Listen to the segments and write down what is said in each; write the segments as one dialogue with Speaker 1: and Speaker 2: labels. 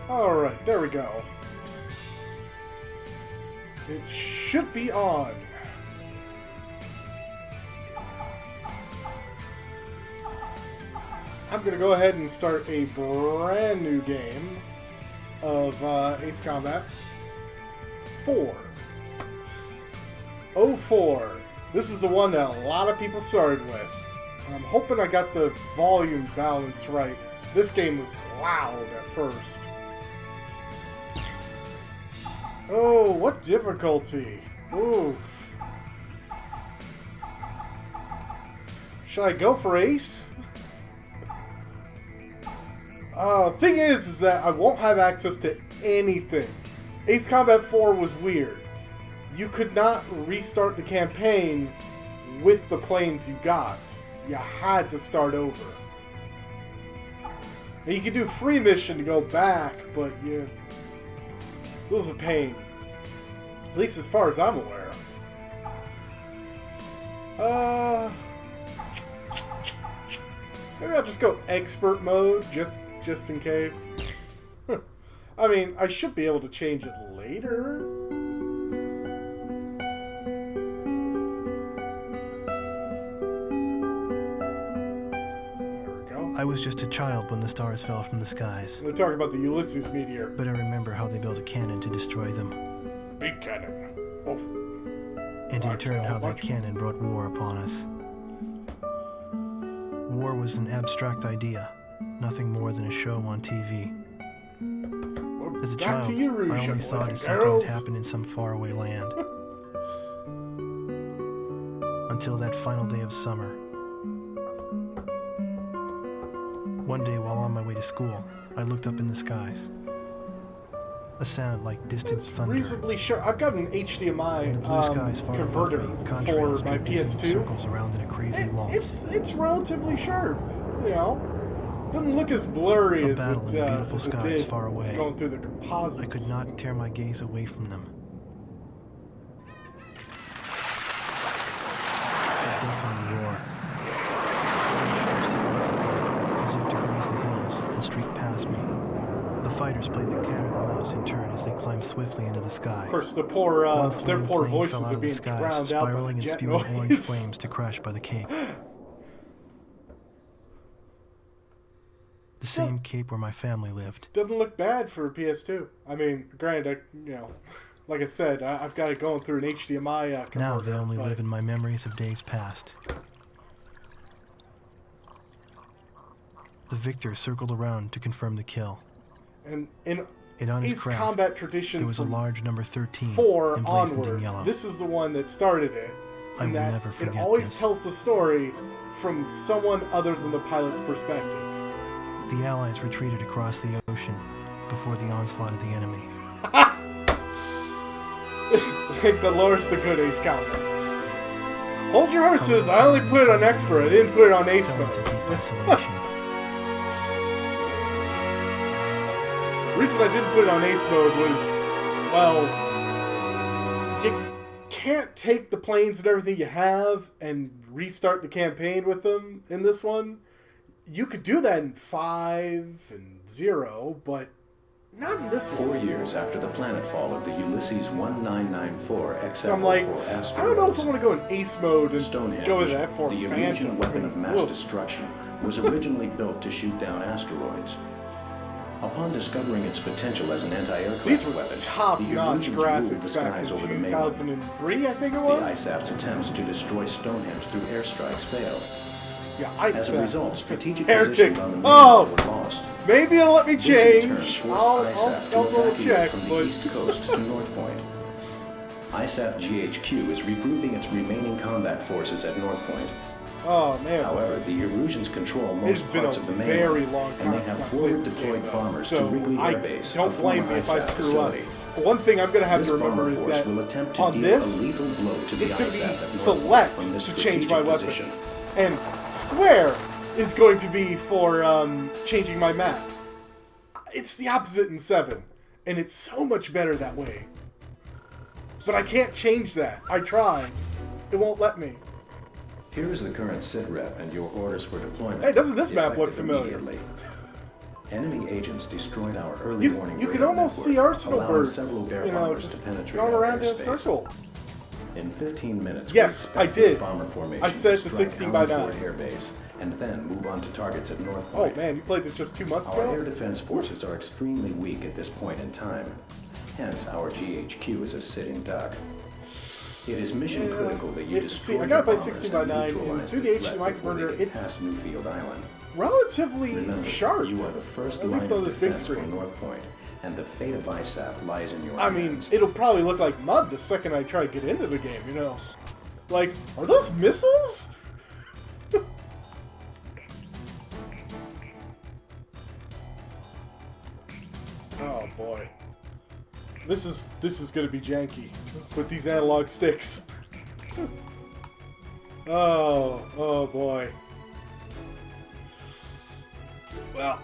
Speaker 1: Alright, there we go. It should be on. I'm going to go ahead and start a brand new game of Ace Combat 4. 04. This is the one that a lot of people started with. I'm hoping I got the volume balance right. This game was loud at first. Oh, what difficulty? Oof. Should I go for Ace? Thing is that I won't have access to anything. Ace Combat 4 was weird. You could not restart the campaign with the planes you got. You had to start over. Now you could do free mission to go back, but it was a pain. At least as far as I'm aware. Maybe I'll just go expert mode, just in case. I mean, I should be able to change it later.
Speaker 2: I was just a child when the stars fell from the skies.
Speaker 1: They're talking about the Ulysses meteor.
Speaker 2: But I remember how they built a cannon to destroy them.
Speaker 1: Big cannon. Oof.
Speaker 2: And in turn how that cannon brought war upon us. War was an abstract idea, nothing more than a show on TV. As a child, I only saw it as something that happened in some faraway land. Until that final day of summer. One day while on my way to school, I looked up in the skies. A sound like distant thunder.
Speaker 1: Reasonably sure. I've got an HDMI converter for my PS2.
Speaker 2: Circles around in a crazy waltz.
Speaker 1: It's relatively sharp, you know. Doesn't look as blurry as it did
Speaker 2: far away.
Speaker 1: Going through the composites.
Speaker 2: I could not tear my gaze away from them. A deafening roar. As if to graze the hills and streak past me. The fighters played the cat or the mouse in turn as they climbed swiftly into the sky.
Speaker 1: Of course, their poor voices are being drowned out by the jet noise.
Speaker 2: Spiraling and spewing orange flames to crash by the cape. The same cape where my family lived.
Speaker 1: Doesn't look bad for a PS2. I mean, granted, like I said, I've got it going through an HDMI converter.
Speaker 2: Now they only live in my memories of days past. The victor circled around to confirm the kill.
Speaker 1: And in
Speaker 2: on his
Speaker 1: Ace
Speaker 2: craft,
Speaker 1: Combat tradition,
Speaker 2: there was a large number 13
Speaker 1: 4
Speaker 2: emblazoned
Speaker 1: onward.
Speaker 2: in yellow.
Speaker 1: This is the one that started it.
Speaker 2: I will never forget
Speaker 1: it always
Speaker 2: this.
Speaker 1: tells the story from someone other than the pilot's perspective.
Speaker 2: The Allies retreated across the ocean before the onslaught of the enemy.
Speaker 1: Like the lowest the good Ace Combat. Hold your horses, I only put it on expert, I didn't put it on ace mode. The reason I didn't put it on ace mode was, well, you can't take the planes and everything you have and restart the campaign with them in this one. You could do that in 5 and 0, but not in this one.
Speaker 3: 4 years after the planetfall of the Ulysses 1994 XF-04
Speaker 1: So I'm like,
Speaker 3: asteroids,
Speaker 1: I don't know if I want to go in ace mode and
Speaker 3: Stonehenge,
Speaker 1: go with the F-4
Speaker 3: the
Speaker 1: Phantom.
Speaker 3: Erusean weapon of mass
Speaker 1: Whoa.
Speaker 3: destruction, was originally built to shoot down asteroids. Upon discovering its potential as an anti-aircraft
Speaker 1: These were
Speaker 3: weapon,
Speaker 1: top-notch
Speaker 3: the Eruseans ruled the
Speaker 1: graphics back
Speaker 3: skies
Speaker 1: in
Speaker 3: over the mainland.
Speaker 1: 2003, I think it
Speaker 3: The
Speaker 1: was?
Speaker 3: ISAF's attempts to destroy Stonehenge through airstrikes failed.
Speaker 1: Yeah,
Speaker 3: As a
Speaker 1: ISAF.
Speaker 3: result, strategic
Speaker 1: Heretic.
Speaker 3: positions on the
Speaker 1: Oh!
Speaker 3: mainland were lost.
Speaker 1: Maybe it'll let me
Speaker 3: This in turn
Speaker 1: change.
Speaker 3: forced
Speaker 1: I'll
Speaker 3: ISAF to
Speaker 1: double
Speaker 3: evacuate
Speaker 1: check,
Speaker 3: from the
Speaker 1: but
Speaker 3: east coast to North Point. ISAF GHQ is regrouping its remaining combat forces at North Point.
Speaker 1: oh man,
Speaker 3: However, the Erusians control
Speaker 1: it's
Speaker 3: most
Speaker 1: been
Speaker 3: parts
Speaker 1: a
Speaker 3: of the
Speaker 1: very
Speaker 3: mainland,
Speaker 1: long
Speaker 3: and
Speaker 1: time
Speaker 3: they
Speaker 1: since
Speaker 3: have
Speaker 1: I played
Speaker 3: forward
Speaker 1: this game,
Speaker 3: deployed
Speaker 1: though.
Speaker 3: bombers to
Speaker 1: So
Speaker 3: Wrigley
Speaker 1: I
Speaker 3: Air Base,
Speaker 1: don't
Speaker 3: a
Speaker 1: blame
Speaker 3: former
Speaker 1: me if I
Speaker 3: ISAF
Speaker 1: screw up.
Speaker 3: facility.
Speaker 1: One thing I'm going to have
Speaker 3: This
Speaker 1: to remember
Speaker 3: bomber
Speaker 1: is
Speaker 3: force
Speaker 1: that
Speaker 3: will attempt to
Speaker 1: on
Speaker 3: deal
Speaker 1: this,
Speaker 3: a lethal blow to the
Speaker 1: it's going to
Speaker 3: ISAF
Speaker 1: be
Speaker 3: at North
Speaker 1: select
Speaker 3: from this
Speaker 1: to change my
Speaker 3: strategic
Speaker 1: weapon,
Speaker 3: position.
Speaker 1: and square is going to be for changing my map. It's the opposite in 7, and it's so much better that way. But I can't change that. I tried. It won't let me.
Speaker 3: Here is the current SITREP and your orders for deployment.
Speaker 1: Hey, doesn't this
Speaker 3: Be
Speaker 1: map look
Speaker 3: effective
Speaker 1: familiar?
Speaker 3: immediately. Enemy agents destroyed our early warning.
Speaker 1: You can almost see Arsenal birds, you know, just going around in a circle.
Speaker 3: In 15 minutes,
Speaker 1: yes, I did.
Speaker 3: Bomber formation
Speaker 1: I set it to 16 by 9.
Speaker 3: Airbase, and then move on to targets at North
Speaker 1: Oh
Speaker 3: Point.
Speaker 1: man, you played this just 2 months ago?
Speaker 3: Our air defense forces are extremely weak at this point in time. Hence, our GHQ is a sitting duck. It is mission critical that you destroy.
Speaker 1: See, I gotta play 16 by 9, and through the HD microburner, it's
Speaker 3: Newfield Island.
Speaker 1: relatively
Speaker 3: Remember,
Speaker 1: sharp.
Speaker 3: You are the first
Speaker 1: at least
Speaker 3: line
Speaker 1: on
Speaker 3: of
Speaker 1: this big
Speaker 3: defense for
Speaker 1: screen.
Speaker 3: North Point, and the fate of ISAF lies in your
Speaker 1: I mean,
Speaker 3: hands.
Speaker 1: it'll probably look like mud the second I try to get into the game, you know. Like, are those missiles? Oh boy. This is gonna be janky with these analog sticks. Oh boy. Well.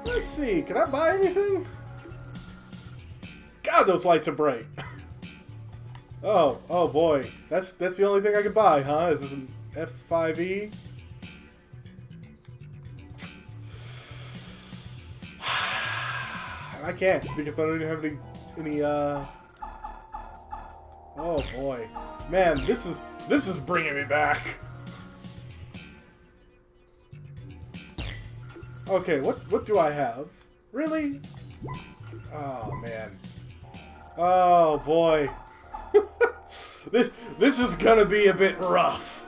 Speaker 1: Let's see, can I buy anything? God, those lights are bright. Oh boy. That's the only thing I can buy, huh? Is this an F5E? I can't because I don't even have any oh boy. Man, this is bringing me back. Okay, what do I have? Really? Oh man. Oh boy. This is gonna be a bit rough.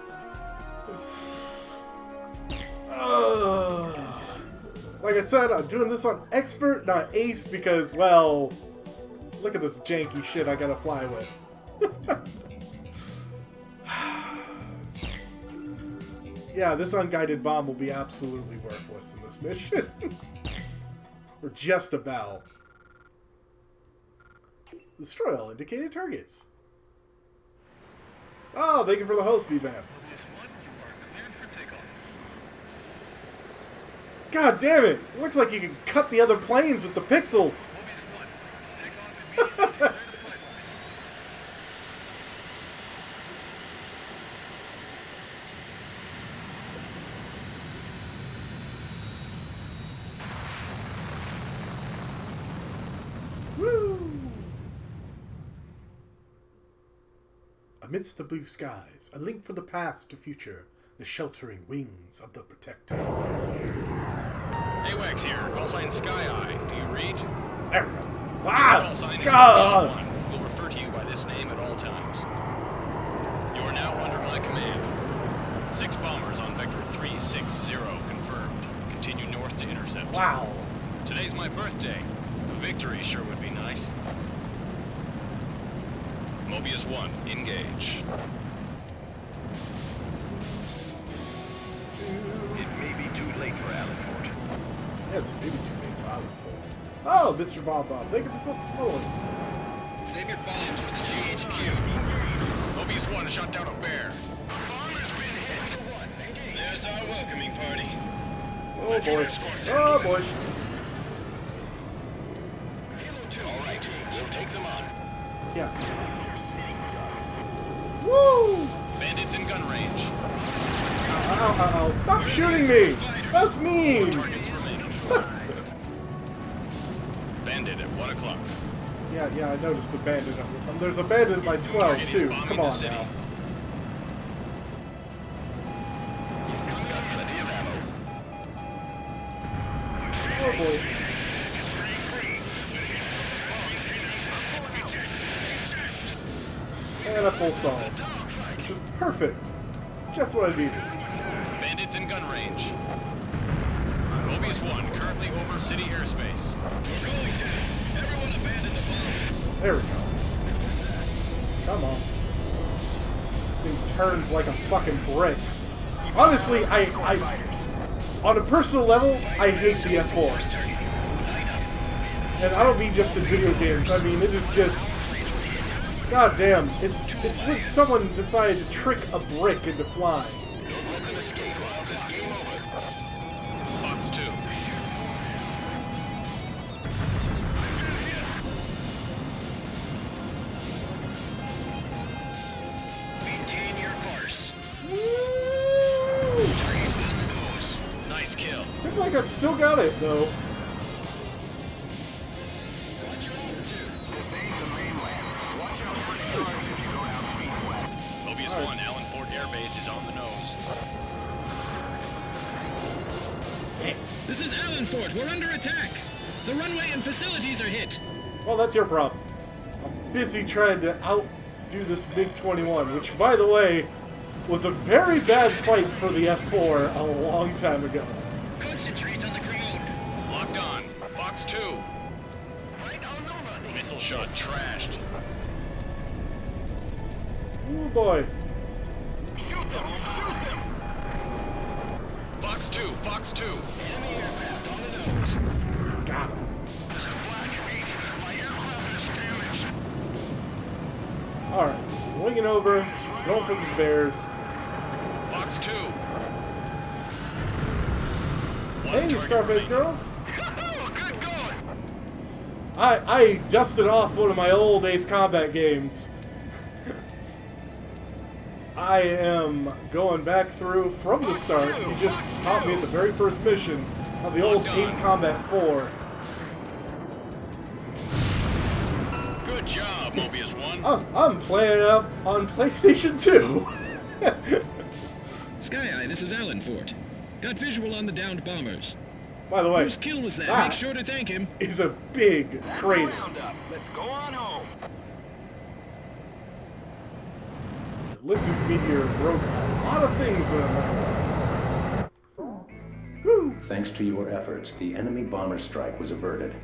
Speaker 1: Like I said, I'm doing this on expert, not ace, because, well, look at this janky shit I gotta fly with. Yeah, this unguided bomb will be absolutely worthless in this mission. Or just about. Destroy all indicated targets. Oh, thank you for the host, event. God damn it! It looks like you can cut the other planes with the pixels. Woo! Amidst the blue skies, a link from the past to future, the sheltering wings of the Protector.
Speaker 4: AWACS here, call sign Sky Eye. Do you read?
Speaker 1: There we go. Wow!
Speaker 4: Call sign is
Speaker 1: God!
Speaker 4: Mobius 1. We'll refer to you by this name at all times. You are now under my command. 6 bombers on vector 360 confirmed. Continue north to intercept.
Speaker 1: Wow.
Speaker 4: Today's my birthday. A victory sure would be nice. Mobius 1, engage. It may be too late for Allenford.
Speaker 1: Yes, maybe too late for Allenford. Oh, Mr. Bob Bob, thank you for following.
Speaker 4: Save your bombs for the GHQ. Mobius 1 shot down a bear. There's our welcoming party.
Speaker 1: Oh boy. Oh boy.
Speaker 4: All right, we'll take them on.
Speaker 1: Yeah. Woo!
Speaker 4: Bandits in gun range.
Speaker 1: Ow. Stop shooting me! That's mean!
Speaker 4: Targets remain. Bandit at 1 o'clock.
Speaker 1: Yeah, I noticed the bandit. There's a bandit at my 12 too. Come on now.
Speaker 4: He's got plenty of ammo.
Speaker 1: Oh boy. And a full stall. Which is perfect. Just what I needed.
Speaker 4: Bandits in gun range. Mobius 1, currently over city airspace. We're going to. Everyone abandon the bomb.
Speaker 1: There we go. Come on. This thing turns like a fucking brick. Honestly, I on a personal level, I hate the F4. And I don't mean just in video games. I mean, it is just... God damn, it's when someone decided to trick a brick into flying.
Speaker 4: Box 2.
Speaker 1: like I've still got it, though.
Speaker 5: Watch your altitude. This ain't the mainland. Watch out for sharks if you go out feet wet.
Speaker 4: Mobius 1, Allen Fort Air Base is on the nose.
Speaker 6: This is Allen Fort. We're under attack. The runway and facilities are hit.
Speaker 1: Well, that's your problem. I'm busy trying to outdo this MiG-21, which, by the way, was a very bad fight for the F-4 a long time ago.
Speaker 6: Concentrate on the ground.
Speaker 4: Locked on. Fox 2.
Speaker 6: Right on over.
Speaker 4: Missile shot trashed.
Speaker 1: Oh boy.
Speaker 5: Shoot them! Shoot them!
Speaker 4: Fox 2. Fox 2.
Speaker 6: Enemy aircraft on the nose.
Speaker 1: Got him.
Speaker 5: This is Black 8. My aircraft is damaged.
Speaker 1: Alright. Winging over. Going for the spares.
Speaker 4: Fox 2.
Speaker 1: Hey, Scarface girl.
Speaker 5: Good going!
Speaker 1: I dusted off one of my old Ace Combat games. I am going back through from the start. You just caught me at the very first mission of the old Ace Combat 4.
Speaker 4: Good job, Mobius 1.
Speaker 1: I'm playing up on PlayStation 2.
Speaker 6: Sky Eye, this is Allen Fort. Got visual on the downed bombers.
Speaker 1: By the way,
Speaker 6: Whose kill was that?
Speaker 1: that
Speaker 6: Make sure to thank him.
Speaker 1: is a big
Speaker 5: That's
Speaker 1: crater.
Speaker 5: a roundup. Let's go on home.
Speaker 1: Ulysses Meteor broke a lot of things when it landed.
Speaker 3: Thanks to your efforts, the enemy bomber strike was averted.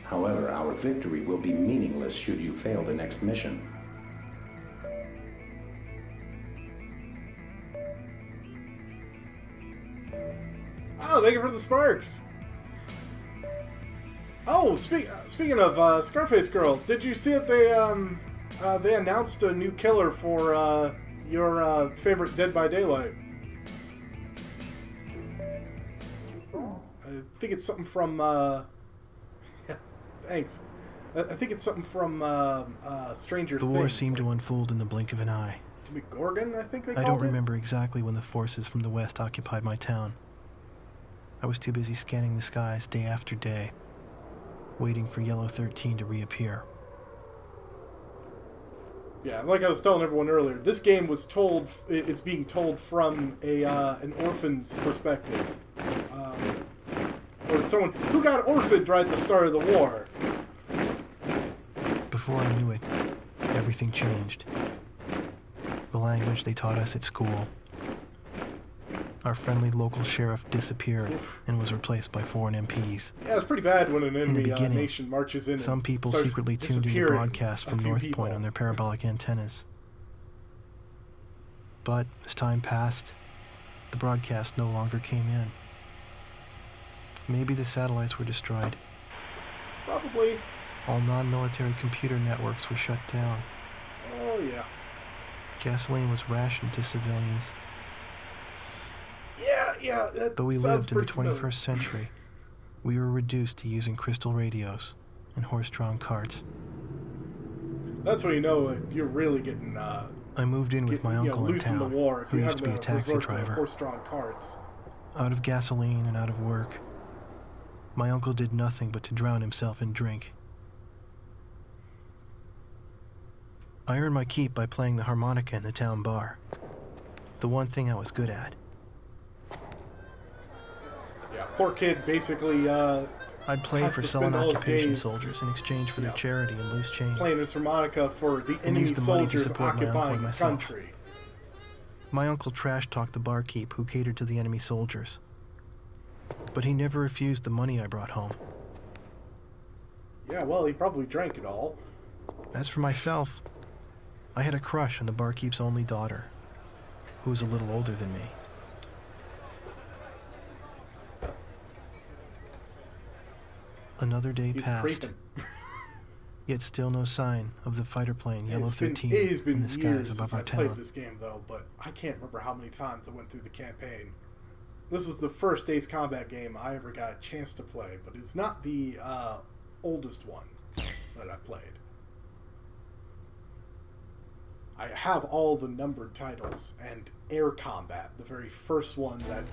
Speaker 3: However, our victory will be meaningless should you fail the next mission.
Speaker 1: Oh, thank you for the sparks. Oh, speaking of Scarface Girl, did you see that they announced a new killer for your favorite Dead by Daylight? I think it's something from. Yeah, thanks. I think it's something from Stranger Things.
Speaker 2: The war seemed to unfold in the blink of an eye.
Speaker 1: Gorgon, I think they called
Speaker 2: I don't
Speaker 1: it?
Speaker 2: remember exactly when the forces from the west occupied my town. I was too busy scanning the skies day after day, waiting for Yellow 13 to reappear.
Speaker 1: Yeah, like I was telling everyone earlier, this game was told, it's being told from an orphan's perspective. Or someone who got orphaned right at the start of the war.
Speaker 2: Before I knew it, everything changed. The language they taught us at school. Our friendly local sheriff disappeared and was replaced by foreign MPs.
Speaker 1: Yeah, it's pretty bad when an
Speaker 2: In
Speaker 1: enemy
Speaker 2: the beginning,
Speaker 1: nation marches in.
Speaker 2: some
Speaker 1: and
Speaker 2: people
Speaker 1: starts
Speaker 2: secretly tuned in to
Speaker 1: disappearing
Speaker 2: broadcast
Speaker 1: a
Speaker 2: from
Speaker 1: few
Speaker 2: North
Speaker 1: people.
Speaker 2: Point on their parabolic antennas. But as time passed, the broadcast no longer came in. Maybe the satellites were destroyed.
Speaker 1: Probably.
Speaker 2: All non-military computer networks were shut down.
Speaker 1: Oh, yeah.
Speaker 2: Gasoline was rationed to civilians.
Speaker 1: Yeah, that
Speaker 2: Though we
Speaker 1: sounds
Speaker 2: lived in the
Speaker 1: pretty
Speaker 2: 21st
Speaker 1: familiar.
Speaker 2: century, we were reduced to using crystal radios and horse-drawn carts.
Speaker 1: That's when you know you're really getting
Speaker 2: I moved in with my uncle in
Speaker 1: loose in the
Speaker 2: town,
Speaker 1: war if
Speaker 2: who
Speaker 1: you
Speaker 2: used
Speaker 1: have
Speaker 2: to be a taxi
Speaker 1: resort to
Speaker 2: driver.
Speaker 1: horse-drawn carts.
Speaker 2: Out of gasoline and out of work, my uncle did nothing but to drown himself in drink. I earned my keep by playing the harmonica in the town bar. The one thing I was good at.
Speaker 1: Yeah, poor kid basically
Speaker 2: I'd play
Speaker 1: has
Speaker 2: for
Speaker 1: to
Speaker 2: sullen
Speaker 1: spend all his
Speaker 2: occupation
Speaker 1: days,
Speaker 2: soldiers in exchange for their
Speaker 1: yeah,
Speaker 2: charity and loose change.
Speaker 1: playing his harmonica for the enemy
Speaker 2: used the money to
Speaker 1: soldiers
Speaker 2: support my uncle
Speaker 1: occupying
Speaker 2: and
Speaker 1: his
Speaker 2: myself.
Speaker 1: country.
Speaker 2: My uncle trash-talked the barkeep who catered to the enemy soldiers. But he never refused the money I brought home.
Speaker 1: Yeah, well, he probably drank it all.
Speaker 2: As for myself, I had a crush on the barkeep's only daughter, who was a little older than me. Another day
Speaker 1: He's
Speaker 2: passed,
Speaker 1: creeping.
Speaker 2: yet still no sign of the fighter plane Yellow
Speaker 1: It's been
Speaker 2: 13
Speaker 1: years
Speaker 2: in the skies
Speaker 1: since
Speaker 2: above
Speaker 1: I
Speaker 2: our
Speaker 1: played
Speaker 2: town.
Speaker 1: this game, though, but I can't remember how many times I went through the campaign. This is the first Ace Combat game I ever got a chance to play, but it's not the oldest one that I played. I have all the numbered titles, and Air Combat, the very first one that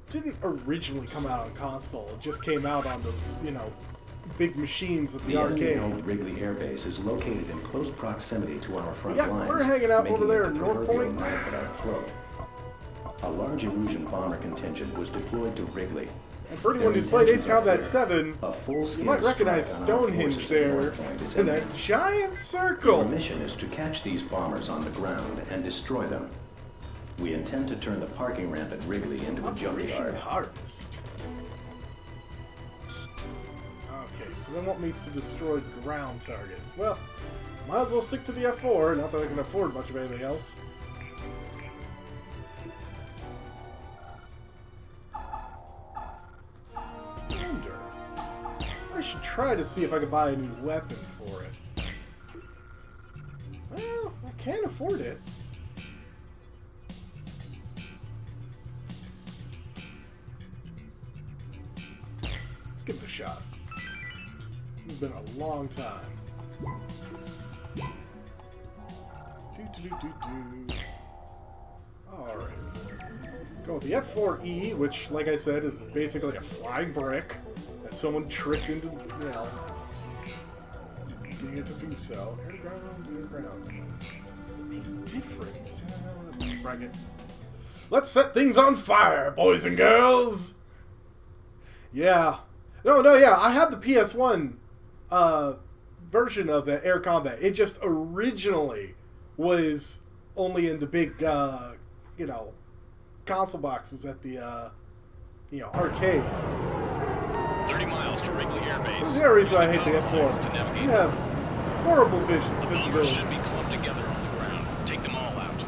Speaker 1: didn't originally come out on console. It just came out on those, you know, big machines at the
Speaker 3: The
Speaker 1: arcade.
Speaker 3: enemy-held Wrigley Air Base is located in close proximity to our front
Speaker 1: Yeah,
Speaker 3: lines.
Speaker 1: we're hanging out
Speaker 3: making
Speaker 1: over there
Speaker 3: it
Speaker 1: in
Speaker 3: the
Speaker 1: North
Speaker 3: proverbial
Speaker 1: Point.
Speaker 3: knife at our throat. A large Erusean bomber contingent was deployed to Wrigley.
Speaker 1: And for anyone who's played Ace Combat 7,
Speaker 3: A full-scale
Speaker 1: you might recognize
Speaker 3: strike on our
Speaker 1: Stonehenge
Speaker 3: forces
Speaker 1: there
Speaker 3: at North Point is
Speaker 1: in that
Speaker 3: imminent.
Speaker 1: giant
Speaker 3: Our
Speaker 1: circle.
Speaker 3: mission is to catch these bombers on the ground and destroy them. We intend to turn the parking ramp at Wrigley into a
Speaker 1: Operation
Speaker 3: junkyard.
Speaker 1: Harvest. Okay, so they want me to destroy ground targets. Well, might as well stick to the F4, not that I can afford much of anything else. Wonder. I should try to see if I can buy a new weapon for it. Well, I can afford it. Let's give it a shot. It's been a long time. Alright. Go with the F4E, which, like I said, is basically a flying brick that someone tricked into, you know, getting it to do so. Air to ground, air to ground. So what's the main difference? Bracket. Let's set things on fire, boys and girls! Yeah. Yeah, I had the PS1 version of the Air Combat. It just originally was only in the big, you know, console boxes at the, you know, arcade.
Speaker 4: 30 miles to Wrigley Air Base.
Speaker 1: This is the only reason I hate the
Speaker 4: Lines to
Speaker 1: F4.
Speaker 4: navigate.
Speaker 1: You have horrible
Speaker 4: The bombers
Speaker 1: visibility.
Speaker 4: should be clumped together on the ground. Take them all out.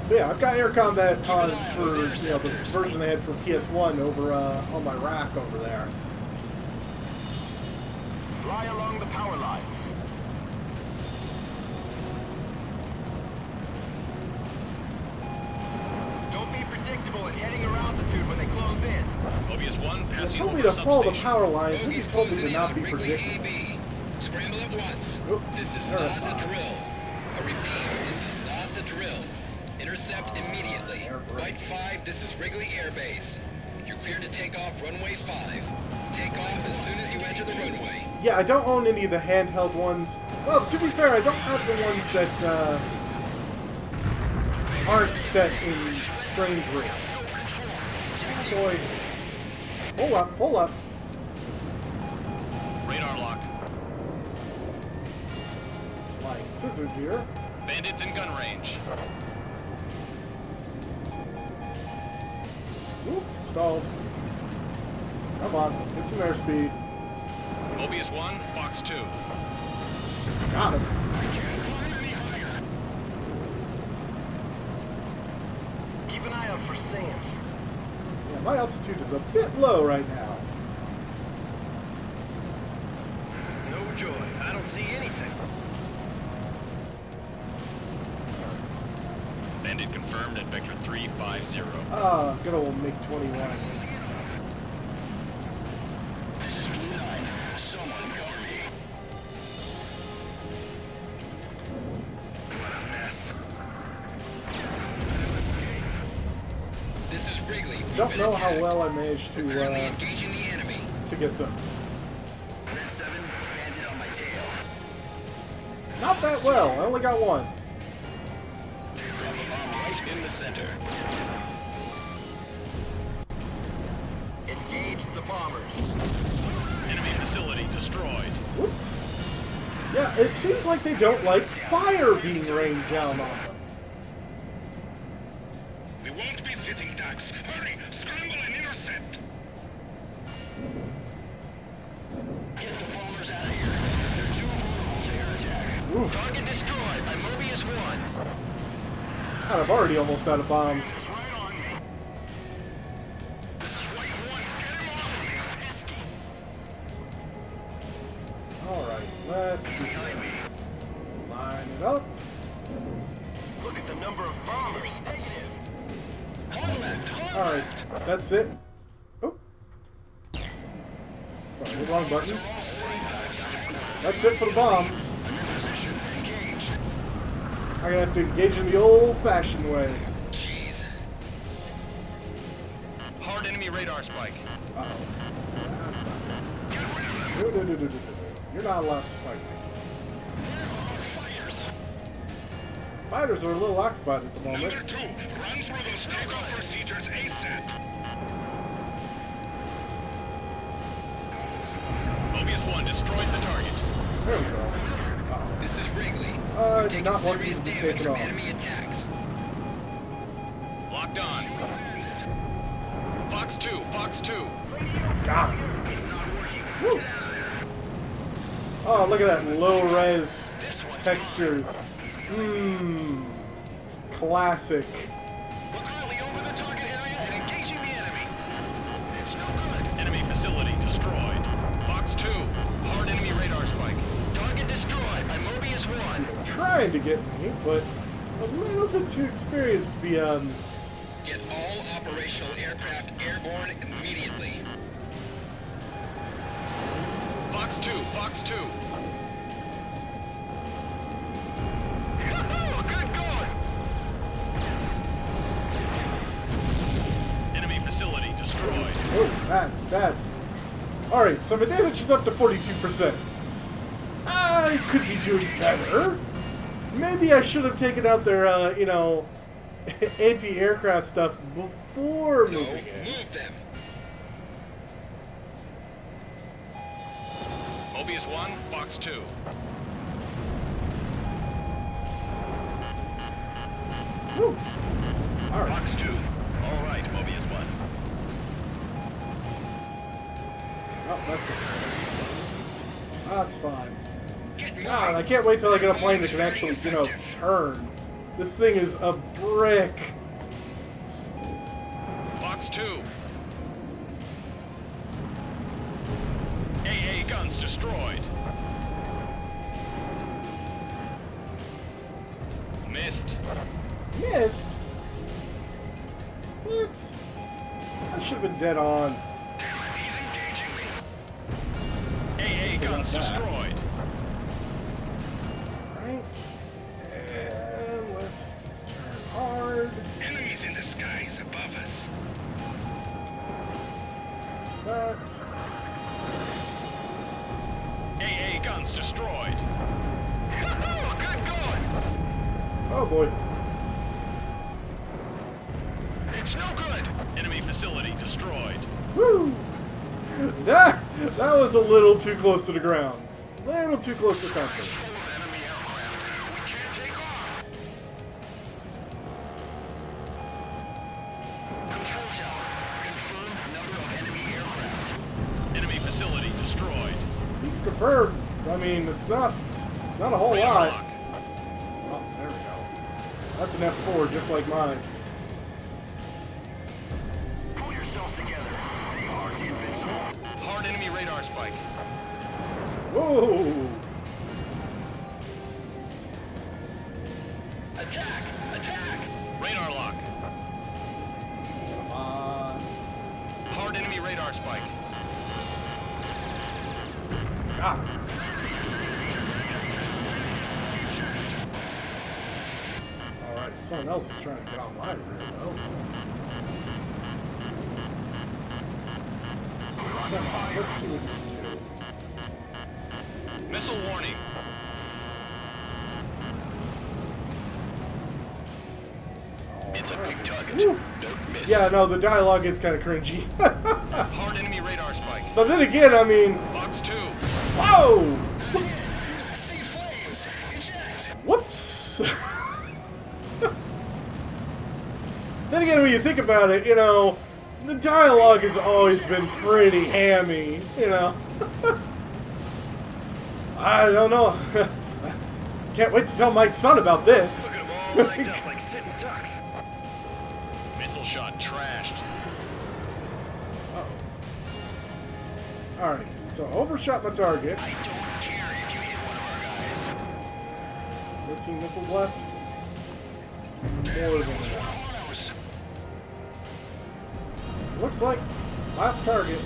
Speaker 1: But yeah, I've got Air Combat on for, you know, the version they had for PS1 over on my rack over there.
Speaker 5: Fly along the power lines. Don't be predictable and heading your altitude when they close in.
Speaker 4: Mobius 1,
Speaker 1: They
Speaker 4: passing
Speaker 1: told
Speaker 4: over
Speaker 1: me to follow the
Speaker 4: substation.
Speaker 1: power lines, then you
Speaker 6: Mobius
Speaker 1: told me to
Speaker 6: closing
Speaker 1: not
Speaker 6: in
Speaker 1: be
Speaker 6: on Wrigley
Speaker 1: predictable.
Speaker 6: AB. Scramble at once.
Speaker 1: Oop,
Speaker 6: This is
Speaker 1: terrified.
Speaker 6: not a drill. I repeat, this is not a drill. Intercept immediately.
Speaker 1: air brake.
Speaker 6: Flight 5, this is Wrigley Air Base. You're clear to take off runway 5. Take off as soon as you enter the runway.
Speaker 1: Yeah, I don't own any of the handheld ones. Well, to be fair, I don't have the ones that aren't set in Strange Ring. Oh boy. Pull up.
Speaker 4: Radar lock.
Speaker 1: Flying scissors here.
Speaker 4: Bandits in gun range.
Speaker 1: Oop, stalled. Come on, get some airspeed.
Speaker 4: Mobius 1, Fox 2.
Speaker 1: Got him.
Speaker 5: Keep an eye out for SAMs.
Speaker 1: Yeah, my altitude is a bit low right now.
Speaker 5: No joy. I don't see anything.
Speaker 4: Bandit confirmed at Vector 350.
Speaker 1: Ah, good old MiG-21s.
Speaker 5: Someone cover me. What a mess.
Speaker 6: This is Wrigley. We've
Speaker 1: Don't
Speaker 6: been
Speaker 1: know how
Speaker 6: attacked.
Speaker 1: well I managed
Speaker 6: We're currently
Speaker 1: to
Speaker 6: engaging the enemy.
Speaker 1: get them.
Speaker 5: Red 7, bandit on my tail.
Speaker 1: Not that well. I only got one.
Speaker 4: Drop a bomb right in the center.
Speaker 5: Engage the bombers.
Speaker 4: Enemy facility destroyed.
Speaker 1: Whoop. Yeah, it seems like they don't like fire being rained down on them.
Speaker 5: We won't be sitting ducks. Hurry, scramble and intercept. Get the bombers out of here. They're too vulnerable to air attack.
Speaker 1: Oof.
Speaker 5: Target destroyed by Mobius 1.
Speaker 1: God, I'm already almost out of bombs.
Speaker 5: Right on me. This is White 1. Get him off of me. Pesky.
Speaker 1: Alright, let's see. Let's line it up.
Speaker 5: Look at the number of bombers. Negative.
Speaker 1: Alright, that's it. Oh. Sorry, the wrong button. That's it for the bombs. I'm gonna have to engage in the old-fashioned way.
Speaker 6: Jeez.
Speaker 4: Hard enemy radar spike.
Speaker 1: Uh-oh. That's not good. No. You're not allowed to spike me. Fighters are a little occupied at the moment.
Speaker 5: Number 2, run through those takeoff procedures ASAP.
Speaker 4: Mobius 1 destroyed the target.
Speaker 1: There we go. Uh-oh.
Speaker 6: This is Wrigley.
Speaker 1: I
Speaker 6: You're
Speaker 1: do
Speaker 6: taking
Speaker 1: not want
Speaker 6: serious
Speaker 1: you to be
Speaker 6: damage
Speaker 1: taken
Speaker 6: from
Speaker 1: off.
Speaker 6: enemy attacks.
Speaker 4: Locked on. Fox 2, Fox 2.
Speaker 1: Got him. Woo. Oh, look at that low-res textures. Mmm. Classic.
Speaker 5: Look early over the target area and engaging the enemy. It's no good.
Speaker 4: Enemy facility destroyed. Fox 2, hard enemy radar spike.
Speaker 6: Target destroyed by Mobius
Speaker 1: See,
Speaker 6: 1.
Speaker 1: they're trying to get me, but a little bit too experienced to be,
Speaker 6: Get all operational aircraft airborne immediately.
Speaker 4: Fox 2, Fox 2.
Speaker 5: Good going.
Speaker 4: Enemy facility destroyed.
Speaker 1: Oh, bad. Alright, so my damage is up to 42%. I could be doing better. Maybe I should have taken out their, anti-aircraft stuff before
Speaker 6: No,
Speaker 1: moving in.
Speaker 6: move them.
Speaker 4: Mobius 1, Fox 2.
Speaker 1: Woo. Alright.
Speaker 4: Fox 2. All right, Mobius 1.
Speaker 1: Oh, that's good. That's fine.
Speaker 6: Get
Speaker 1: God, I can't wait till I get a plane that can actually, turn. This thing is a brick.
Speaker 4: Fox 2. AA guns destroyed. Missed.
Speaker 1: Missed? What? I should have been dead on.
Speaker 4: AA
Speaker 1: So
Speaker 4: guns
Speaker 1: not that.
Speaker 4: destroyed.
Speaker 1: Right. And let's turn hard.
Speaker 5: Enemies in the skies above us.
Speaker 1: That.
Speaker 4: AA guns destroyed.
Speaker 5: Good going.
Speaker 1: Oh boy.
Speaker 5: It's no good.
Speaker 4: Enemy facility destroyed.
Speaker 1: Woo! That was a little too close to the ground. A little too close for comfort.
Speaker 5: Enemy aircraft. We can't take off. Control tower. Confirm number of enemy aircraft.
Speaker 4: Enemy facility destroyed.
Speaker 1: Confirmed. I mean, it's not a whole
Speaker 4: Radar
Speaker 1: lot.
Speaker 4: lock.
Speaker 1: Oh, there we go. That's an F4, just like mine.
Speaker 5: Pull yourselves together. You are invincible.
Speaker 4: Hard enemy radar spike.
Speaker 1: Whoa!
Speaker 6: Attack! Attack!
Speaker 4: Radar lock.
Speaker 1: Come on.
Speaker 4: Hard enemy radar spike.
Speaker 1: Got him. Alright, someone else is trying to get on my rear, though. Come on, let's see what we can do.
Speaker 4: Missile warning.
Speaker 6: It's a big target.
Speaker 1: Woo.
Speaker 6: Don't miss.
Speaker 1: Yeah, no, the dialogue is kind of cringy.
Speaker 4: Hard enemy radar spike.
Speaker 1: But then again, I mean,
Speaker 4: Fox 2.
Speaker 1: whoa!
Speaker 6: See flames. Eject.
Speaker 1: Whoops! Then again, when you think about it, the dialogue has always been pretty hammy, I don't know. Can't wait to tell my son about this.
Speaker 5: Look at them all lined up like sitting ducks.
Speaker 4: Missile shot trashed.
Speaker 1: Uh-oh. Alright, so overshot my target.
Speaker 6: I don't care if you hit one of our guys.
Speaker 1: 13 missiles left. More than enough. Looks like last target.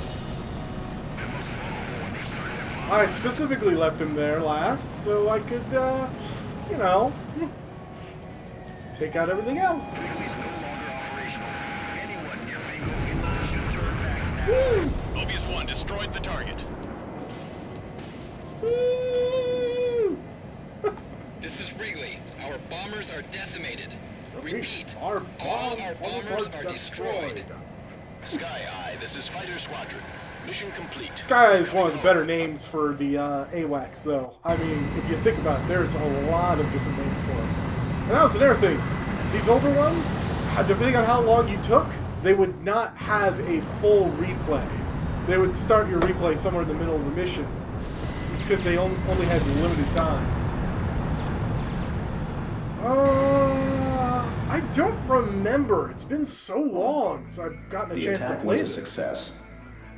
Speaker 1: I specifically left him there last so I could, take out everything else.
Speaker 5: Wrigley's no longer operational. Anyone near Bingo Field should turn back now.
Speaker 1: Woo!
Speaker 4: Mobius 1 destroyed the target.
Speaker 1: Woo!
Speaker 6: This is Wrigley. Our bombers are decimated. Repeat.
Speaker 1: Our
Speaker 6: all our
Speaker 1: bombs
Speaker 6: bombers are destroyed.
Speaker 4: Sky Eye, this is Fighter Squadron. Mission complete.
Speaker 1: Sky is one of the better names for the AWACS, though. I mean, if you think about it, there's a lot of different names for them. And that was another thing. These older ones, depending on how long you took, they would not have a full replay. They would start your replay somewhere in the middle of the mission. It's because they only had limited time. I don't remember. It's been so long since I've gotten a chance to
Speaker 3: The attack
Speaker 1: play
Speaker 3: was a
Speaker 1: this.
Speaker 3: success.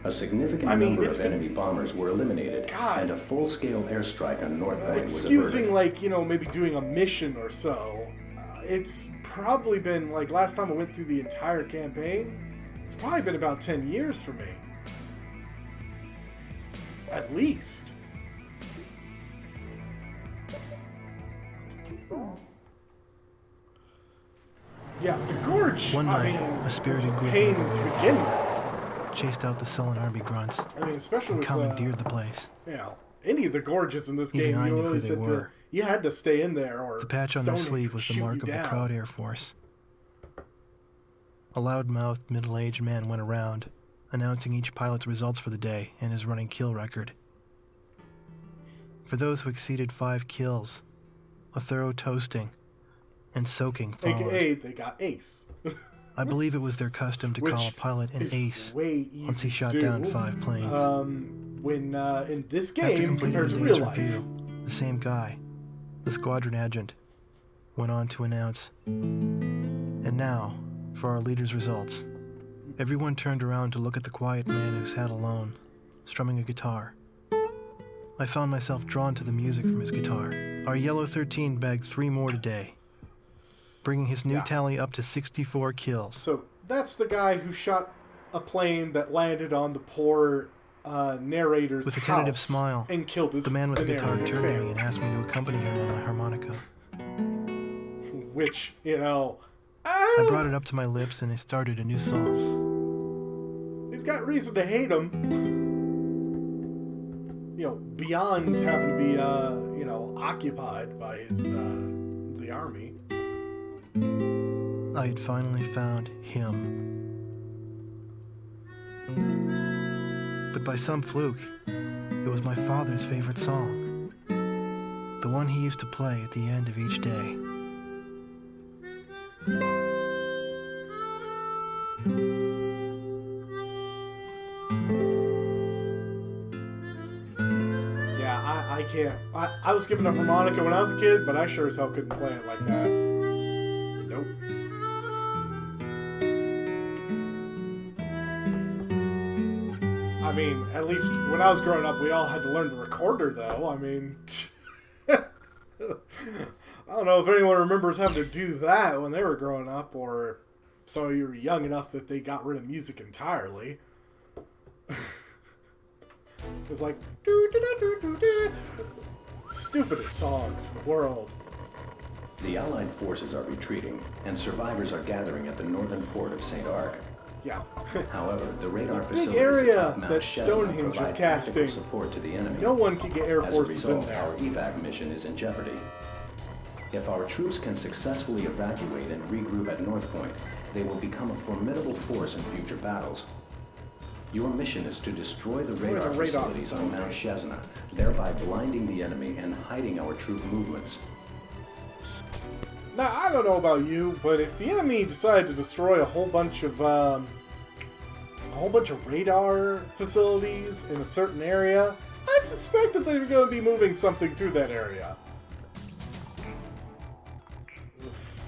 Speaker 3: A significant number of enemy bombers were eliminated, and a full-scale airstrike on North Point was
Speaker 1: Excusing,
Speaker 3: averted.
Speaker 1: like, you know, maybe doing a mission or so, it's probably been, like, last time I went through the entire campaign, it's probably been about 10 years for me. At least. Yeah, the gorge,
Speaker 2: One
Speaker 1: I
Speaker 2: night,
Speaker 1: mean,
Speaker 2: a
Speaker 1: was
Speaker 2: spirited
Speaker 1: a
Speaker 2: group
Speaker 1: pain
Speaker 2: of
Speaker 1: to begin with.
Speaker 2: chased out the sullen army grunts
Speaker 1: I mean, especially
Speaker 2: and
Speaker 1: with,
Speaker 2: commandeered the place.
Speaker 1: you know, any of the gorges in this
Speaker 2: Even
Speaker 1: game,
Speaker 2: I
Speaker 1: you
Speaker 2: knew who
Speaker 1: always
Speaker 2: they
Speaker 1: had to,
Speaker 2: were.
Speaker 1: you had to stay in there, or
Speaker 2: The patch on their
Speaker 1: Stonehenge
Speaker 2: sleeve
Speaker 1: would
Speaker 2: was the
Speaker 1: shoot
Speaker 2: mark
Speaker 1: you
Speaker 2: of the
Speaker 1: down.
Speaker 2: proud Air Force. A loud-mouthed, middle-aged man went around, announcing each pilot's results for the day and his running kill record. For those who exceeded 5 kills, a thorough toasting and soaking followed.
Speaker 1: AKA, they got ace.
Speaker 2: I believe it was their custom to
Speaker 1: Which
Speaker 2: call a pilot an
Speaker 1: is
Speaker 2: ace
Speaker 1: way easy
Speaker 2: once he shot
Speaker 1: to do.
Speaker 2: down 5 planes.
Speaker 1: When in this
Speaker 2: After
Speaker 1: game
Speaker 2: completing
Speaker 1: compared
Speaker 2: the
Speaker 1: to
Speaker 2: day's
Speaker 1: real life.
Speaker 2: review, the same guy, the squadron adjutant, went on to announce, "And now, for our leader's results." Everyone turned around to look at the quiet man who sat alone, strumming a guitar. I found myself drawn to the music from his guitar. Our Yellow 13 bagged 3 more today, bringing his new
Speaker 1: Yeah.
Speaker 2: tally up to 64 kills.
Speaker 1: So that's the guy who shot a plane that landed on the poor narrator's
Speaker 2: With a tentative
Speaker 1: house
Speaker 2: smile,
Speaker 1: and killed his
Speaker 2: The man with the guitar
Speaker 1: narrator's
Speaker 2: turned to me
Speaker 1: family.
Speaker 2: and asked me to accompany him on my harmonica.
Speaker 1: Which, you know,
Speaker 2: I brought it up to my lips and I started a new song.
Speaker 1: he's got reason to hate him. You know, beyond having to be, you know, occupied by his, the army.
Speaker 2: I had finally found him. But by some fluke, it was my father's favorite song. The one he used to play at the end of each day.
Speaker 1: Yeah, I can't. I was given a harmonica when I was a kid, but I sure as hell couldn't play it like that. Nope. I mean, at least when I was growing up, we all had to learn the recorder, though. I mean, I don't know if anyone remembers having to do that when they were growing up, or so you were young enough that they got rid of music entirely. It was like, stupidest songs in the world.
Speaker 3: The Allied forces are retreating, and survivors are gathering at the northern port of St. Arc.
Speaker 1: Yeah.
Speaker 3: However, the radar
Speaker 1: big
Speaker 3: facilities
Speaker 1: area
Speaker 3: atop Mount
Speaker 1: that
Speaker 3: Chesna
Speaker 1: Stonehenge
Speaker 3: provide
Speaker 1: is
Speaker 3: tactical
Speaker 1: casting.
Speaker 3: support to the enemy.
Speaker 1: No one can get air
Speaker 3: As a
Speaker 1: forces in
Speaker 3: result,
Speaker 1: there.
Speaker 3: our evac mission is in jeopardy. If our troops can successfully evacuate and regroup at North Point, they will become a formidable force in future battles. Your mission is to destroy the radar facilities on Mount Chesna, thereby blinding the enemy and hiding our troop movements.
Speaker 1: Now, I don't know about you, but if the enemy decided to destroy a whole bunch of radar facilities in a certain area, I'd suspect that they were going to be moving something through that area. Oof.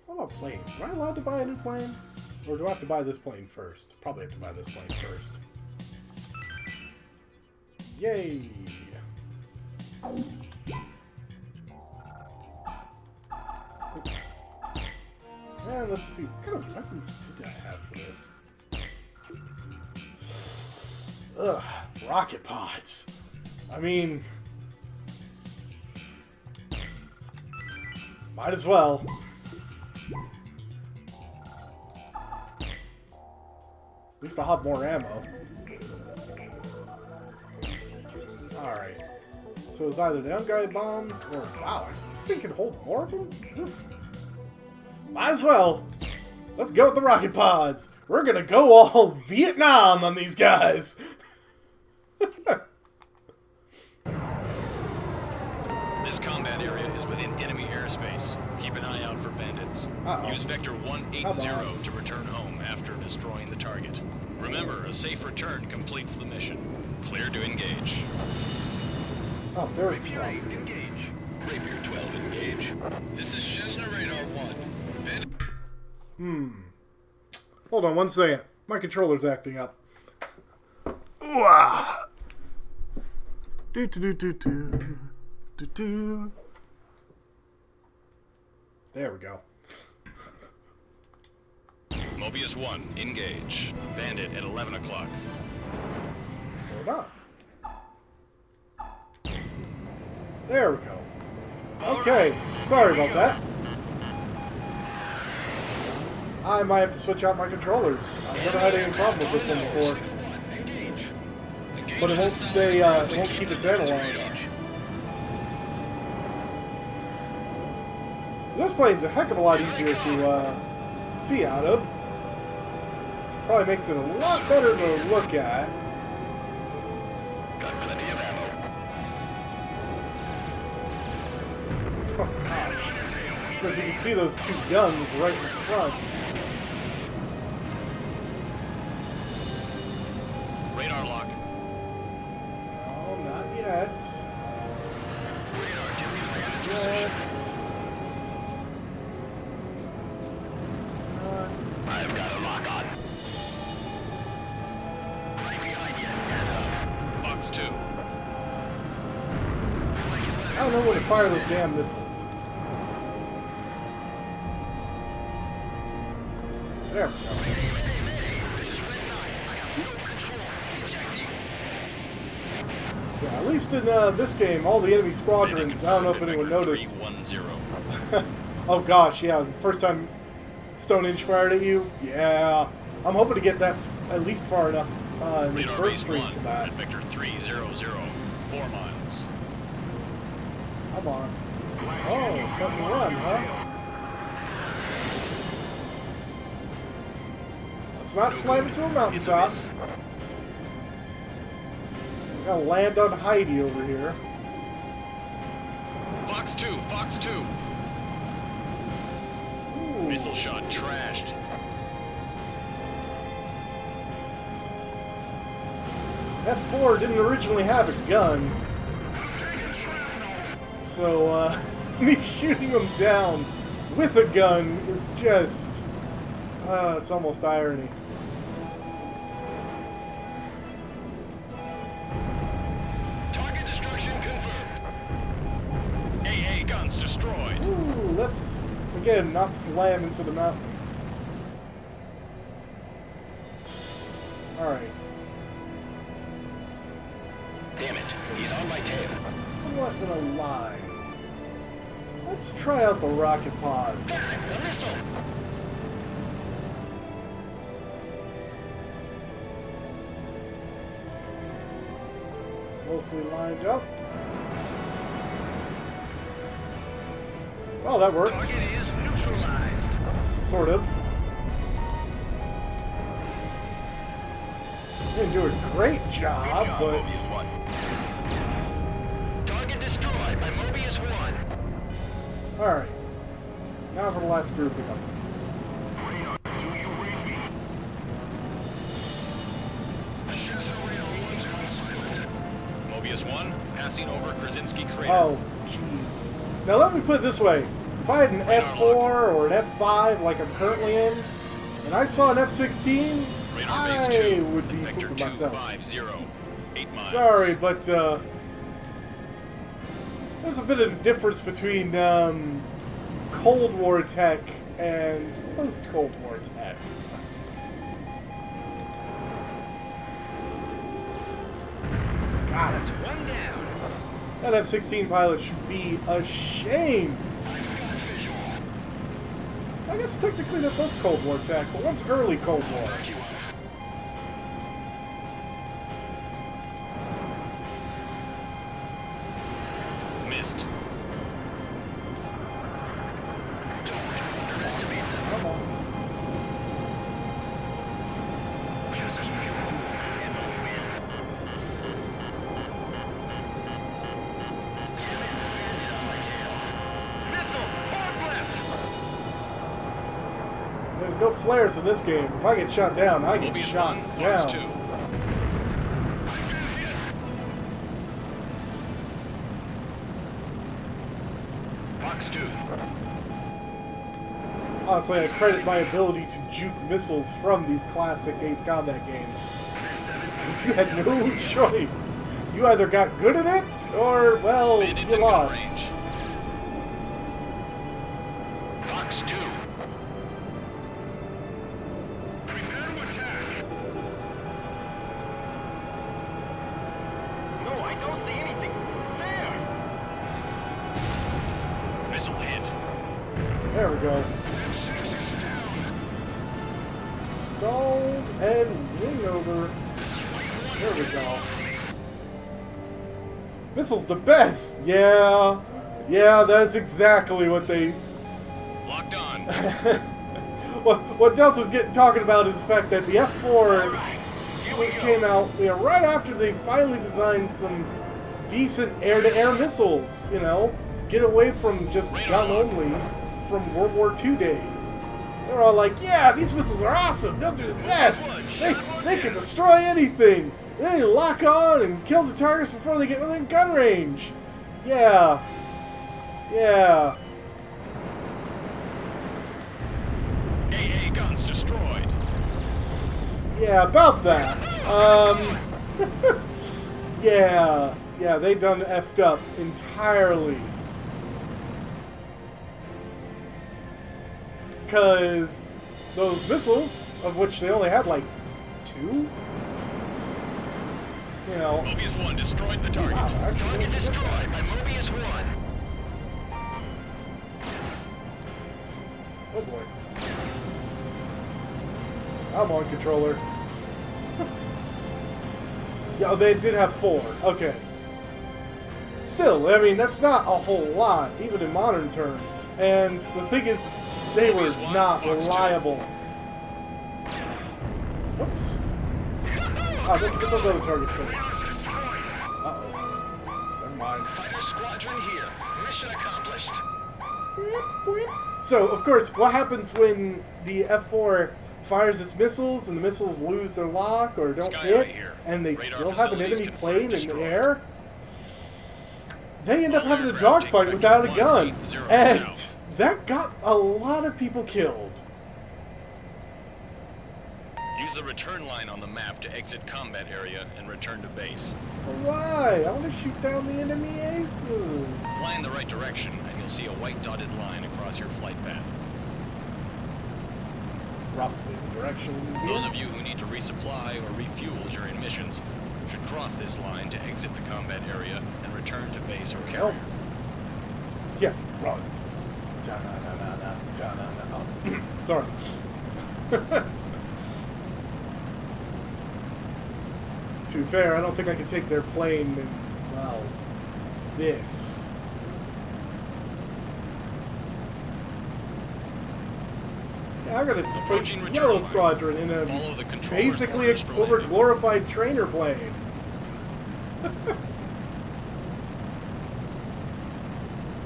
Speaker 1: What about planes? Am I allowed to buy a new plane? Or do I have to buy this plane first? Probably have to buy this plane first. Yay! And let's see, what kind of weapons did I have for this? Ugh, rocket pods. I mean, Might as well. At least I'll have more ammo. Alright. So it's either the unguided bombs or... Wow, this thing can hold more of them? Oof. Might as well. Let's go with the rocket pods. We're gonna go all Vietnam on these guys.
Speaker 4: This combat area is within enemy airspace. Keep an eye out for bandits.
Speaker 1: Uh-oh.
Speaker 4: Use Vector 180 to return home after destroying the target. Remember, a safe return completes the mission. Clear to engage.
Speaker 1: Oh, there's the
Speaker 6: Rapier 8,
Speaker 1: problem.
Speaker 6: engage. Rapier 12, engage. This is Cessna Radar 1.
Speaker 1: Hold on one second. My controller's acting up. Wah. Do do do do do do do. There we go.
Speaker 4: Mobius 1, engage. Bandit at 11 o'clock.
Speaker 1: Or not. There we go. Okay, sorry about that. I might have to switch out my controllers. I've never had any problem with this one before. But it won't stay, it won't keep its analog. This plane's a heck of a lot easier to see out of. Probably makes it a lot better to look at.
Speaker 6: Got plenty of ammo.
Speaker 1: Oh gosh. Of course you can see those two guns right in front.
Speaker 4: Radar lock.
Speaker 1: No, not yet.
Speaker 6: Radar giving land to
Speaker 1: Yet.
Speaker 6: I've got a lock on. Right behind you. Heads up.
Speaker 4: Fox 2.
Speaker 1: I don't know when to fire those damn missiles. There we go. Oops. Yeah, at least in this game, all the enemy squadrons, I don't know if anyone noticed.
Speaker 4: 310.
Speaker 1: Oh gosh, yeah, the first time Stonehenge fired at you, yeah. I'm hoping to get that at least far enough in this
Speaker 4: Radar
Speaker 1: first
Speaker 4: base
Speaker 1: stream
Speaker 4: 1
Speaker 1: for that.
Speaker 4: at Vector 300, 4 miles.
Speaker 1: Come on. Oh, starting to run, huh? Let's not slam into a mountaintop. We're gonna land on Heidi over here.
Speaker 4: Fox 2, Fox 2.
Speaker 1: Ooh.
Speaker 4: Missile shot trashed.
Speaker 1: F4 didn't originally have a gun. So, me shooting him down with a gun is just... it's almost irony.
Speaker 6: Target destruction confirmed.
Speaker 4: AA guns destroyed.
Speaker 1: Ooh, let's, again, not slam into the mountain. Alright.
Speaker 6: Damn it. He's on my tail.
Speaker 1: Somewhat in a lie. Let's try out the rocket pods.
Speaker 6: A missile.
Speaker 1: Mostly lined up. Well, that worked.
Speaker 6: Target is neutralized.
Speaker 1: Sort of. Didn't do a great job, but...
Speaker 6: Mobius 1. Target destroyed by Mobius 1.
Speaker 1: Alright. Now for the last grouping up.
Speaker 4: Mobius 1, passing over Krasinski Crater.
Speaker 1: Oh, jeez. Now let me put it this way. If I had an F4 or an F5 like I'm currently in, and I saw an F-16,
Speaker 4: Radar base
Speaker 1: I
Speaker 4: 2
Speaker 1: would be
Speaker 4: at Vector
Speaker 1: pooping myself.
Speaker 4: 250, 8 miles.
Speaker 1: Sorry, but there's a bit of a difference between Cold War tech and post-Cold War tech. Got it.
Speaker 6: One down.
Speaker 1: That F-16 pilot should be ashamed.
Speaker 6: I've got visual.
Speaker 1: guess technically they're both Cold War tech, but one's early Cold War.
Speaker 4: Missed.
Speaker 1: Come on. There's no flares in this game. If I get shot down, I get
Speaker 4: Mobius
Speaker 1: shot
Speaker 4: 1, Fox
Speaker 1: down.
Speaker 4: 2. Fox 2.
Speaker 1: Honestly, I credit my ability to juke missiles from these classic Ace Combat games. Because you had no choice. You either got good at it, or, well,
Speaker 4: Bandits
Speaker 1: you
Speaker 4: in gun
Speaker 1: lost.
Speaker 4: range. Fox 2.
Speaker 5: Prepare to attack. No, I don't see anything. There.
Speaker 4: Missile hit.
Speaker 1: There we go.
Speaker 5: That 6 is down.
Speaker 1: Stalled and wing over. There we go. Missile's the best! Yeah. Yeah, that's exactly what they...
Speaker 4: Locked on.
Speaker 1: what Delta's talking about is the fact that the F4 came out right after they finally designed some decent air-to-air missiles, you know? Get away from just gun-only from World War II days. They're all like, yeah, these missiles are awesome! They'll do the best! They can destroy anything! And then they lock on and kill the targets before they get within gun range! Yeah. Yeah.
Speaker 4: AA guns destroyed.
Speaker 1: Yeah, about that. Yeah. Yeah, they done effed up entirely. Because those missiles, of which they only had like 2? You know.
Speaker 4: Mobius 1 destroyed the target.
Speaker 1: Wow, actually,
Speaker 6: Target destroyed by Mobius 1.
Speaker 1: Oh boy. I'm on controller. Yeah, they did have 4. Okay. Still, I mean, that's not a whole lot, even in modern terms. And the thing is, they were not reliable. Whoops. I meant to get those other targets first. Uh-oh. Never mind.
Speaker 6: Fighter squadron here. Mission accomplished.
Speaker 1: So, of course, what happens when the F4 fires its missiles and the missiles lose their lock or don't
Speaker 4: Sky
Speaker 1: hit,
Speaker 4: Eye here.
Speaker 1: and they
Speaker 4: Radar
Speaker 1: still have an
Speaker 4: facilities
Speaker 1: enemy
Speaker 4: confirmed
Speaker 1: plane in the
Speaker 4: destroyed.
Speaker 1: air? They end up
Speaker 4: All
Speaker 1: having a
Speaker 4: aircraft
Speaker 1: dogfight
Speaker 4: take
Speaker 1: without a
Speaker 4: vector
Speaker 1: gun.
Speaker 4: 180
Speaker 1: And
Speaker 4: south.
Speaker 1: that got a lot of people killed.
Speaker 4: Use the return line on the map to exit combat area and return to base.
Speaker 1: Why? I want to shoot down the enemy aces.
Speaker 4: Fly in the right direction, and you'll see a white dotted line across your flight path.
Speaker 1: It's roughly the direction we need to be
Speaker 4: Those
Speaker 1: in.
Speaker 4: of you who need to resupply or refuel during missions should cross this line to exit the combat area and return to base or carrier.
Speaker 1: Yeah, run. Da-na-na-na-na, da-na-na. Oh, sorry. To be fair, I don't think I could take their plane in, well, this. Yeah, I gotta
Speaker 4: Approaching
Speaker 1: fight
Speaker 4: return
Speaker 1: Yellow
Speaker 4: line.
Speaker 1: Squadron in
Speaker 4: Follow the
Speaker 1: a
Speaker 4: controller's
Speaker 1: basically
Speaker 4: orders
Speaker 1: an
Speaker 4: for landing.
Speaker 1: over-glorified trainer plane.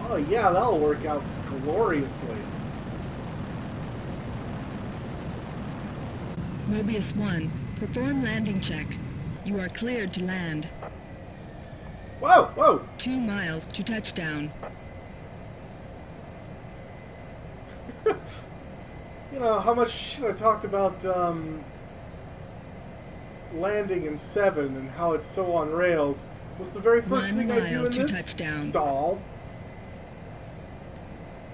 Speaker 1: Oh yeah, that'll work out gloriously.
Speaker 7: Mobius 1, perform landing check. You are cleared to land.
Speaker 1: Whoa, whoa!
Speaker 7: 2 miles to touchdown.
Speaker 1: You know, how much I talked about landing in 7 and how it's so on rails. What's the very first
Speaker 7: 1
Speaker 1: thing I do
Speaker 7: mile
Speaker 1: in
Speaker 7: to
Speaker 1: this?
Speaker 7: touchdown.
Speaker 1: Stall.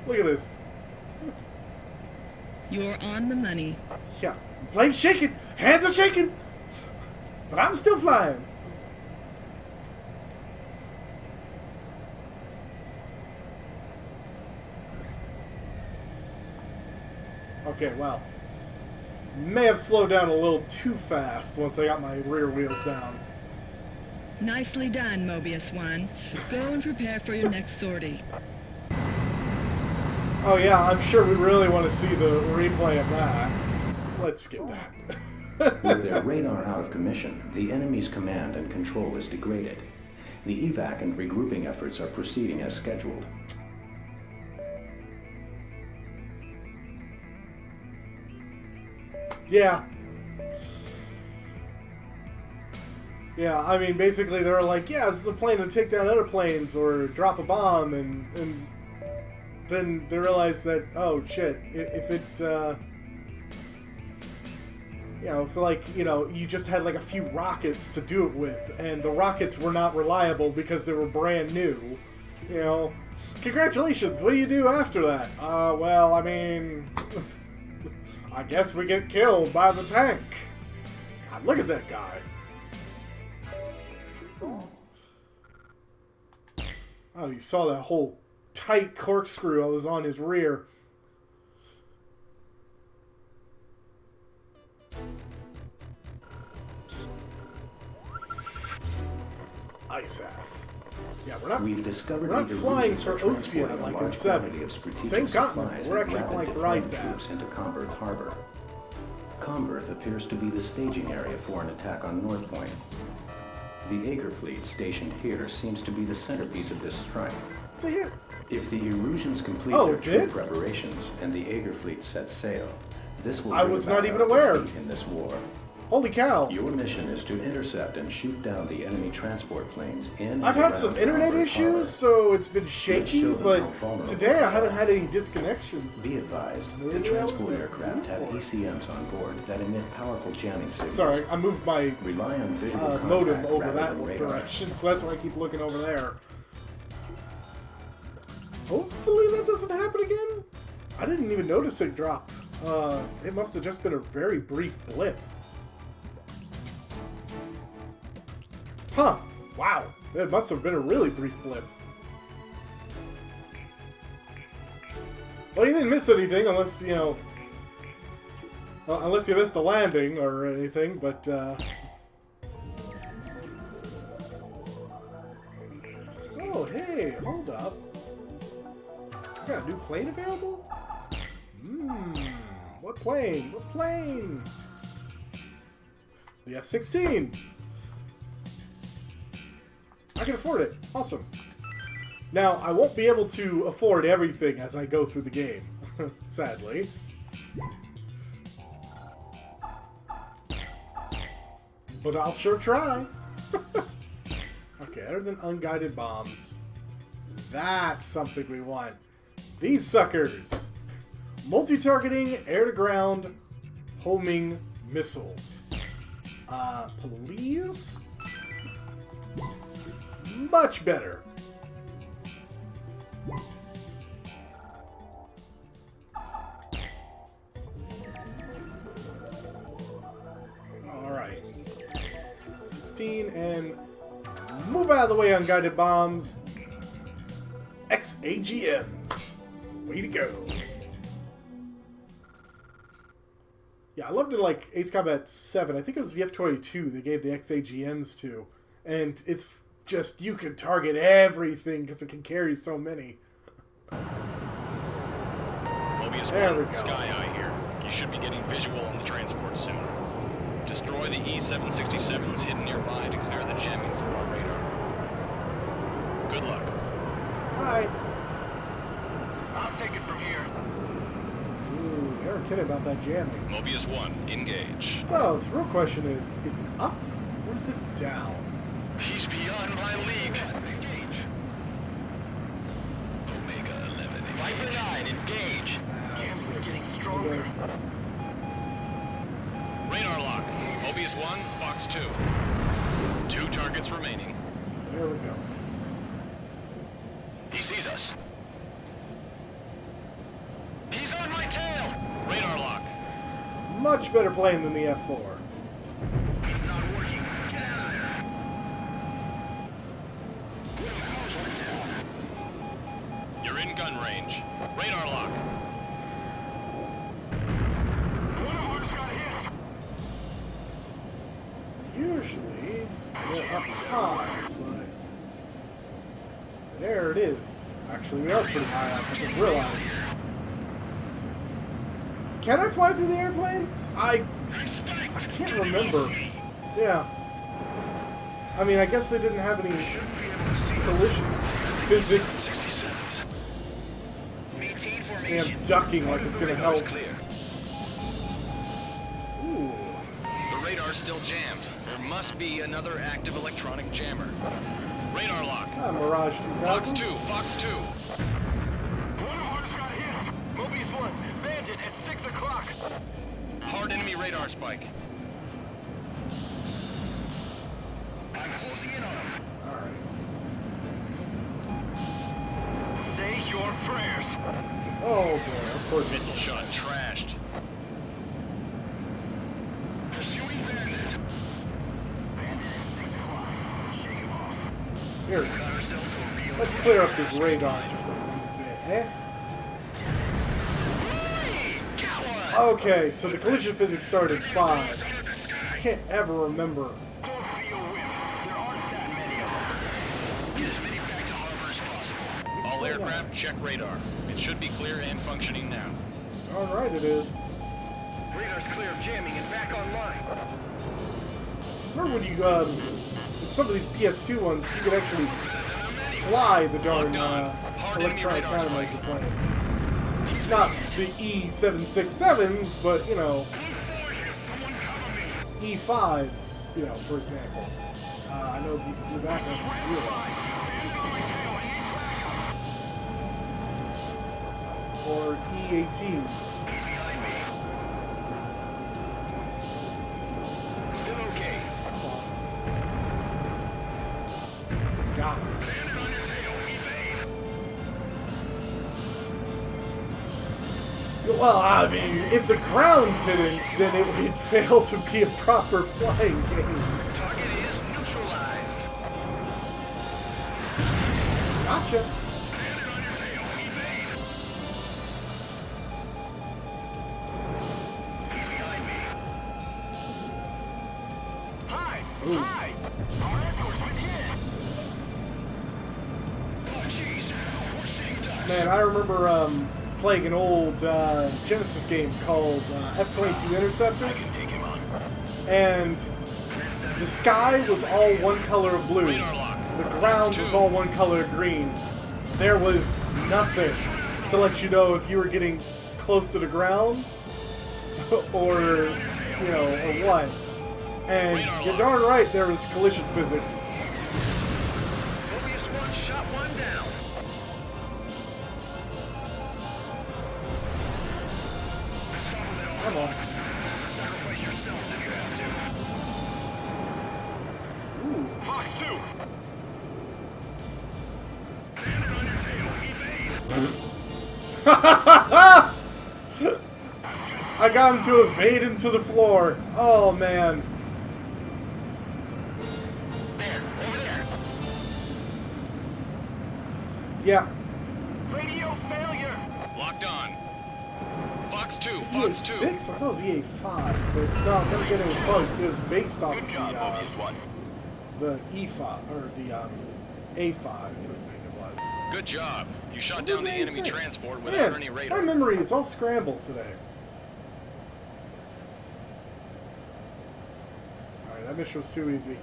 Speaker 1: Look at this.
Speaker 7: You're on the money.
Speaker 1: Yeah. Plane's shaking! Hands are shaking! But I'm still flying. Okay, well. May have slowed down a little too fast once I got my rear wheels down.
Speaker 7: Nicely done, Mobius 1. Go and prepare for your next sortie.
Speaker 1: Oh yeah, I'm sure we really want to see the replay of that. Let's skip that.
Speaker 3: With their radar out of commission, the enemy's command and control is degraded. The evac and regrouping efforts are proceeding as scheduled.
Speaker 1: Yeah. Yeah, I mean, basically they're like, yeah, this is a plane to take down other planes or drop a bomb, and then they realize that, oh shit, if it, you know, if like, you know, you just had like a few rockets to do it with, and the rockets were not reliable because they were brand new, you know, congratulations, what do you do after that? Well, I mean, I guess we get killed by the tank. God, look at that guy. Oh, you saw that whole tight corkscrew I was on his rear. ISAF. Yeah,
Speaker 3: We've discovered
Speaker 1: we're not
Speaker 3: the
Speaker 1: flying
Speaker 3: Eruseans
Speaker 1: for
Speaker 3: are
Speaker 1: Ocean
Speaker 3: transporting a
Speaker 1: like in
Speaker 3: large
Speaker 1: 7.
Speaker 3: quantity of strategic
Speaker 1: Same continent,
Speaker 3: supplies
Speaker 1: we're
Speaker 3: and
Speaker 1: actually
Speaker 3: rapid
Speaker 1: flying for
Speaker 3: deployment
Speaker 1: ISAF.
Speaker 3: troops into Comberth Harbor. Comberth appears to be the staging area for an attack on North Point. The Aegir fleet stationed here seems to be the centerpiece of this strike.
Speaker 1: See here.
Speaker 3: If the Eruseans complete
Speaker 1: Oh,
Speaker 3: their
Speaker 1: it
Speaker 3: troop
Speaker 1: did?
Speaker 3: preparations and the Aegir fleet sets sail, this will
Speaker 1: I
Speaker 3: bring
Speaker 1: was
Speaker 3: about
Speaker 1: not even
Speaker 3: our
Speaker 1: aware.
Speaker 3: defeat in this war.
Speaker 1: Holy cow.
Speaker 3: Your mission is to intercept and shoot down the enemy transport planes in and
Speaker 1: I've had
Speaker 3: around
Speaker 1: some internet
Speaker 3: Comberth
Speaker 1: issues,
Speaker 3: Harbor.
Speaker 1: so it's been shaky,
Speaker 3: show them
Speaker 1: but
Speaker 3: how vulnerable
Speaker 1: today I
Speaker 3: they
Speaker 1: haven't
Speaker 3: are.
Speaker 1: had any disconnections.
Speaker 3: Be advised, the
Speaker 1: Maybe I was
Speaker 3: transport
Speaker 1: just
Speaker 3: aircraft have
Speaker 1: looking for it.
Speaker 3: ECMs on board that emit powerful jamming signals.
Speaker 1: Sorry, I moved my
Speaker 3: Rely on visual contact
Speaker 1: modem over
Speaker 3: rather
Speaker 1: that
Speaker 3: than radar.
Speaker 1: direction, so that's why I keep looking over there. Hopefully that doesn't happen again. I didn't even notice it drop. It must have just been a very brief blip. Huh. Wow. It must have been a really brief blip. Well, you didn't miss anything unless, you know... unless you missed a landing or anything, but, Oh, hey, hold up. I got a new plane available? What plane? What plane? The F-16. I can afford it. Awesome. Now, I won't be able to afford everything as I go through the game, sadly. But I'll sure try. Okay, other than unguided bombs. That's something we want. These suckers. Multi-targeting, air-to-ground, homing missiles. Please? Much better. Alright. 16 and move out of the way, unguided bombs. XAGMs. Way to go. Yeah, I loved it like Ace Combat 7. I think it was the F-22 they gave the XAGMs to. And it's just, you can target everything because it can carry so many.
Speaker 4: Mobius
Speaker 1: There
Speaker 4: 1,
Speaker 1: we go.
Speaker 4: Sky Eye here. You should be getting visual on the transport soon. Destroy the E-767s hidden nearby to clear the jamming from our radar. Good luck.
Speaker 1: Hi.
Speaker 5: I'll take it from here.
Speaker 1: Ooh, they were kidding about that jamming.
Speaker 4: Mobius 1, engage.
Speaker 1: So, the real question is it up or is it down?
Speaker 5: He's beyond my league. Engage. Omega 11. Viper 9, engage. Jamming's getting stronger.
Speaker 4: Radar lock. Mobius 1, Fox 2. 2 targets remaining.
Speaker 1: There we go.
Speaker 5: He sees us. He's on my tail.
Speaker 4: Radar lock.
Speaker 1: It's a much better plane than the F4.
Speaker 5: He's not working. Get out of there. How's my tail?
Speaker 4: You're in gun range. Radar lock.
Speaker 1: up high, but there it is. Actually, we are pretty high up, I just realized. Can I fly through the airplanes? I can't remember. Yeah. I mean, I guess they didn't have any collision physics. Yeah, I'm ducking like it's gonna help. Ooh.
Speaker 4: The radar's still jammed. There must be another active electronic jammer. Radar lock.
Speaker 1: Ah, Mirage
Speaker 4: Fox
Speaker 1: 2000.
Speaker 4: 2, Fox 2.
Speaker 5: One of ours got hit. Mobius 1, Bandit at 6 o'clock.
Speaker 4: Hard enemy radar spike.
Speaker 5: I'm closing in on him.
Speaker 1: Alright.
Speaker 5: Say your prayers.
Speaker 1: Oh boy, of course it's
Speaker 4: Missile shot trashed.
Speaker 5: Pursuing Bandit. Bandit at 6 o'clock. Shake him off.
Speaker 1: Here it is. Let's clear up this radar just a little bit, eh? Okay, so the collision physics started at 5. I can't ever remember.
Speaker 5: Don't be a whim. There aren't that many of them.
Speaker 4: Get as many back to harbor as possible. All
Speaker 1: 29.
Speaker 4: aircraft, check radar. It should be clear and functioning now.
Speaker 1: Alright, it is.
Speaker 5: Radar's clear of jamming and back online.
Speaker 1: Remember when you, with some of these PS2 ones, you could actually fly the darn electronic countermeasure planes. Not the E767s, but, you know, E5s, you know, for example. I know you can do that one from Zero. Or E18s.
Speaker 5: Still okay.
Speaker 1: Got him. Well, I mean, if the ground didn't, then it would fail to be a proper flying game.
Speaker 5: Target is neutralized.
Speaker 1: Gotcha.
Speaker 5: Hi!
Speaker 1: Ooh.
Speaker 5: Hi! Our escort's with you. Oh, jeez. We're sitting ducks.
Speaker 1: Man, I remember playing an old Genesis game called F-22 Interceptor,
Speaker 5: Take him on.
Speaker 1: and the sky was all one color of blue.
Speaker 4: Radar lock.
Speaker 1: The ground was all one color of green. There was nothing to let you know if you were getting close to the ground or, you know, or what. And you're darn right there was collision physics.
Speaker 5: Mobius 1 shot one down.
Speaker 1: Come on.
Speaker 5: Sacrifice yourselves if you have to.
Speaker 1: Ooh.
Speaker 5: Fox 2! Bandit on your tail. Evade.
Speaker 1: I got him to evade into the floor. Oh, man.
Speaker 5: There, over there.
Speaker 1: Yeah.
Speaker 5: Radio failure.
Speaker 4: Locked on. Fox 2,
Speaker 1: Was it
Speaker 4: Fox 2.
Speaker 1: EA6? I thought it was EA5, but no, then again, it was based off
Speaker 5: Good
Speaker 1: of
Speaker 5: job, Mobius 1.
Speaker 1: the E5 or the A5, I think it was.
Speaker 4: Good job. You shot
Speaker 1: What
Speaker 4: down
Speaker 1: was
Speaker 4: the enemy
Speaker 1: EA6?
Speaker 4: transport without
Speaker 1: Man,
Speaker 4: any
Speaker 1: my
Speaker 4: radar.
Speaker 1: memory is all scrambled today. Alright, that mission was too easy.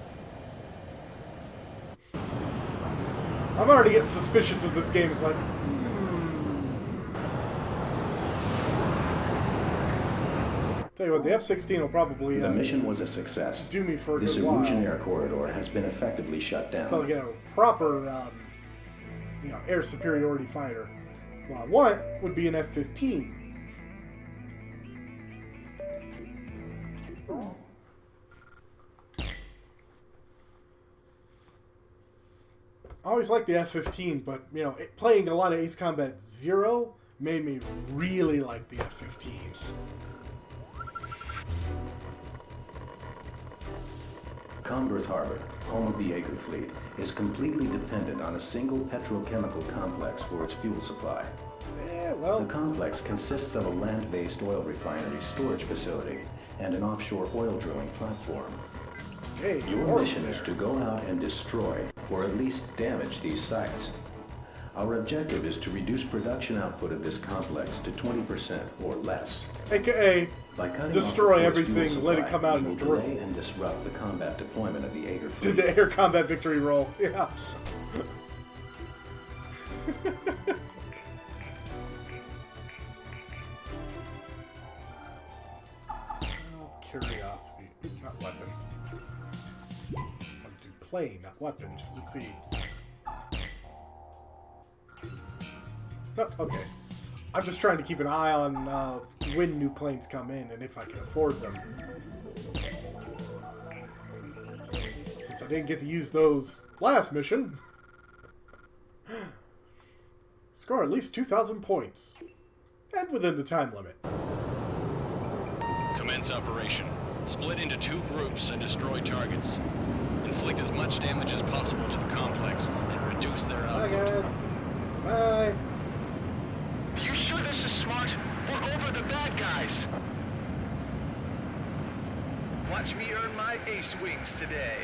Speaker 1: I'm already getting suspicious of this game. It's like, Tell you what, the F-16 will probably
Speaker 3: The mission was a success.
Speaker 1: do me for a
Speaker 3: This
Speaker 1: good while.
Speaker 3: Erusean air corridor has been effectively shut
Speaker 1: Until I
Speaker 3: down.
Speaker 1: get a proper, you know, air superiority fighter. What I want would be an F-15. I always liked the F-15, but, you know, playing a lot of Ace Combat Zero made me really like the F-15.
Speaker 3: Congress Harbor, home of the Acre Fleet, is completely dependent on a single petrochemical complex for its fuel supply.
Speaker 1: Yeah,
Speaker 3: The
Speaker 1: well,
Speaker 3: complex consists of a land-based oil refinery storage facility and an offshore oil drilling platform.
Speaker 1: Hey,
Speaker 3: Your mission is to go out and destroy, or at least damage these sites. Our objective is to reduce production output of this complex to 20% or less.
Speaker 1: AKA,
Speaker 3: By cutting
Speaker 1: destroy
Speaker 3: off the force
Speaker 1: everything,
Speaker 3: fuel
Speaker 1: let it
Speaker 3: supply,
Speaker 1: come out
Speaker 3: we
Speaker 1: in a
Speaker 3: will
Speaker 1: drill.
Speaker 3: delay and disrupt the combat deployment of the Aegir fleet.
Speaker 1: Did the air combat victory roll. Yeah. Curiosity. Not weapon. I want to do play, not weapon, just to see. Oh, okay. I'm just trying to keep an eye on when new planes come in and if I can afford them. Since I didn't get to use those last mission. Score at least 2,000 points. And within the time limit.
Speaker 4: Commence operation. Split into 2 groups and destroy targets. Inflict as much damage as possible to the complex and reduce their
Speaker 1: Bye,
Speaker 4: output.
Speaker 1: guys. Bye.
Speaker 5: You sure this is smart? We're over the bad guys. Watch me earn my ace wings today.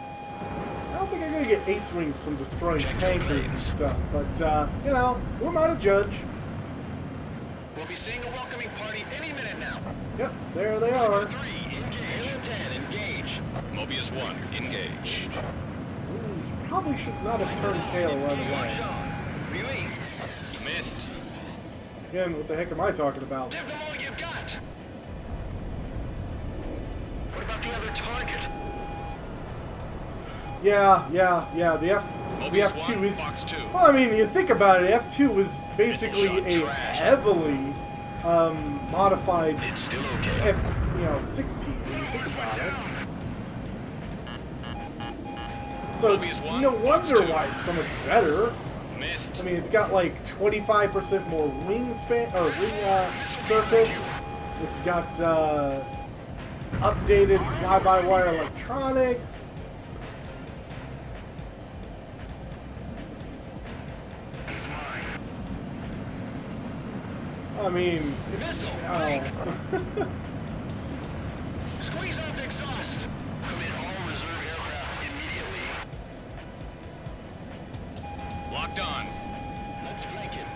Speaker 1: I don't think I'm gonna get ace wings from destroying tankers and stuff, but, you know, who am I to judge?
Speaker 6: We'll be seeing a welcoming party any minute now.
Speaker 1: Yep, there they are.
Speaker 6: 3, engage. Alien 10, engage.
Speaker 4: Mobius 1, engage.
Speaker 1: Ooh, probably should not have turned tail right away.
Speaker 6: Release.
Speaker 4: Missed.
Speaker 1: Again, what the heck am I talking about?
Speaker 6: Give them all you've got. What about the other target?
Speaker 1: Yeah, the
Speaker 4: Mobius
Speaker 1: F2
Speaker 4: 1,
Speaker 1: is...
Speaker 4: Fox 2.
Speaker 1: Well, I mean, you think about it, F2 was basically
Speaker 4: Missile shot
Speaker 1: a
Speaker 4: trash.
Speaker 1: heavily modified
Speaker 6: It's still okay.
Speaker 1: F-16 when you think about it. So
Speaker 4: Mobius
Speaker 1: it's
Speaker 4: 1,
Speaker 1: no
Speaker 4: Fox
Speaker 1: wonder
Speaker 4: 2.
Speaker 1: why it's so much better.
Speaker 4: Missed.
Speaker 1: I mean, it's got like 25% more wingspan or wing surface. It's got updated fly-by-wire electronics. I mean,
Speaker 6: Squeeze off exhaust. Commit all reserve aircraft immediately.
Speaker 4: Locked on.
Speaker 6: Let's flank him.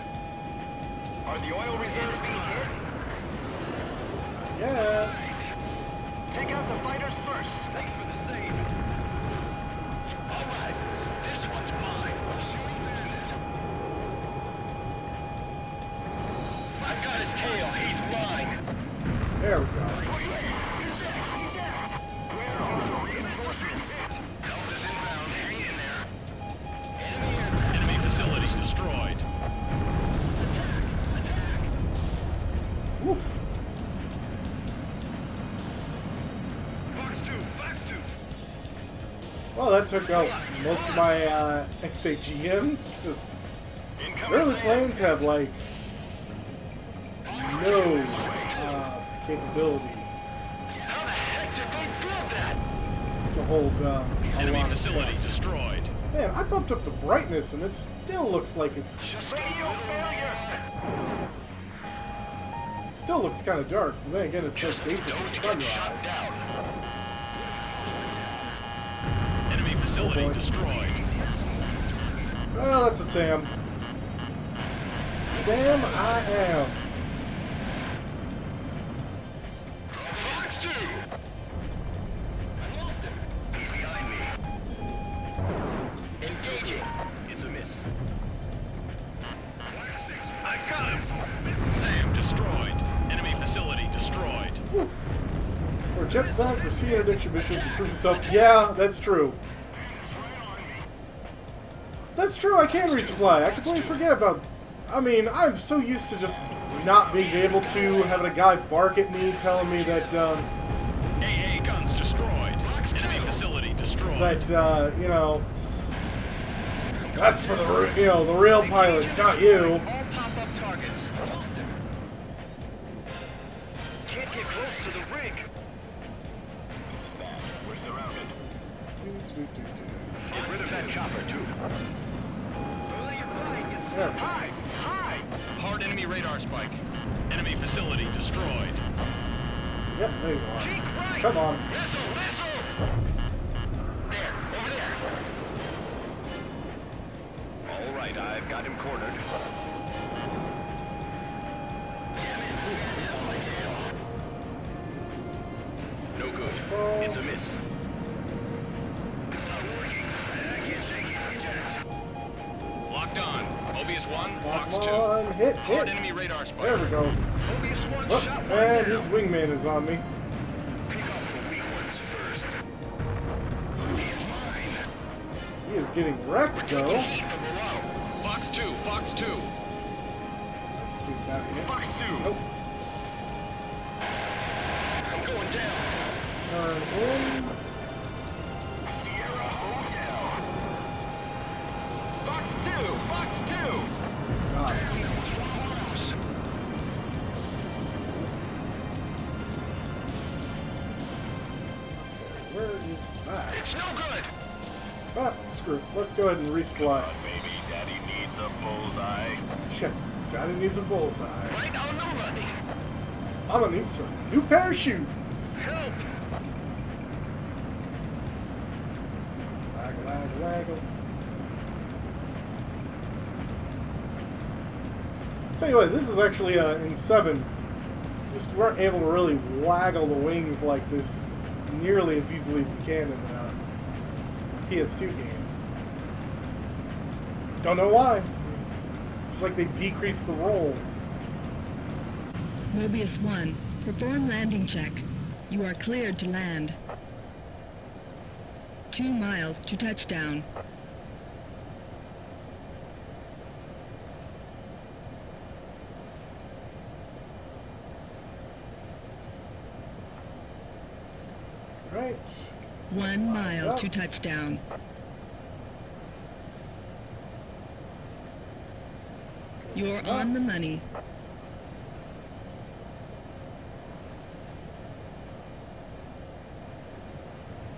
Speaker 5: Are the oil reserves being hit?
Speaker 1: yeah.
Speaker 5: Take out the fighters first.
Speaker 6: Thanks for the save. All right, this one's mine. Shooting bandit. I've got his tail. He's mine.
Speaker 1: There we go.
Speaker 5: Where are the reinforcements?
Speaker 6: Help is inbound. Hang in there. Enemy aircraft.
Speaker 4: Enemy facility destroyed.
Speaker 1: Oof.
Speaker 5: Fox 2, Fox 2.
Speaker 1: Well, that took out most of my XAGMs because early planes have like no capability
Speaker 6: How the heck did they build that?
Speaker 1: to hold a
Speaker 4: Enemy
Speaker 1: lot of
Speaker 4: facility
Speaker 1: stuff.
Speaker 4: destroyed.
Speaker 1: Man, I bumped up the brightness and it still looks like it's
Speaker 5: Radio failure.
Speaker 1: still looks kind of dark. But then again, it's like basically sunrise.
Speaker 4: Enemy facility
Speaker 1: boy.
Speaker 4: destroyed.
Speaker 1: Well, that's a Sam. Sam, I am.
Speaker 6: Fox 2. I lost him. He's behind me. Engaging.
Speaker 5: It's a miss.
Speaker 6: I got him.
Speaker 4: Sam destroyed. Enemy facility destroyed.
Speaker 1: For jet design for sea interdiction missions, improve yourself. Yeah, that's true. That's true, I can resupply. I completely forget about... I mean, I'm so used to just not being able to, having a guy bark at me, telling me that,
Speaker 4: AA guns destroyed. Enemy facility destroyed.
Speaker 1: you know... That's for the, you know, the real pilots, not you.
Speaker 5: All pop-up targets.
Speaker 6: I lost him.
Speaker 5: Can't get close to the rig. This is bad. We're surrounded. Get rid of that chopper, too.
Speaker 6: Early your flying gets
Speaker 1: There.
Speaker 5: Hi! Hi!
Speaker 4: Hard enemy radar spike. Enemy facility destroyed.
Speaker 1: Yep, there you are.
Speaker 5: Cheek right!
Speaker 1: Come on.
Speaker 6: Missile, missile!
Speaker 5: I've got him cornered. No good. It's a miss.
Speaker 4: Locked on. Mobius 1, Fox 2.
Speaker 1: Come on, hit,
Speaker 4: Hard
Speaker 1: hit.
Speaker 4: enemy radar spot.
Speaker 1: There we go.
Speaker 5: Mobius 1
Speaker 1: Oh,
Speaker 5: shot one
Speaker 1: and
Speaker 5: down.
Speaker 1: his wingman is on me.
Speaker 5: Pick off the weak ones first. He's mine.
Speaker 1: He is getting wrecked, though.
Speaker 4: Heat from below. Fox 2, Fox 2.
Speaker 1: Let's see if that hits.
Speaker 5: Fox 2.
Speaker 1: Nope.
Speaker 5: I'm going down.
Speaker 1: Turn in.
Speaker 5: Sierra Hotel. Fox 2. Fox 2.
Speaker 1: Got it.
Speaker 5: Damn, that was close.
Speaker 1: Where is that?
Speaker 5: It's no good.
Speaker 1: Ah, screw it. Let's go ahead and resupply.
Speaker 5: Baby, Daddy needs a bullseye.
Speaker 1: Check. Daddy needs a bullseye.
Speaker 5: Right on the money.
Speaker 1: I'm gonna need some new pair of shoes.
Speaker 5: Help.
Speaker 1: Waggle, waggle, waggle. Tell you what, this is actually in 7. Just weren't able to really waggle the wings like this nearly as easily as you can in PS2 games. Don't know why. It's like they decreased the roll.
Speaker 7: Mobius 1, perform landing check. You are cleared to land. 2 miles to touchdown.
Speaker 1: Right.
Speaker 7: 1 mile to touchdown. You're on the money.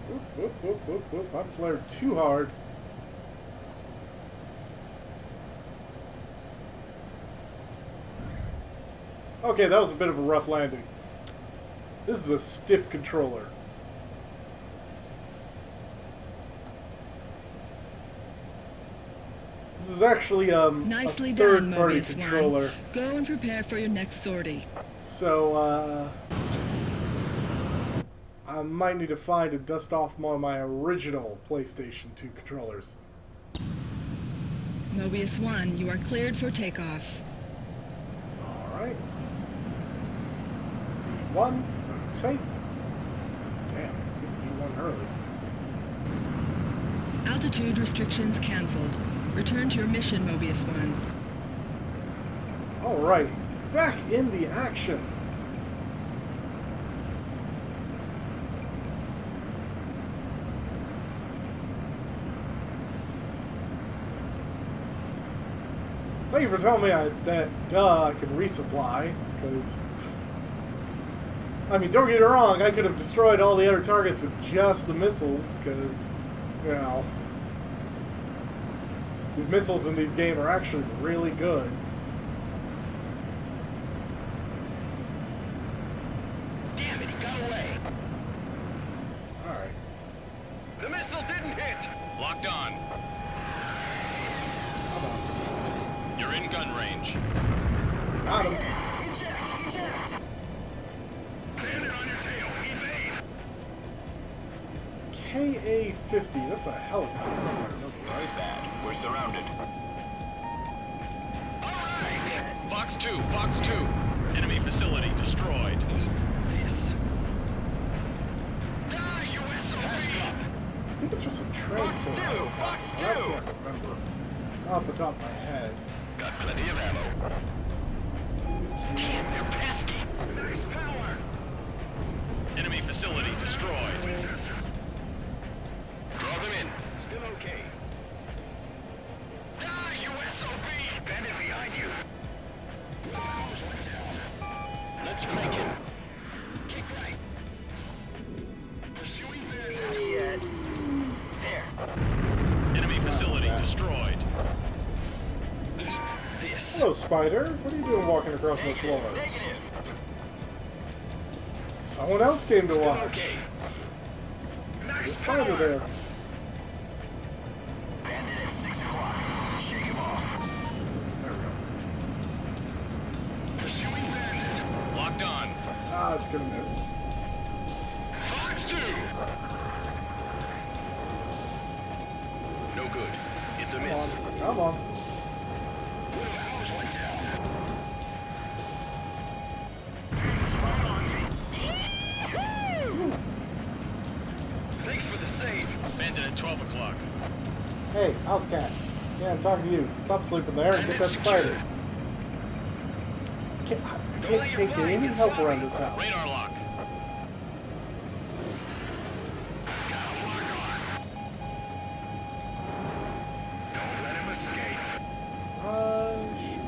Speaker 1: Whoop, whoop, whoop, whoop, whoop. I'm flared too hard. Okay, that was a bit of a rough landing. This is a stiff controller. This is actually
Speaker 7: Nicely
Speaker 1: a
Speaker 7: done,
Speaker 1: third-party
Speaker 7: Mobius
Speaker 1: controller.
Speaker 7: 1. Go and prepare for your next sortie.
Speaker 1: So, I might need to find and dust off more of my original PlayStation 2 controllers.
Speaker 7: Mobius 1, you are cleared for takeoff.
Speaker 1: Alright. V1, rotate. Damn, hit V1 early.
Speaker 7: Altitude restrictions cancelled. Return to your mission, Mobius 1.
Speaker 1: Alrighty, back in the action. Thank you for telling me I can resupply, because, I mean, don't get me wrong, I could have destroyed all the other targets with just the missiles, because, you know, these missiles in these games are actually really good.
Speaker 5: Damn it, he got away.
Speaker 1: Alright.
Speaker 5: The missile didn't hit.
Speaker 4: Locked on.
Speaker 1: Come on.
Speaker 4: You're in gun range.
Speaker 1: Got him.
Speaker 5: Eject, eject. Landed on your tail. Evade.
Speaker 1: KA-50, that's a helicopter, if I remember right.
Speaker 5: Bad. We're surrounded. All right.
Speaker 4: Fox 2, Fox 2. Enemy facility destroyed.
Speaker 5: Die, USO.
Speaker 1: I think it's just a transport
Speaker 5: Fox 2,
Speaker 1: helicopter,
Speaker 5: Fox
Speaker 1: but I
Speaker 5: 2.
Speaker 1: can't remember. Not off the top of my head.
Speaker 5: Got plenty of ammo. Damn, they're pesky. Nice power.
Speaker 4: Enemy facility destroyed.
Speaker 5: Draw them in. Still okay. Die, USOB! Bandit behind you. Let's make it. Kick right. Pursuing there. Not yet. There.
Speaker 4: Enemy facility destroyed.
Speaker 5: Eat this.
Speaker 1: Hello, Spider. What are you doing walking across my floor?
Speaker 5: Negative.
Speaker 1: Someone else came to
Speaker 5: Still
Speaker 1: watch.
Speaker 5: okay.
Speaker 1: See a spider there.
Speaker 5: Bandit at 6 o'clock. Shake him off.
Speaker 1: that's gonna miss.
Speaker 5: Fox 2!
Speaker 4: No good. It's a
Speaker 1: Come on.
Speaker 4: miss.
Speaker 1: Come on.
Speaker 5: One of ours went down. Thanks for the save.
Speaker 4: Bandit at 12 o'clock.
Speaker 1: Hey, house cat. Yeah, I'm talking to you. Stop sleeping there and get that spider. I can't get any help around this house.
Speaker 4: Radar lock.
Speaker 5: Don't let him escape.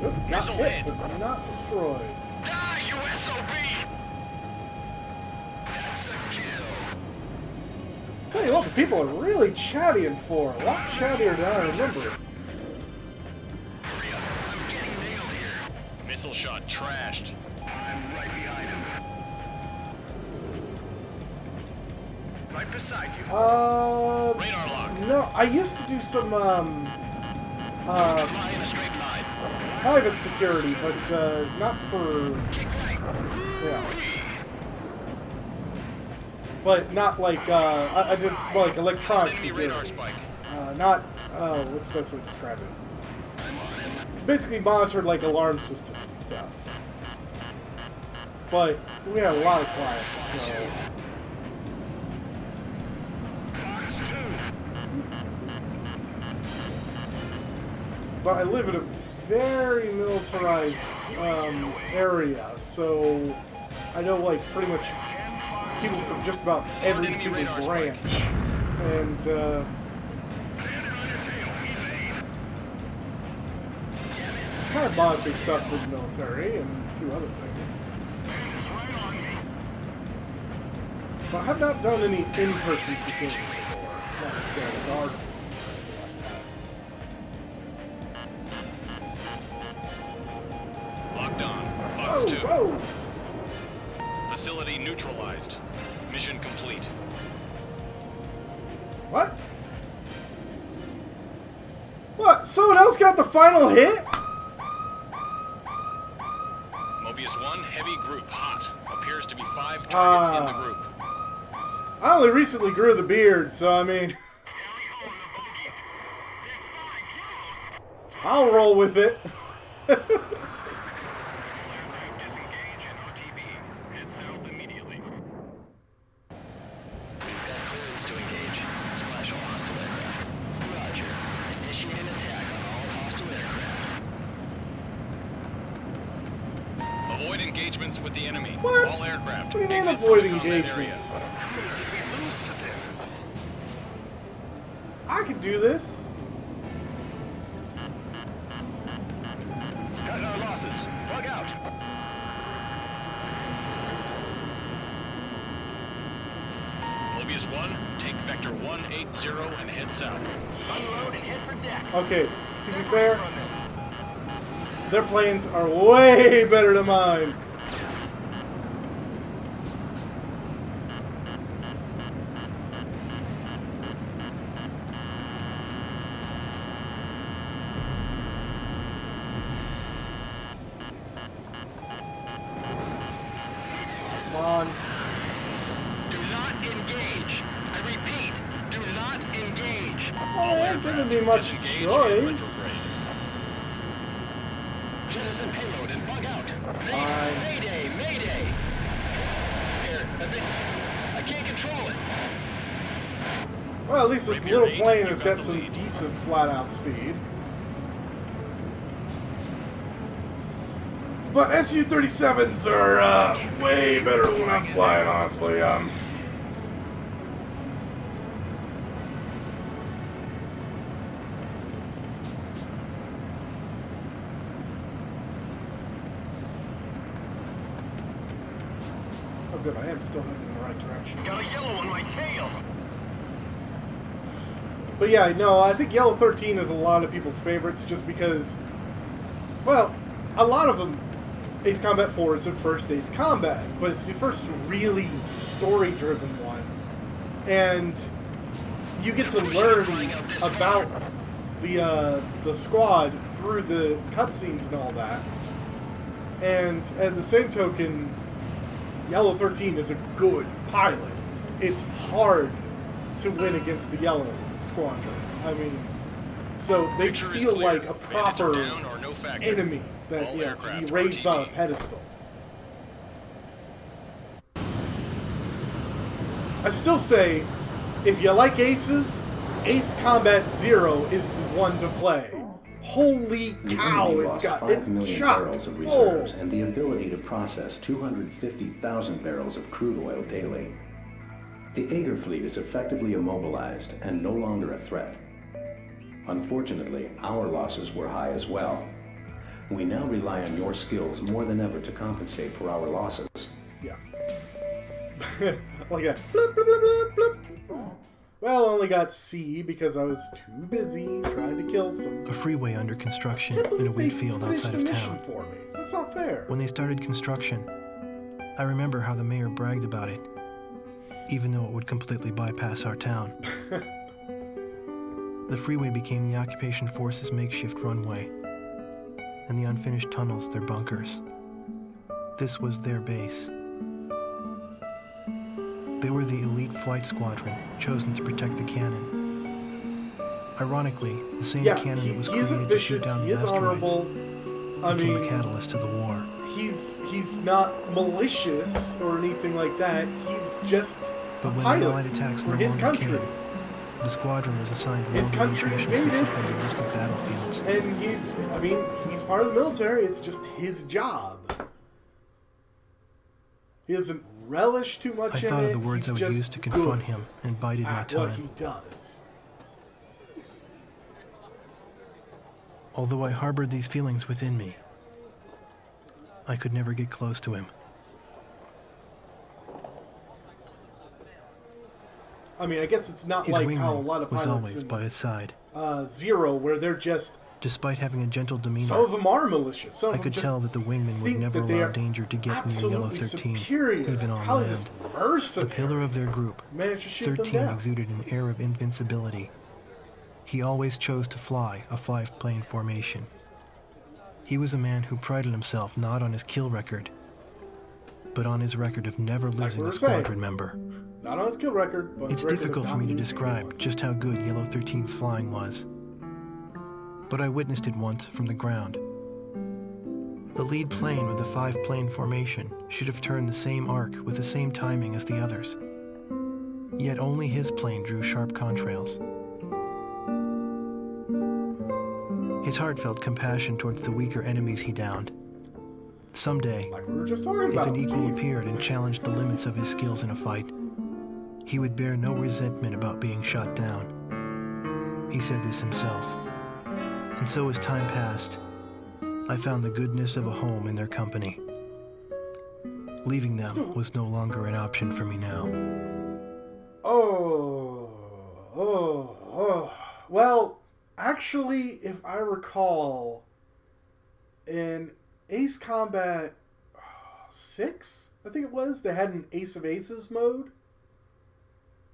Speaker 1: Got
Speaker 4: Missile
Speaker 1: hit,
Speaker 4: hit.
Speaker 1: but not destroyed.
Speaker 5: Die, you SOB! That's a kill.
Speaker 1: Tell you what, the people are really chatting for. A lot chattier than I remember.
Speaker 5: Hurry up. I'm getting nailed here.
Speaker 4: Missile shot trashed.
Speaker 5: I'm right behind him. Right beside you.
Speaker 4: Radar lock.
Speaker 1: No, I used to do some,
Speaker 4: Fly in a straight line.
Speaker 1: private security, but, not for,
Speaker 5: Kick right.
Speaker 1: yeah. But not like, I did, like, electronic
Speaker 4: Enemy radar
Speaker 1: security.
Speaker 4: spike.
Speaker 1: Not, what's the best way to describe it? Basically monitored, like, alarm systems and stuff. But we had a lot of clients, so...
Speaker 5: Fox 2.
Speaker 1: But I live in a very militarized area, so I know, like, pretty much people from just about every
Speaker 4: Enemy
Speaker 1: single
Speaker 4: radar
Speaker 1: branch. And,
Speaker 5: Bandit on your tail. Evade.
Speaker 1: had monitored stuff for the military and a few other things.
Speaker 5: Bandit's right on me.
Speaker 1: But I have not done any in-person security before, like guard rooms or anything like that.
Speaker 4: Locked on. Fox
Speaker 1: Whoa,
Speaker 4: 2.
Speaker 1: whoa!
Speaker 4: Facility neutralized. Mission complete.
Speaker 1: What? What? Someone else got the final hit?
Speaker 4: Mobius 1, heavy group, hot. Appears to be 5 targets in the group.
Speaker 1: I only recently grew the beard, so I mean... I'll roll with it.
Speaker 5: Disengage and RTB. Head south immediately.
Speaker 6: We've got clearance to engage. Splash all hostile aircraft. Roger. Initiate an attack on all hostile aircraft.
Speaker 4: Avoid engagements with the enemy.
Speaker 1: What?
Speaker 4: All aircraft.
Speaker 1: What do you mean
Speaker 4: Exit
Speaker 1: avoid
Speaker 4: from combat area.
Speaker 1: engagements?
Speaker 5: How many did we lose to this?
Speaker 1: I could do this.
Speaker 5: Cut our losses. Bug out.
Speaker 4: Mobius 1, take vector 180 and head south.
Speaker 6: Unload and head for deck.
Speaker 1: Okay, to be fair, their planes are way better than mine. Come on.
Speaker 6: Do not engage. I repeat, do not engage.
Speaker 1: Well, there ain't gonna be much
Speaker 4: Disengage and
Speaker 1: choice.
Speaker 4: retrograde.
Speaker 6: Jettison payload and bug out.
Speaker 1: Fine.
Speaker 6: Mayday, mayday. Here, I can't control it.
Speaker 1: Well, at least this
Speaker 4: Rapier
Speaker 1: little
Speaker 4: 8,
Speaker 1: plane
Speaker 4: you
Speaker 1: has
Speaker 4: got
Speaker 1: got
Speaker 4: the
Speaker 1: some
Speaker 4: lead.
Speaker 1: decent flat-out speed. But Su-37s are way better than when I'm flying, honestly. Oh, good. I am still heading in the right direction.
Speaker 5: Got a yellow on my tail.
Speaker 1: But yeah, no, I think Yellow 13 is a lot of people's favorites just because, well, a lot of them, Ace Combat 4 is their first Ace Combat, but it's the first really story-driven one. And you get to learn about the squad through the cutscenes and all that. And at the same token, Yellow 13 is a good pilot. It's hard to win against the Yellow Squadron. I mean, so they
Speaker 4: Picture is
Speaker 1: feel
Speaker 4: clear.
Speaker 1: like a
Speaker 4: Bandits are
Speaker 1: proper
Speaker 4: down or no factor.
Speaker 1: enemy that
Speaker 4: All
Speaker 1: to
Speaker 4: aircraft
Speaker 1: be raised on a
Speaker 4: RTB.
Speaker 1: pedestal. I still say, if you like aces, Ace Combat Zero is the one to play. Holy
Speaker 3: The
Speaker 1: cow,
Speaker 3: enemy
Speaker 1: it's
Speaker 3: lost
Speaker 1: got
Speaker 3: 5
Speaker 1: it's
Speaker 3: million
Speaker 1: chocked
Speaker 3: barrels of
Speaker 1: full.
Speaker 3: reserves and the ability to process 250,000 barrels of crude oil daily. The Aegir fleet is effectively immobilized and no longer a threat. Unfortunately, our losses were high as well. We now rely on your skills more than ever to compensate for our losses.
Speaker 1: Yeah. Like a blip, blip, blip, blip, blip. Well, I only got C because I was too busy trying to kill some.
Speaker 2: A freeway under construction
Speaker 1: I can't
Speaker 2: in a
Speaker 1: believe
Speaker 2: wheat
Speaker 1: they
Speaker 2: field
Speaker 1: finished
Speaker 2: outside
Speaker 1: the
Speaker 2: of
Speaker 1: mission
Speaker 2: town.
Speaker 1: for me. That's not fair.
Speaker 2: When they started construction, I remember how the mayor bragged about it, even though it would completely bypass our town. The freeway became the occupation force's makeshift runway, and the unfinished tunnels their bunkers. This was their base. They were the elite flight squadron chosen to protect the cannon. Ironically, the same
Speaker 1: Yeah,
Speaker 2: cannon that was
Speaker 1: he isn't
Speaker 2: created to shoot
Speaker 1: vicious.
Speaker 2: down
Speaker 1: He
Speaker 2: the
Speaker 1: is
Speaker 2: asteroids
Speaker 1: honorable. I
Speaker 2: became
Speaker 1: mean,
Speaker 2: a catalyst to the war.
Speaker 1: he's not malicious or anything like that. He's just
Speaker 2: But
Speaker 1: a
Speaker 2: when the
Speaker 1: pilot
Speaker 2: Allied attacks
Speaker 1: for
Speaker 2: no
Speaker 1: his
Speaker 2: longer
Speaker 1: country.
Speaker 2: came, the squadron was assigned
Speaker 1: His
Speaker 2: long-range
Speaker 1: country
Speaker 2: missions to
Speaker 1: invaded.
Speaker 2: keep them to distant battlefields.
Speaker 1: And he's part of the military. It's just his job. He doesn't relish too much
Speaker 2: I
Speaker 1: in
Speaker 2: thought
Speaker 1: it.
Speaker 2: of the words I
Speaker 1: He's
Speaker 2: would
Speaker 1: just
Speaker 2: use to confront
Speaker 1: good
Speaker 2: him and bided my
Speaker 1: at what he
Speaker 2: time.
Speaker 1: does.
Speaker 2: Although I harbored these feelings within me, I could never get close to him.
Speaker 1: I mean, I guess it's not
Speaker 2: His
Speaker 1: like how a
Speaker 2: wingman
Speaker 1: lot of
Speaker 2: was
Speaker 1: pilots
Speaker 2: always
Speaker 1: in
Speaker 2: by his side.
Speaker 1: Zero, where they're just
Speaker 2: Despite having a gentle demeanor,
Speaker 1: some of them are malicious. Some
Speaker 2: I
Speaker 1: of them
Speaker 2: could
Speaker 1: just
Speaker 2: tell that the wingman would
Speaker 1: think
Speaker 2: never
Speaker 1: that they
Speaker 2: allow
Speaker 1: are
Speaker 2: danger to get near Yellow
Speaker 1: absolutely
Speaker 2: 13,
Speaker 1: superior.
Speaker 2: even on
Speaker 1: How
Speaker 2: land.
Speaker 1: is
Speaker 2: The
Speaker 1: mercenary?
Speaker 2: pillar of their group,
Speaker 1: Managed to shoot
Speaker 2: 13
Speaker 1: them down.
Speaker 2: exuded an air of invincibility. He always chose to fly a 5-plane formation. He was a man who prided himself not on his kill record, but on his record of never losing
Speaker 1: we
Speaker 2: a
Speaker 1: were saying.
Speaker 2: squadron member.
Speaker 1: Not on his kill record, but
Speaker 2: It's
Speaker 1: his record of
Speaker 2: difficult for
Speaker 1: not
Speaker 2: me to
Speaker 1: losing
Speaker 2: describe
Speaker 1: anyone.
Speaker 2: just how good Yellow 13's flying was. But I witnessed it once from the ground. The lead plane with the 5-plane formation should have turned the same arc with the same timing as the others. Yet only his plane drew sharp contrails. His heart felt compassion towards the weaker enemies he downed. Someday,
Speaker 1: Like we were just talking
Speaker 2: if
Speaker 1: about.
Speaker 2: an equal
Speaker 1: Jeez.
Speaker 2: appeared and challenged the limits of his skills in a fight, he would bear no resentment about being shot down. He said this himself. And so as time passed, I found the goodness of a home in their company. Leaving them
Speaker 1: Still-
Speaker 2: was no longer an option for me now.
Speaker 1: Oh. Well, actually, if I recall, in Ace Combat 6, I think it was, they had an Ace of Aces mode.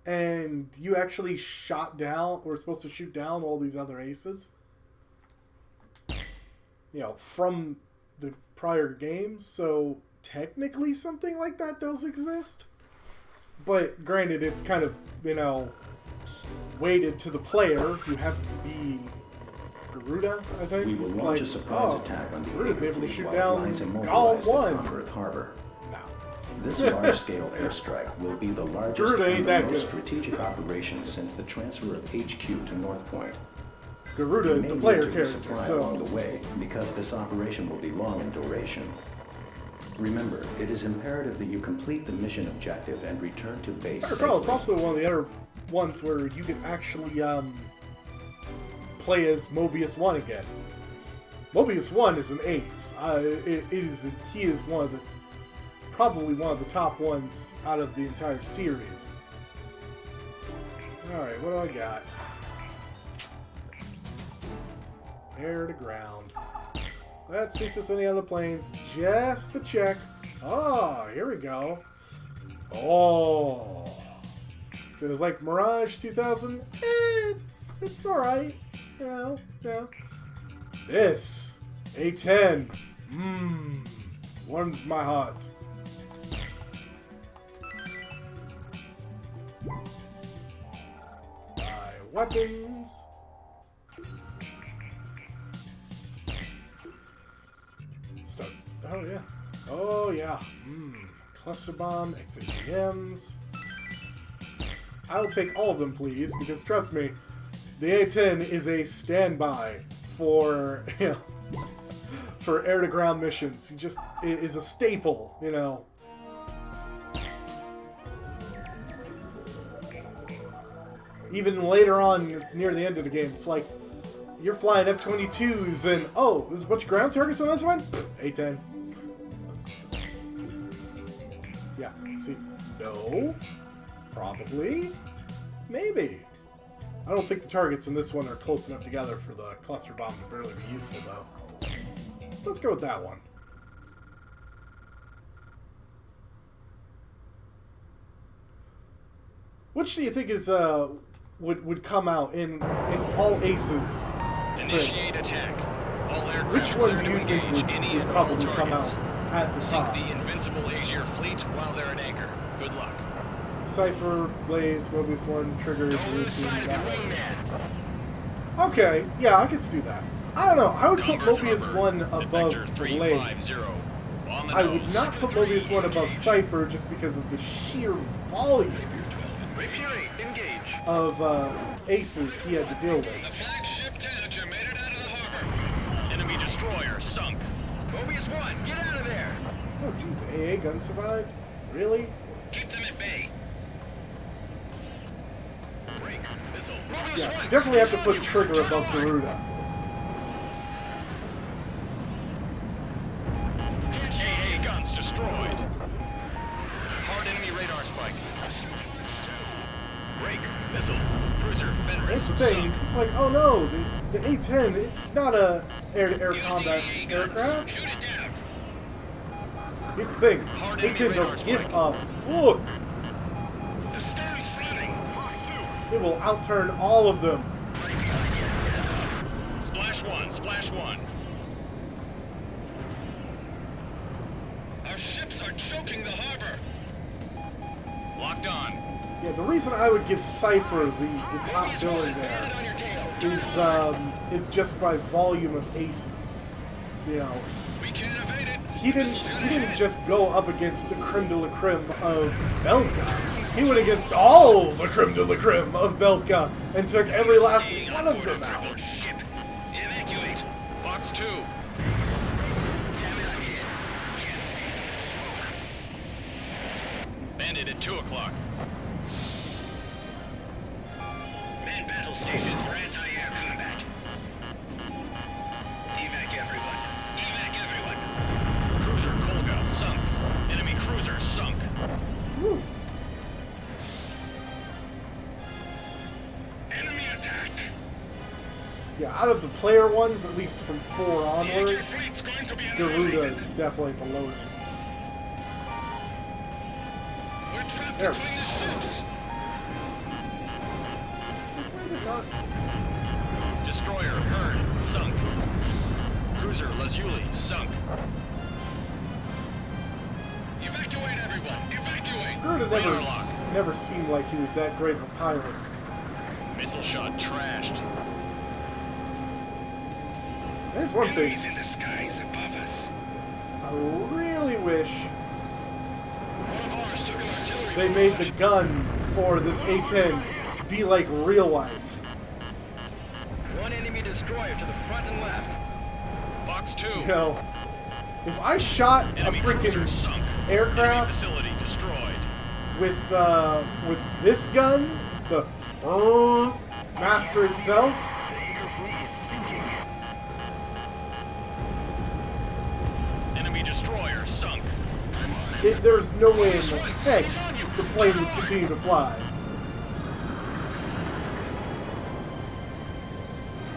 Speaker 1: And you actually shot down, or were supposed to shoot down all these other aces. You know, from the prior games. So, technically something like that does exist. But granted, it's kind of, weighted to the player, who happens to be Garuda, I think.
Speaker 3: We will
Speaker 1: It's
Speaker 3: launch
Speaker 1: like,
Speaker 3: a surprise
Speaker 1: oh,
Speaker 3: attack on the
Speaker 1: Garuda's
Speaker 3: Aegir
Speaker 1: able to
Speaker 3: fleet
Speaker 1: shoot
Speaker 3: while
Speaker 1: down
Speaker 3: it lies
Speaker 1: Gall
Speaker 3: immobilized at
Speaker 1: 1.
Speaker 3: Conquereth Harbor.
Speaker 1: No.
Speaker 3: This large-scale airstrike will be the largest
Speaker 1: Garuda ain't
Speaker 3: and
Speaker 1: that
Speaker 3: the most
Speaker 1: good.
Speaker 3: strategic operation since the transfer of HQ to North Point.
Speaker 1: Garuda is
Speaker 3: We
Speaker 1: the
Speaker 3: may
Speaker 1: player
Speaker 3: need to
Speaker 1: character,
Speaker 3: resupply
Speaker 1: so...
Speaker 3: along the way, because this operation will be long in duration. Remember, it is imperative that you complete the mission objective and return to base
Speaker 1: I recall, it's
Speaker 3: safely.
Speaker 1: also one of the other ones where you can actually play as Mobius 1 again. Mobius 1 is an ace. He is probably one of the top ones out of the entire series. Alright, what do I got? Air to ground. Let's see if there's any other planes, just to check. Oh, here we go. Oh. So it was like Mirage 2000. It's alright. Yeah. This A10. Warms my heart. weapons. Starts. Oh yeah. Oh yeah. Cluster bomb, XAGMs. I'll take all of them, please, because trust me, the A-10 is a standby for, you know, for air-to-ground missions. He just is a staple, you know. Even later on, near the end of the game, it's like, you're flying F-22s and, oh, there's a bunch of ground targets on this one? Pfft, A-10. Yeah, see, no. Probably. Maybe. I don't think the targets in this one are close enough together for the cluster bomb to barely be useful, though. So let's go with that one. Which do you think is would come out in all aces?
Speaker 4: Initiate attack. All aircraft
Speaker 1: Which one
Speaker 4: clear
Speaker 1: do you
Speaker 4: to
Speaker 1: think
Speaker 4: engage
Speaker 1: would
Speaker 4: any and all
Speaker 1: probably come
Speaker 4: targets.
Speaker 1: out at the
Speaker 4: Sink
Speaker 1: top?
Speaker 4: the invincible Azure fleet while they're at anchor. Good luck.
Speaker 1: Cypher, Blaze, Mobius 1, Trigger,
Speaker 5: Don't lose
Speaker 1: Erusean,
Speaker 5: sight of
Speaker 1: that
Speaker 5: your
Speaker 1: one.
Speaker 5: wingman.
Speaker 1: Okay, yeah, I can see that. I don't know, I would put
Speaker 4: Converge
Speaker 1: Mobius
Speaker 4: harbor.
Speaker 1: 1
Speaker 4: At
Speaker 1: above
Speaker 4: Vector
Speaker 1: Blaze.
Speaker 4: 350. On the
Speaker 1: I would
Speaker 4: nose.
Speaker 1: not put Mobius 1 above Cypher just because of the sheer volume
Speaker 5: Refueling. Engage.
Speaker 1: of aces he had to deal with.
Speaker 6: The flagship Tanager made it out of the harbor.
Speaker 4: Enemy destroyer sunk.
Speaker 5: Mobius 1, get out of there.
Speaker 1: Oh jeez, AA gun survived? Really?
Speaker 6: Keep them at bay.
Speaker 5: Break. Missile. Mobius
Speaker 1: Yeah,
Speaker 5: 1,
Speaker 1: definitely have to
Speaker 5: it's
Speaker 1: put
Speaker 5: on you.
Speaker 1: Trigger
Speaker 5: Turn
Speaker 1: above
Speaker 5: on.
Speaker 1: Garuda.
Speaker 4: AA guns destroyed. Hard enemy radar spike.
Speaker 5: Break. Missile.
Speaker 4: Cruiser
Speaker 1: That's
Speaker 4: Fenris
Speaker 1: the thing,
Speaker 4: sunk.
Speaker 1: it's like, oh no, the A-10, it's not a air-to-air combat
Speaker 6: Use the AA guns.
Speaker 1: aircraft.
Speaker 6: Shoot it down.
Speaker 1: Here's the thing,
Speaker 4: Hard
Speaker 1: A-10
Speaker 4: enemy
Speaker 1: don't
Speaker 4: radar
Speaker 1: give
Speaker 4: spike.
Speaker 1: a look.
Speaker 5: The stern's flooding. Fox 2.
Speaker 1: It will outturn all of them.
Speaker 4: Splash one. Splash one.
Speaker 6: Our ships are choking the harbor.
Speaker 4: Locked on.
Speaker 1: Yeah, the reason I would give Cypher the top
Speaker 5: Mobius
Speaker 1: billing
Speaker 5: 1,
Speaker 1: there
Speaker 5: land on your tail.
Speaker 1: is just by volume of aces. You know,
Speaker 6: We can't evade it.
Speaker 1: he didn't just go up against the creme de la creme of Belka. He went against all the creme de la creme of Belka and took every last
Speaker 6: Staying
Speaker 1: one
Speaker 6: on
Speaker 1: of
Speaker 6: board
Speaker 1: them
Speaker 6: a
Speaker 1: out.
Speaker 6: crippled ship. Evacuate.
Speaker 4: Fox 2.
Speaker 5: Damn it, I'm hit.
Speaker 4: Bandit at 2 o'clock.
Speaker 6: Man battle stations for anti-air combat. Evac everyone. Evac everyone.
Speaker 4: Cruiser Kolga sunk. Enemy cruiser sunk.
Speaker 1: Whew.
Speaker 6: Enemy attack.
Speaker 1: Yeah, out of the player ones, at least from 4
Speaker 6: The
Speaker 1: onward,
Speaker 6: Aegir fleet's going to be
Speaker 1: Garuda
Speaker 6: annihilated.
Speaker 1: is definitely the lowest.
Speaker 6: We're trapped
Speaker 1: There.
Speaker 6: between the ships.
Speaker 1: It's like, why did not...
Speaker 4: Destroyer Hearn sunk. Cruiser Lazuli sunk.
Speaker 6: Evacuate everyone. Evacuate.
Speaker 1: Garuda
Speaker 4: Radar lock.
Speaker 1: never seemed like he was that great of a pilot.
Speaker 4: Missile shot trashed.
Speaker 1: There's one thing,
Speaker 6: Enemies in the skies above us.
Speaker 1: I really wish
Speaker 6: One of ours took an artillery
Speaker 1: they made the gun for this A-10 be like real life.
Speaker 5: One enemy destroyer to the front and left.
Speaker 4: Fox 2.
Speaker 1: You know, if I shot a
Speaker 4: Enemy cruiser
Speaker 1: freaking
Speaker 4: sunk. Enemy
Speaker 1: aircraft
Speaker 4: facility destroyed.
Speaker 1: with this gun, the Master itself,
Speaker 5: The Aegir fleet is sinking.
Speaker 4: Enemy destroyer sunk.
Speaker 1: there's no way in the heck the plane would continue to fly.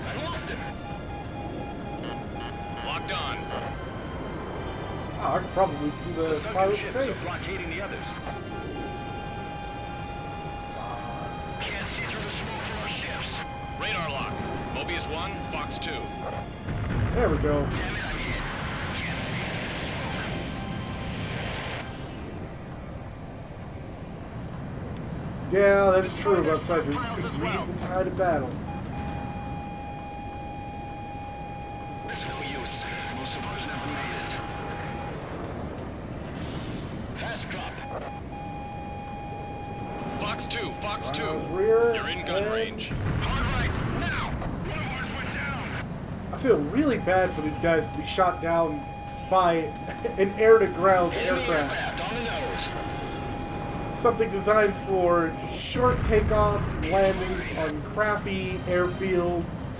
Speaker 5: I lost him.
Speaker 4: Locked on.
Speaker 1: Oh, I could probably see the
Speaker 5: sunken
Speaker 1: pilot's
Speaker 5: ships are
Speaker 1: face.
Speaker 5: blockading the others. Can't see through the smoke from our ships.
Speaker 4: Radar lock. Mobius 1, Fox 2.
Speaker 1: There we go.
Speaker 5: Damn it, I'm hit.
Speaker 1: Yeah, that's true about cyber. You could read the tide of battle.
Speaker 5: There's no use. Most of us never made it.
Speaker 4: Fast drop. Fox 2, Fox 2.
Speaker 1: Miles rear.
Speaker 4: You're in gun range.
Speaker 5: Hard right, now! One of ours went down!
Speaker 1: I feel really bad for these guys to be shot down by an air-to-ground
Speaker 6: Enemy
Speaker 1: aircraft.
Speaker 6: aircraft on the nose.
Speaker 1: Something designed for short takeoffs, landings on crappy airfields,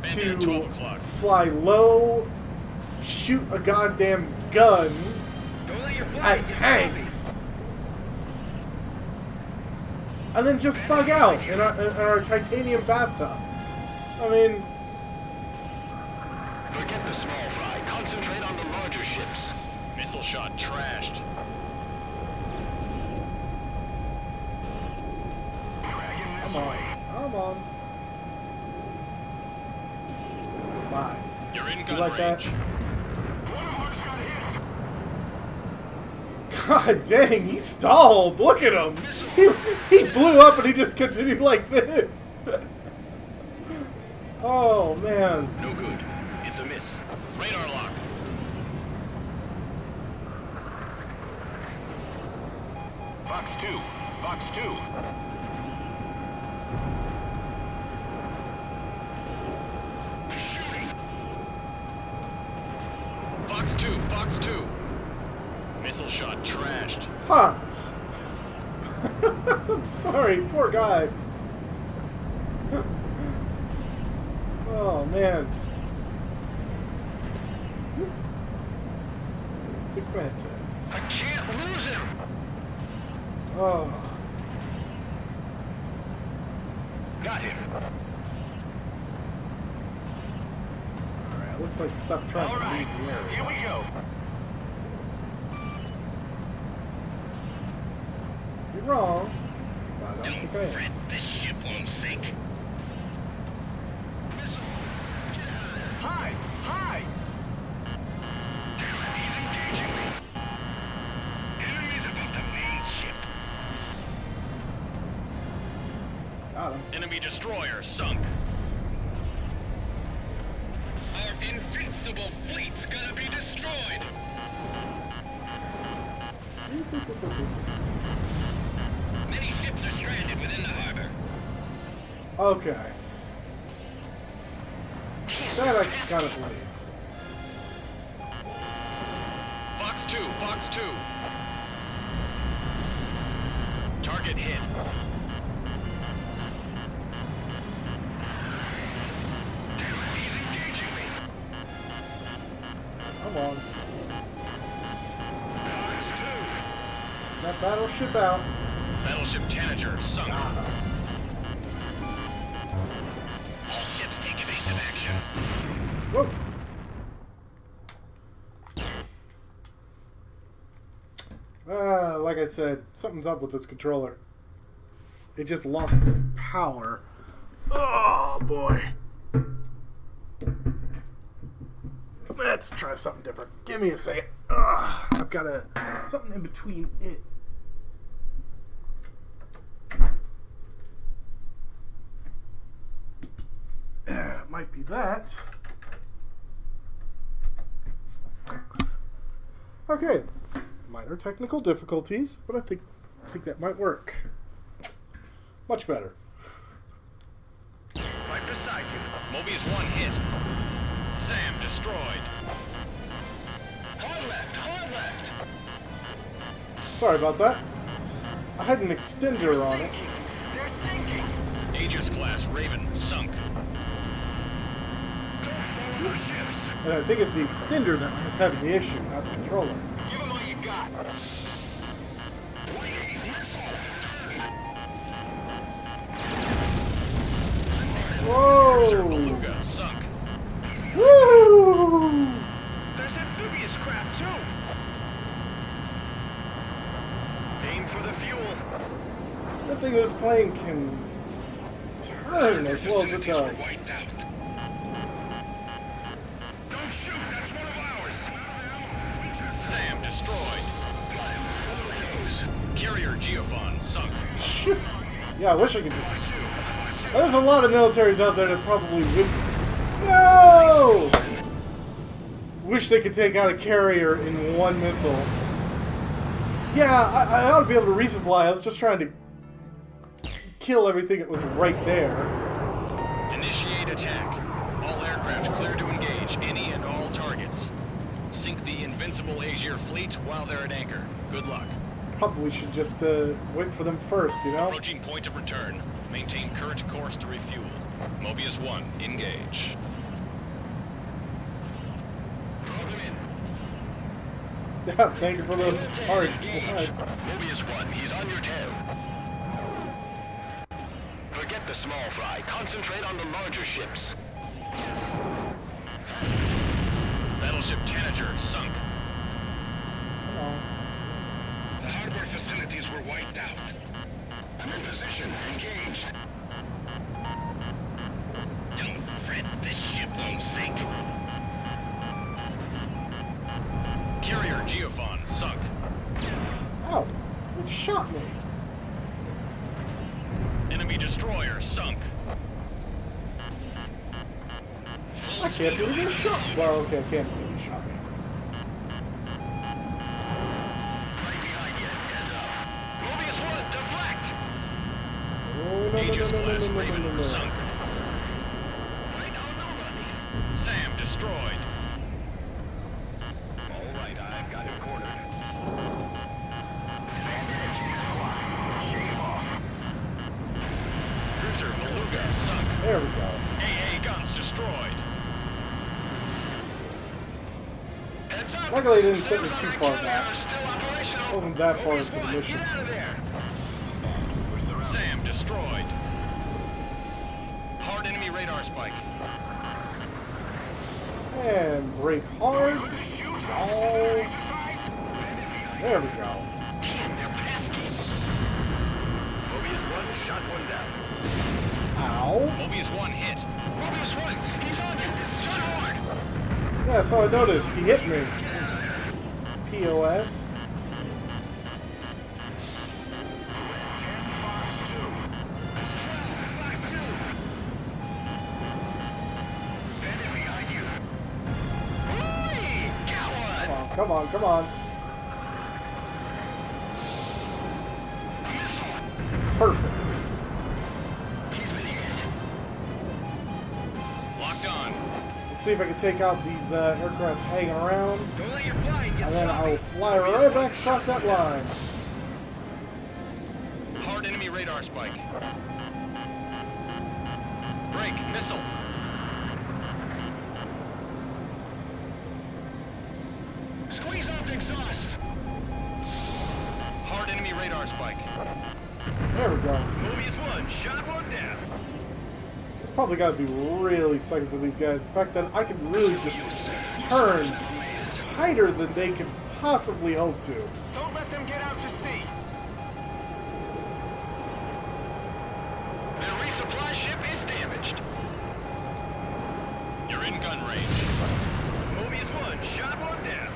Speaker 4: Bandit at 12 o'clock.
Speaker 1: fly low, shoot a goddamn gun
Speaker 6: Don't let your flight
Speaker 1: at
Speaker 6: get
Speaker 1: tanks, and then just bug out in our titanium bathtub. I mean,
Speaker 6: Forget the small fry. Concentrate on the larger ships.
Speaker 4: Missile shot trashed.
Speaker 5: Dragging this
Speaker 1: come on,
Speaker 5: way.
Speaker 1: come on. Fine.
Speaker 4: You're in
Speaker 1: You
Speaker 4: gun
Speaker 1: like that?
Speaker 4: range.
Speaker 5: One of ours got hit.
Speaker 1: God dang, he stalled. Look at him. He blew up and he just continued like this. Oh, man.
Speaker 4: No good. It's a miss. Radar lock.
Speaker 5: Fox 2. Fox 2.
Speaker 4: Fox 2, Fox 2. Missile shot trashed.
Speaker 1: Huh. I'm sorry, poor guys. Oh, man. Fix my headset.
Speaker 6: I can't lose him.
Speaker 1: Oh.
Speaker 6: Got him.
Speaker 1: Alright, looks like stuff trying
Speaker 5: All
Speaker 1: to
Speaker 5: right,
Speaker 1: leave the
Speaker 5: here
Speaker 1: area.
Speaker 5: we go.
Speaker 1: You're wrong, but I don't
Speaker 6: Don't
Speaker 1: think I am.
Speaker 6: fret, this ship won't sink.
Speaker 5: Hi! Hi!
Speaker 6: He's engaging me. Enemies above the main ship.
Speaker 1: Got him.
Speaker 4: Enemy destroyer sunk.
Speaker 6: Our invincible fleet's gonna be destroyed. Many ships are stranded within the harbor.
Speaker 1: Okay. That I can kind of believe.
Speaker 4: Fox 2, Fox 2. Target hit.
Speaker 6: He's engaging me.
Speaker 1: Come on. That battleship out.
Speaker 4: Battleship Tanager sunk.
Speaker 1: Got him.
Speaker 6: All ships take evasive action.
Speaker 1: Whoa. Like I said, something's up with this controller. It just lost power. Oh boy. Let's try something different. Give me a second. I've got something in between it. Might be that. Okay. Minor technical difficulties, but I think that might work. Much better.
Speaker 6: Right beside you.
Speaker 4: Mobius 1 hit. Sam destroyed.
Speaker 6: Hard left, hard left.
Speaker 1: Sorry about that. I had an extender on it.
Speaker 5: They're sinking!
Speaker 4: Aegis class Raven sunk.
Speaker 5: Follow our ships!
Speaker 1: And I think it's the extender that is having the issue, not the controller.
Speaker 5: Give them all you got!
Speaker 4: Cruiser
Speaker 1: Whoa!
Speaker 4: Beluga sunk.
Speaker 1: Woo!
Speaker 5: There's amphibious craft too! Aim for the fuel!
Speaker 1: Good thing this plane can turn as well as it does.
Speaker 6: Wiped out.
Speaker 5: Don't shoot! That's one of ours!
Speaker 4: Sam destroyed.
Speaker 6: Got him. Over the nose.
Speaker 4: Carrier Geophon sunk.
Speaker 1: Yeah, I wish I could just... There's a lot of militaries out there that probably would... No! Wish they could take out a carrier in one missile. Yeah, I ought to be able to resupply. I was just trying to kill everything that was right there.
Speaker 4: Initiate attack. All aircraft clear to engage any and all targets. Sink the invincible Aegir fleet while they're at anchor. Good luck.
Speaker 1: Probably should just wait for them first, you know?
Speaker 4: Approaching point of return. Maintain current course to refuel. Mobius 1, engage.
Speaker 5: Throw them in.
Speaker 1: Yeah, thank you for those sparks.
Speaker 5: Mobius 1, he's on your tail. Forget the small fry. Concentrate on the larger ships.
Speaker 4: Battleship Tanager sunk.
Speaker 5: The harbor facilities were wiped out. I'm in position. Engaged. Don't fret. This ship won't sink.
Speaker 4: Carrier Geophon sunk.
Speaker 1: Ow! It shot me.
Speaker 4: Enemy destroyer sunk.
Speaker 1: I can't believe he shot me. Well, okay, I can't believe he shot me.
Speaker 5: Right behind you. Heads up. Mobius 1, deflect.
Speaker 1: Oh, no,
Speaker 4: Aegis class
Speaker 1: no,
Speaker 4: Raven
Speaker 1: no.
Speaker 4: sunk.
Speaker 5: Right on the money.
Speaker 4: Sam destroyed.
Speaker 5: All right, I've got him cornered.
Speaker 4: Cruiser Beluga sunk.
Speaker 1: There we go.
Speaker 4: AA guns destroyed.
Speaker 5: Heads up.
Speaker 1: Luckily, it didn't send me
Speaker 5: Sails
Speaker 1: too
Speaker 5: on
Speaker 1: far
Speaker 5: our
Speaker 1: back.
Speaker 5: are still operational.
Speaker 1: Wasn't that far
Speaker 5: Mobius
Speaker 1: into the
Speaker 5: 1,
Speaker 1: mission.
Speaker 5: Get out of there.
Speaker 4: Sam destroyed. Hard enemy radar spike.
Speaker 1: And brake hard. Stall. There we go.
Speaker 5: Damn, they're pesky. Mobius 1 shot one down.
Speaker 1: Ow.
Speaker 4: Mobius 1 hit.
Speaker 5: Mobius 1, he's on you. Strut hard.
Speaker 1: Yeah, so I noticed. He hit me. POS. Come on, come on. Perfect.
Speaker 4: Locked on.
Speaker 1: Let's see if I can take out these aircraft hanging around.
Speaker 5: Don't let your flying get
Speaker 1: And then I
Speaker 5: sloppy.
Speaker 1: will fly right back across that line.
Speaker 4: Hard enemy radar spike. Break. Missile.
Speaker 5: Squeeze off the exhaust.
Speaker 4: Hard enemy radar spike.
Speaker 1: There we go.
Speaker 5: Mobius 1, shot one down.
Speaker 1: It's probably got to be really sucking for these guys. The fact that I can really just turn tighter than they could possibly hope to.
Speaker 5: Don't let them get out to sea. Their resupply ship is damaged.
Speaker 4: You're in gun range.
Speaker 5: Mobius 1, shot one down.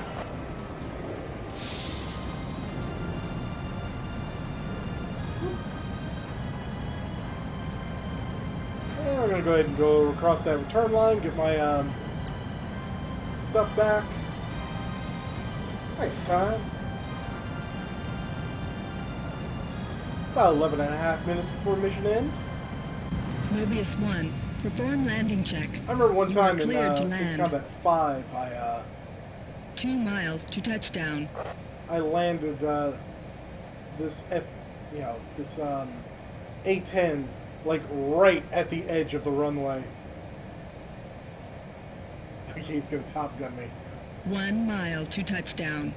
Speaker 1: And I'm going to go ahead and go across that return line, get my stuff back. I got time. About 11 and a half minutes before mission end.
Speaker 7: Mobius 1, perform landing check.
Speaker 1: I remember one
Speaker 7: You are
Speaker 1: time in
Speaker 7: cleared to
Speaker 1: Ace
Speaker 7: land.
Speaker 1: Combat 5,
Speaker 7: 2 miles to touchdown.
Speaker 1: I landed this A-10 like right at the edge of the runway. Okay, he's gonna Top Gun me.
Speaker 7: 1 mile to touchdown.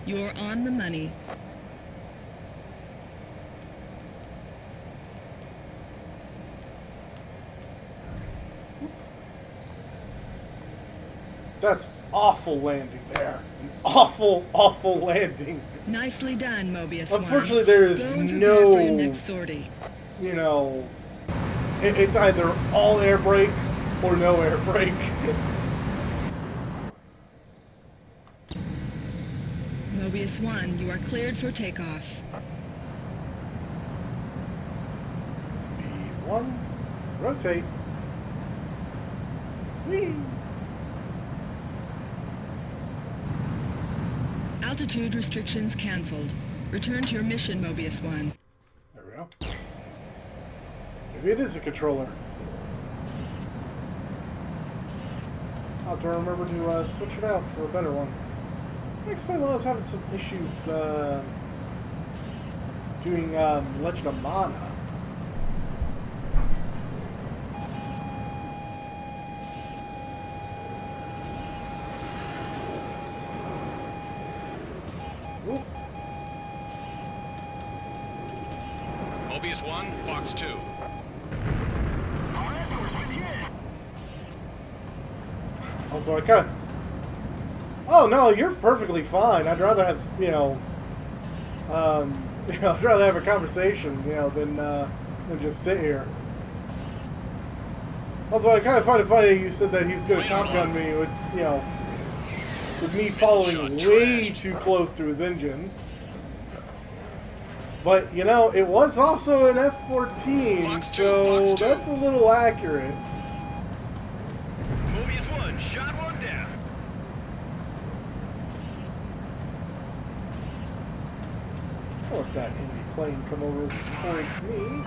Speaker 7: You're on the money.
Speaker 1: That's awful landing there. An awful, awful landing.
Speaker 7: Nicely done, Mobius 1.
Speaker 1: Unfortunately, there is
Speaker 7: Go and prepare for your
Speaker 1: no,
Speaker 7: next sortie.
Speaker 1: you know, it's either all air brake or no air brake.
Speaker 7: Mobius 1, you are cleared for takeoff.
Speaker 1: B1, rotate. Whee!
Speaker 7: Altitude restrictions cancelled. Return to your mission, Mobius 1.
Speaker 1: There we go. Maybe it is a controller. I'll have to remember to switch it out for a better one. I explained while I was having some issues doing Legend of Mana. Ooh.
Speaker 4: Mobius 1, Fox 2.
Speaker 1: Also, I kind of... Oh, no, you're perfectly fine. I'd rather have, I'd rather have a conversation, than just sit here. Also, I kind of find it funny you said that he was going to Top Gun me with, with me following way too close to his engines. But, it was also an F-14, so that's a little accurate.
Speaker 5: Mobius 1, shot one down.
Speaker 1: I'll let that enemy plane come over towards me.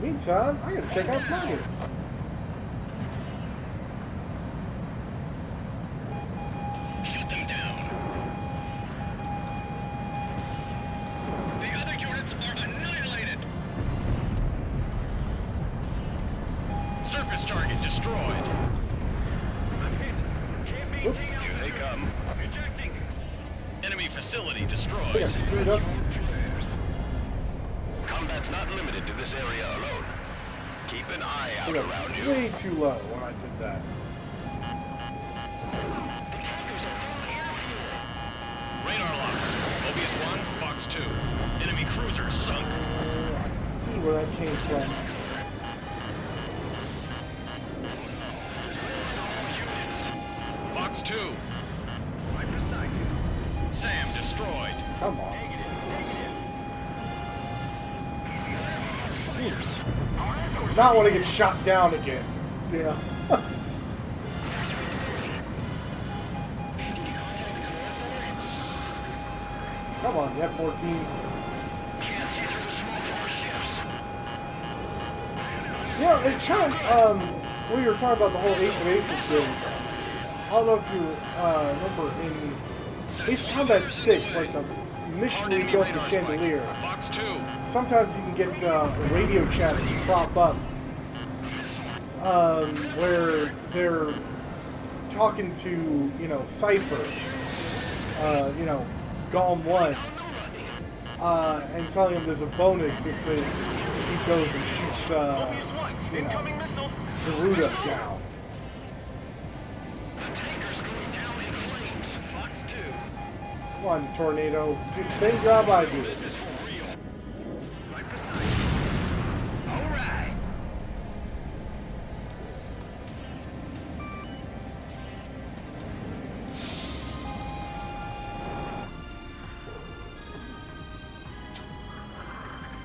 Speaker 1: Meantime, I gotta take out targets.
Speaker 6: Shoot them down. The other units are annihilated.
Speaker 4: Surface target destroyed.
Speaker 1: Oops.
Speaker 4: They come. Ejecting. Enemy facility
Speaker 1: I think I
Speaker 4: destroyed.
Speaker 1: screwed up.
Speaker 5: Combat's not limited to this area alone. Keep an eye
Speaker 1: I
Speaker 5: out
Speaker 1: think I
Speaker 5: around
Speaker 1: was
Speaker 5: you.
Speaker 1: way too low when I did that.
Speaker 4: Radar lock. Mobius 1, Fox 2. Enemy cruiser sunk.
Speaker 1: Oh, I see where that came from.
Speaker 4: Fox 2. Sam destroyed.
Speaker 1: Come on. Not want to get shot down again. Come on, the F-14. It kind of, when you were talking about the whole Ace of Aces thing, I don't know if you remember in Ace Combat 6, like the mission where you go up the chandelier,
Speaker 4: Fox 2.
Speaker 1: sometimes you can get radio chatter to crop up where they're talking to, Cypher, Golem 1, and telling him there's a bonus if he goes and shoots, Garuda down. Come on, Tornado. Do the same job I do.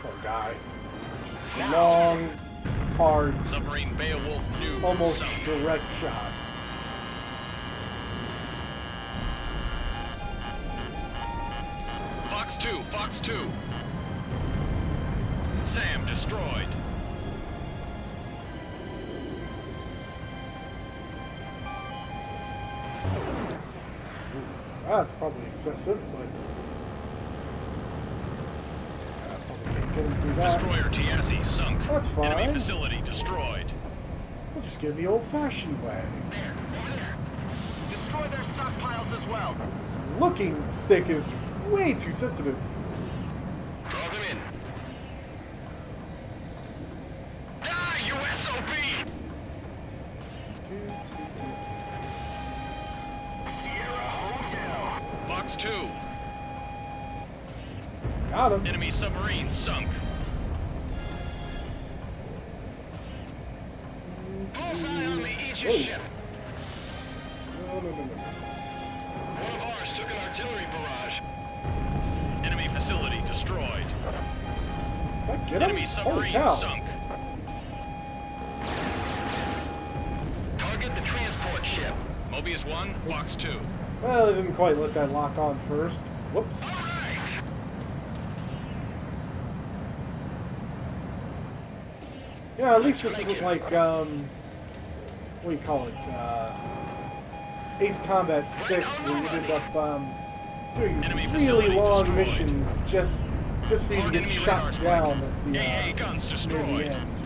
Speaker 1: Poor guy. Just long, hard,
Speaker 4: Submarine Beowulf new.
Speaker 1: almost
Speaker 4: sunk.
Speaker 1: direct shot.
Speaker 4: Fox 2, Fox 2. Sam destroyed.
Speaker 1: That's probably excessive, but I probably can't get him through that.
Speaker 4: Destroyer Tiasi sunk.
Speaker 1: That's fine.
Speaker 4: Enemy facility destroyed.
Speaker 1: We'll just get it the old-fashioned way.
Speaker 5: Destroy their stockpiles as well.
Speaker 1: This looking stick is way too sensitive.
Speaker 5: Draw them in. Die, you SOB! Sierra Hotel.
Speaker 4: Fox 2.
Speaker 1: Got him.
Speaker 4: Enemy submarine sunk.
Speaker 5: Bullseye on the Aegis
Speaker 1: Whoa.
Speaker 5: ship.
Speaker 1: No.
Speaker 5: One of our
Speaker 4: Just took an artillery barrage. Enemy facility destroyed.
Speaker 1: Did that get him?
Speaker 4: Enemy
Speaker 1: Holy
Speaker 4: submarine
Speaker 1: cow.
Speaker 4: sunk.
Speaker 6: Target the transport ship.
Speaker 4: Mobius 1, Box 2.
Speaker 1: Well, they didn't quite let that lock on first. Whoops. Yeah, at least this isn't like, what do you call it? Ace Combat 6, where you end up doing these
Speaker 4: Enemy
Speaker 1: really
Speaker 4: facility
Speaker 1: long
Speaker 4: destroyed.
Speaker 1: missions just for you to get
Speaker 4: Enemy
Speaker 1: shot
Speaker 4: radar
Speaker 1: down
Speaker 4: strike.
Speaker 1: at the,
Speaker 4: AA guns
Speaker 1: near
Speaker 4: destroyed.
Speaker 1: the end.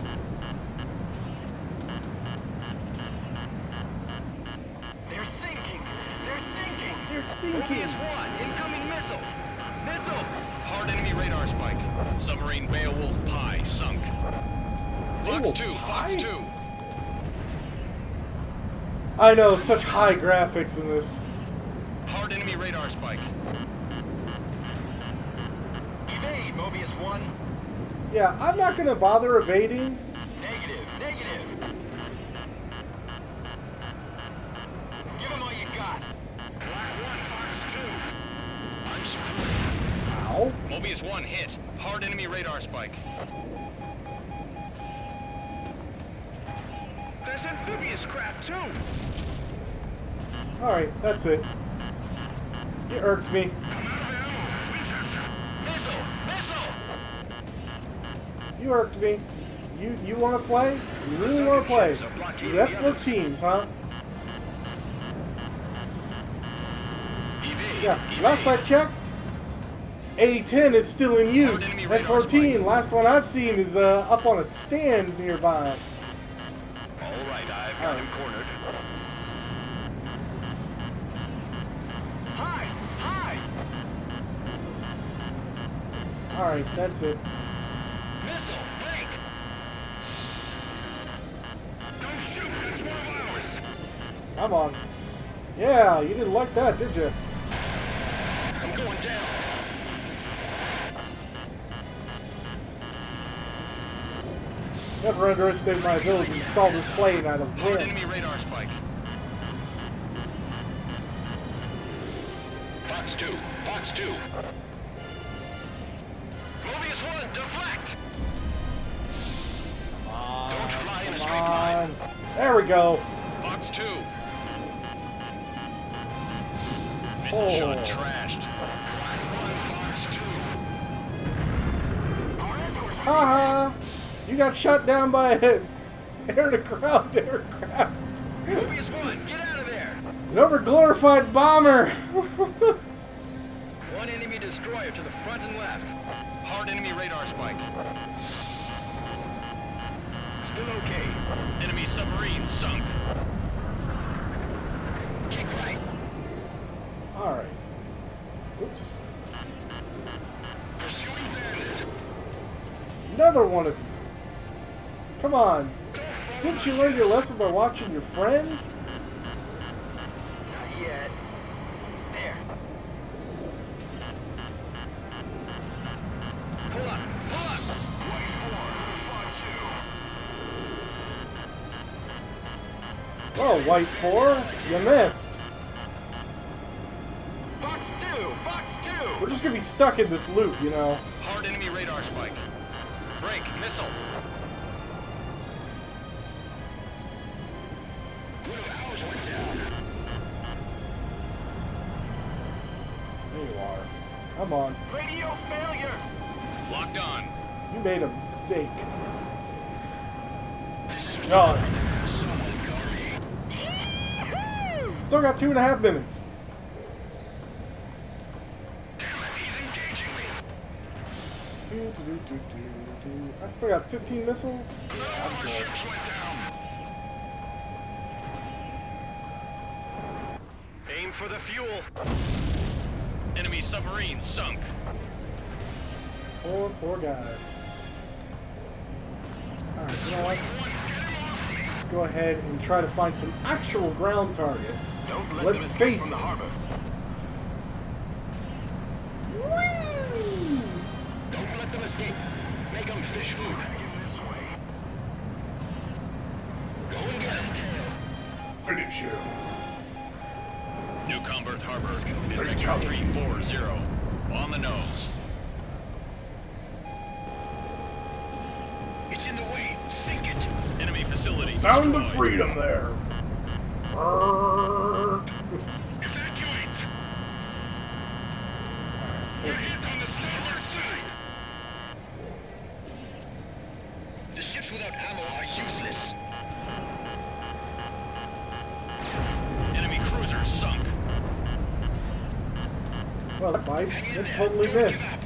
Speaker 5: They're sinking! They're sinking!
Speaker 1: They're sinking!
Speaker 6: Mobius 1, incoming missile! Missile!
Speaker 4: Hard enemy radar spike. Submarine Beowulf Pi sunk. Fox
Speaker 1: Beowulf
Speaker 4: 2,
Speaker 1: Pi?
Speaker 4: Fox 2.
Speaker 1: I know, such high graphics in this.
Speaker 4: Hard enemy radar spike.
Speaker 5: Evade, Mobius 1.
Speaker 1: Yeah, I'm not gonna bother evading.
Speaker 5: Negative, negative. Give him all you got.
Speaker 1: Ow.
Speaker 4: Mobius 1 hit. Hard enemy radar spike.
Speaker 5: There's amphibious craft too.
Speaker 1: Alright, that's it. You irked me.
Speaker 6: Missile! Missile!
Speaker 1: You irked me. You want to play? You really want to play? You F-14s, huh? Yeah, last I checked, A-10 is still in use. F-14, last one I've seen is up on a stand nearby.
Speaker 4: All right, I've got him cornered.
Speaker 5: Hi! Hi!
Speaker 1: Alright, that's it.
Speaker 6: Missile! Break!
Speaker 5: Don't shoot! That's one of ours!
Speaker 1: Come on. Yeah, you didn't like that, did you?
Speaker 6: I'm going down.
Speaker 1: Never underestimate my ability to stall this plane out of
Speaker 4: Hard
Speaker 1: wind.
Speaker 4: enemy radar spike.
Speaker 6: Fox 2, Fox 2. Mobius 1, deflect! Don't fly in a straight line.
Speaker 1: Come on. There we go.
Speaker 4: Fox 2. Missile
Speaker 1: Oh.
Speaker 4: shot trashed.
Speaker 1: Haha! You got shot down by an air-to-ground aircraft.
Speaker 6: Mobius 1, get out of there!
Speaker 1: An over-glorified bomber.
Speaker 6: One enemy destroyer to the front and left.
Speaker 4: Hard enemy radar spike.
Speaker 6: Still okay.
Speaker 4: Enemy submarine sunk.
Speaker 6: Kick right.
Speaker 1: Alright. Oops.
Speaker 6: Pursuing bandit.
Speaker 1: It's another one of you. Come on. Didn't you learn your lesson by watching your friend?
Speaker 5: Not yet. There.
Speaker 6: Pull up, pull up!
Speaker 5: White 4, Fox 2.
Speaker 1: Oh, White 4, you missed.
Speaker 5: Fox 2! Fox 2!
Speaker 1: We're just gonna be stuck in this loop, you know.
Speaker 4: Hard enemy radar spike. Break. Missile.
Speaker 6: One of ours went down.
Speaker 1: There you are. Come on.
Speaker 5: Radio failure!
Speaker 4: Locked on.
Speaker 1: You made a mistake. Done.
Speaker 6: Someone cover me.
Speaker 1: Still got 2.5 minutes.
Speaker 6: Damn it, he's engaging me.
Speaker 1: I still got 15 missiles. Yeah, I'm good.
Speaker 6: Ships went down.
Speaker 4: Aim for the fuel. Enemy submarine sunk.
Speaker 1: Poor guys. Alright, you know what? Let's go ahead and try to find some actual ground targets.
Speaker 5: Don't let
Speaker 1: Let's
Speaker 5: them escape
Speaker 1: face
Speaker 5: from
Speaker 1: it.
Speaker 5: the harbor.
Speaker 1: Woo!
Speaker 6: Don't let them escape. Make them fish food.
Speaker 5: This way.
Speaker 6: Go and get his tail.
Speaker 1: Finish him.
Speaker 4: New Comberth Harbor.
Speaker 1: Fatality.
Speaker 4: 340. On the nose.
Speaker 6: It's in the way. Sink it.
Speaker 4: Enemy facility
Speaker 1: Sound of
Speaker 4: destroyed.
Speaker 1: freedom there. Brrrt.
Speaker 5: Evacuate! You're hit on the starboard side!
Speaker 6: The ships without ammo are useless.
Speaker 4: Enemy cruiser sunk.
Speaker 1: Well, that bites.
Speaker 6: Hang in
Speaker 1: It
Speaker 6: there.
Speaker 1: totally
Speaker 6: Don't give
Speaker 1: missed.
Speaker 6: up.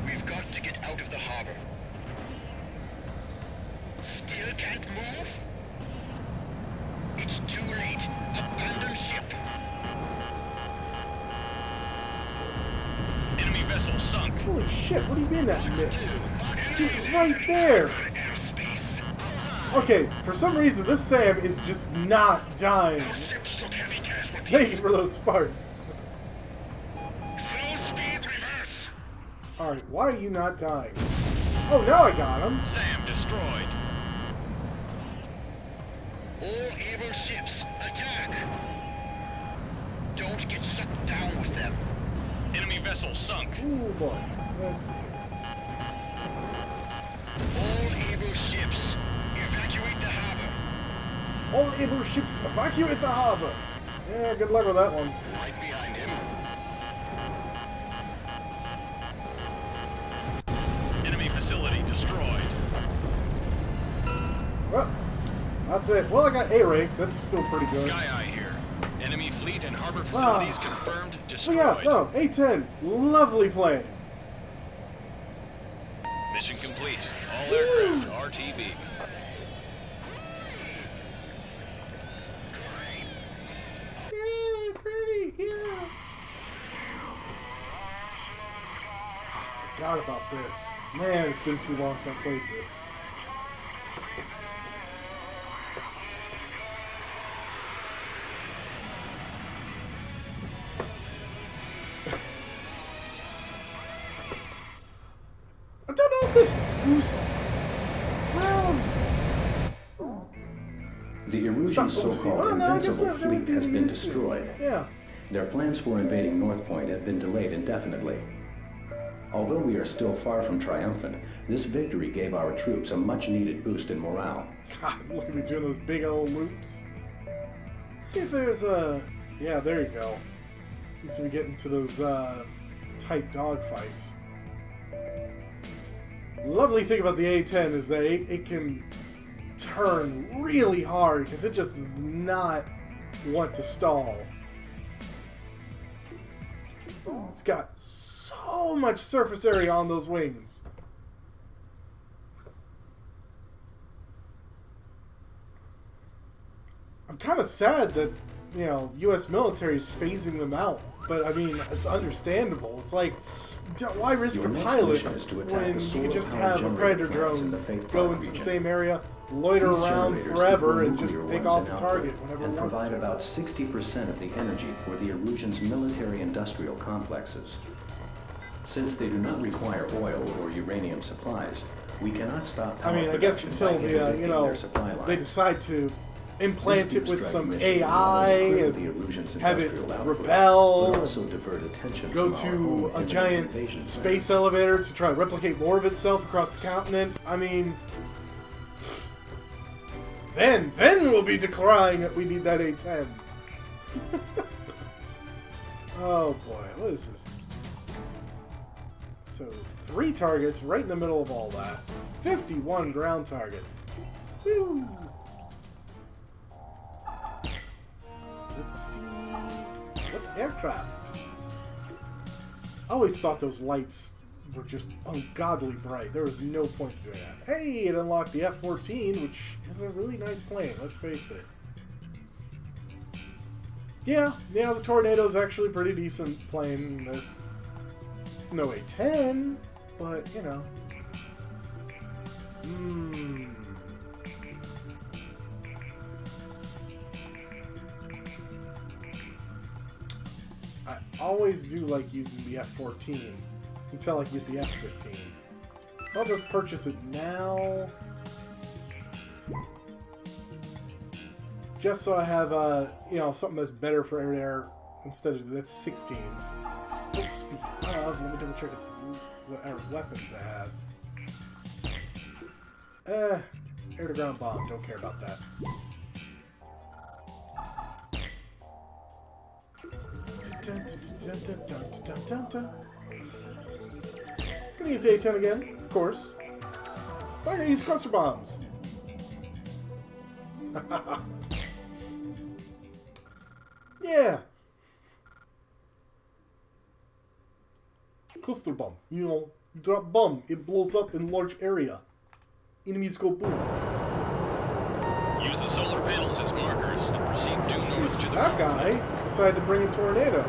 Speaker 6: We've got to get out of the harbor. Still can't move? It's too late. Abandon ship.
Speaker 4: Enemy vessel sunk.
Speaker 1: Holy shit, what do you mean that missed? He's right there!
Speaker 5: Airspace.
Speaker 1: Okay, for some reason this Sam is just not dying.
Speaker 5: Ships took heavy casualties.
Speaker 1: Thank you for those sparks.
Speaker 5: Slow speed reverse.
Speaker 1: Alright, why are you not dying? Oh, now I got him!
Speaker 4: SAM destroyed.
Speaker 6: All able ships, attack! Don't get sucked down with them.
Speaker 4: Enemy vessel sunk.
Speaker 1: Ooh boy, let's see.
Speaker 6: All able ships, evacuate the harbor.
Speaker 1: All able ships evacuate the harbor! Yeah, good luck with that one.
Speaker 5: Right behind him.
Speaker 4: Enemy facility destroyed.
Speaker 1: Well, that's it. Well, I got A rank. That's still pretty good.
Speaker 4: Sky Eye here. Enemy fleet and harbor facilities confirmed
Speaker 1: Oh
Speaker 4: destroyed.
Speaker 1: yeah, no, A10. Lovely plane.
Speaker 4: Mission complete. All aircraft RTB.
Speaker 1: Yeah, pretty, yeah. I forgot about this. Man, it's been too long since I played this. I don't know if this Goose. Well,
Speaker 3: The
Speaker 1: it's not
Speaker 3: Erusean
Speaker 1: Goosey.
Speaker 3: so-called
Speaker 1: Oh, no, I guess
Speaker 3: invincible
Speaker 1: that would
Speaker 3: fleet
Speaker 1: be
Speaker 3: has been
Speaker 1: Erusean.
Speaker 3: destroyed.
Speaker 1: Yeah.
Speaker 3: Their plans for invading North Point have been delayed indefinitely. Although we are still far from triumphant, this victory gave our troops a much-needed boost in morale.
Speaker 1: God, look at me doing those big old loops. Let's see if there's a... Yeah, there you go. Let's see if we get into those tight dogfights. Lovely thing about the A10 is that it can turn really hard because it just does not want to stall. It's got so much surface area on those wings. I'm kind of sad that, you know, U.S. military is phasing them out. But, I mean, it's understandable. It's like, why risk a
Speaker 3: Your next
Speaker 1: pilot
Speaker 3: mission is to attack
Speaker 1: when
Speaker 3: the
Speaker 1: you could just
Speaker 3: solar-powered
Speaker 1: have a
Speaker 3: generator
Speaker 1: Predator
Speaker 3: plants in
Speaker 1: drone
Speaker 3: the Faith
Speaker 1: go
Speaker 3: Park
Speaker 1: into the
Speaker 3: region.
Speaker 1: same area, loiter
Speaker 3: These
Speaker 1: around
Speaker 3: generators
Speaker 1: forever,
Speaker 3: equal
Speaker 1: and just
Speaker 3: nuclear
Speaker 1: pick
Speaker 3: ones
Speaker 1: off
Speaker 3: in
Speaker 1: a
Speaker 3: output
Speaker 1: target whenever
Speaker 3: and
Speaker 1: it wants
Speaker 3: provide
Speaker 1: to.
Speaker 3: about 60% of the energy for the Erusean's military-industrial complexes. Since they do not require oil or uranium supplies, we cannot stop
Speaker 1: I
Speaker 3: power
Speaker 1: mean, I guess
Speaker 3: production
Speaker 1: until
Speaker 3: by
Speaker 1: the,
Speaker 3: interdicting
Speaker 1: you know,
Speaker 3: their supply lines.
Speaker 1: they decide to implant
Speaker 3: This
Speaker 1: it with
Speaker 3: deep
Speaker 1: some
Speaker 3: strike mission will
Speaker 1: AI
Speaker 3: not only
Speaker 1: and
Speaker 3: cripple the Erusean's
Speaker 1: have it
Speaker 3: industrial output,
Speaker 1: rebel,
Speaker 3: but also divert attention
Speaker 1: go
Speaker 3: from our
Speaker 1: to
Speaker 3: own
Speaker 1: a
Speaker 3: imminent
Speaker 1: giant
Speaker 3: invasion
Speaker 1: space
Speaker 3: plans.
Speaker 1: elevator to try to replicate more of itself across the continent. I mean, then we'll be decrying that we need that A10. Oh boy, what is this? So 3 targets right in the middle of all that. 51 ground targets. Woo! Let's see. What aircraft? I always thought those lights were just ungodly bright. There was no point to doing that. Hey, it unlocked the F-14, which is a really nice plane, let's face it. Yeah, the Tornado's actually a pretty decent plane in this. It's no A-10, but, you know. I always do like using the F-14 until I get the F-15. So I'll just purchase it now. just so I have, you know, something that's better for air-to-air instead of the F-16. Oh, speaking of, let me double check what weapons it has. Air-to-ground bomb, don't care about that. Gonna use the A-10 again, of course. Why are you gonna use cluster bombs? Yeah. Cluster bomb. You know, you drop bomb, it blows up in large area. Enemies go boom.
Speaker 4: Use the solar panels as markers and proceed due north to the
Speaker 1: That guy decided to bring a tornado.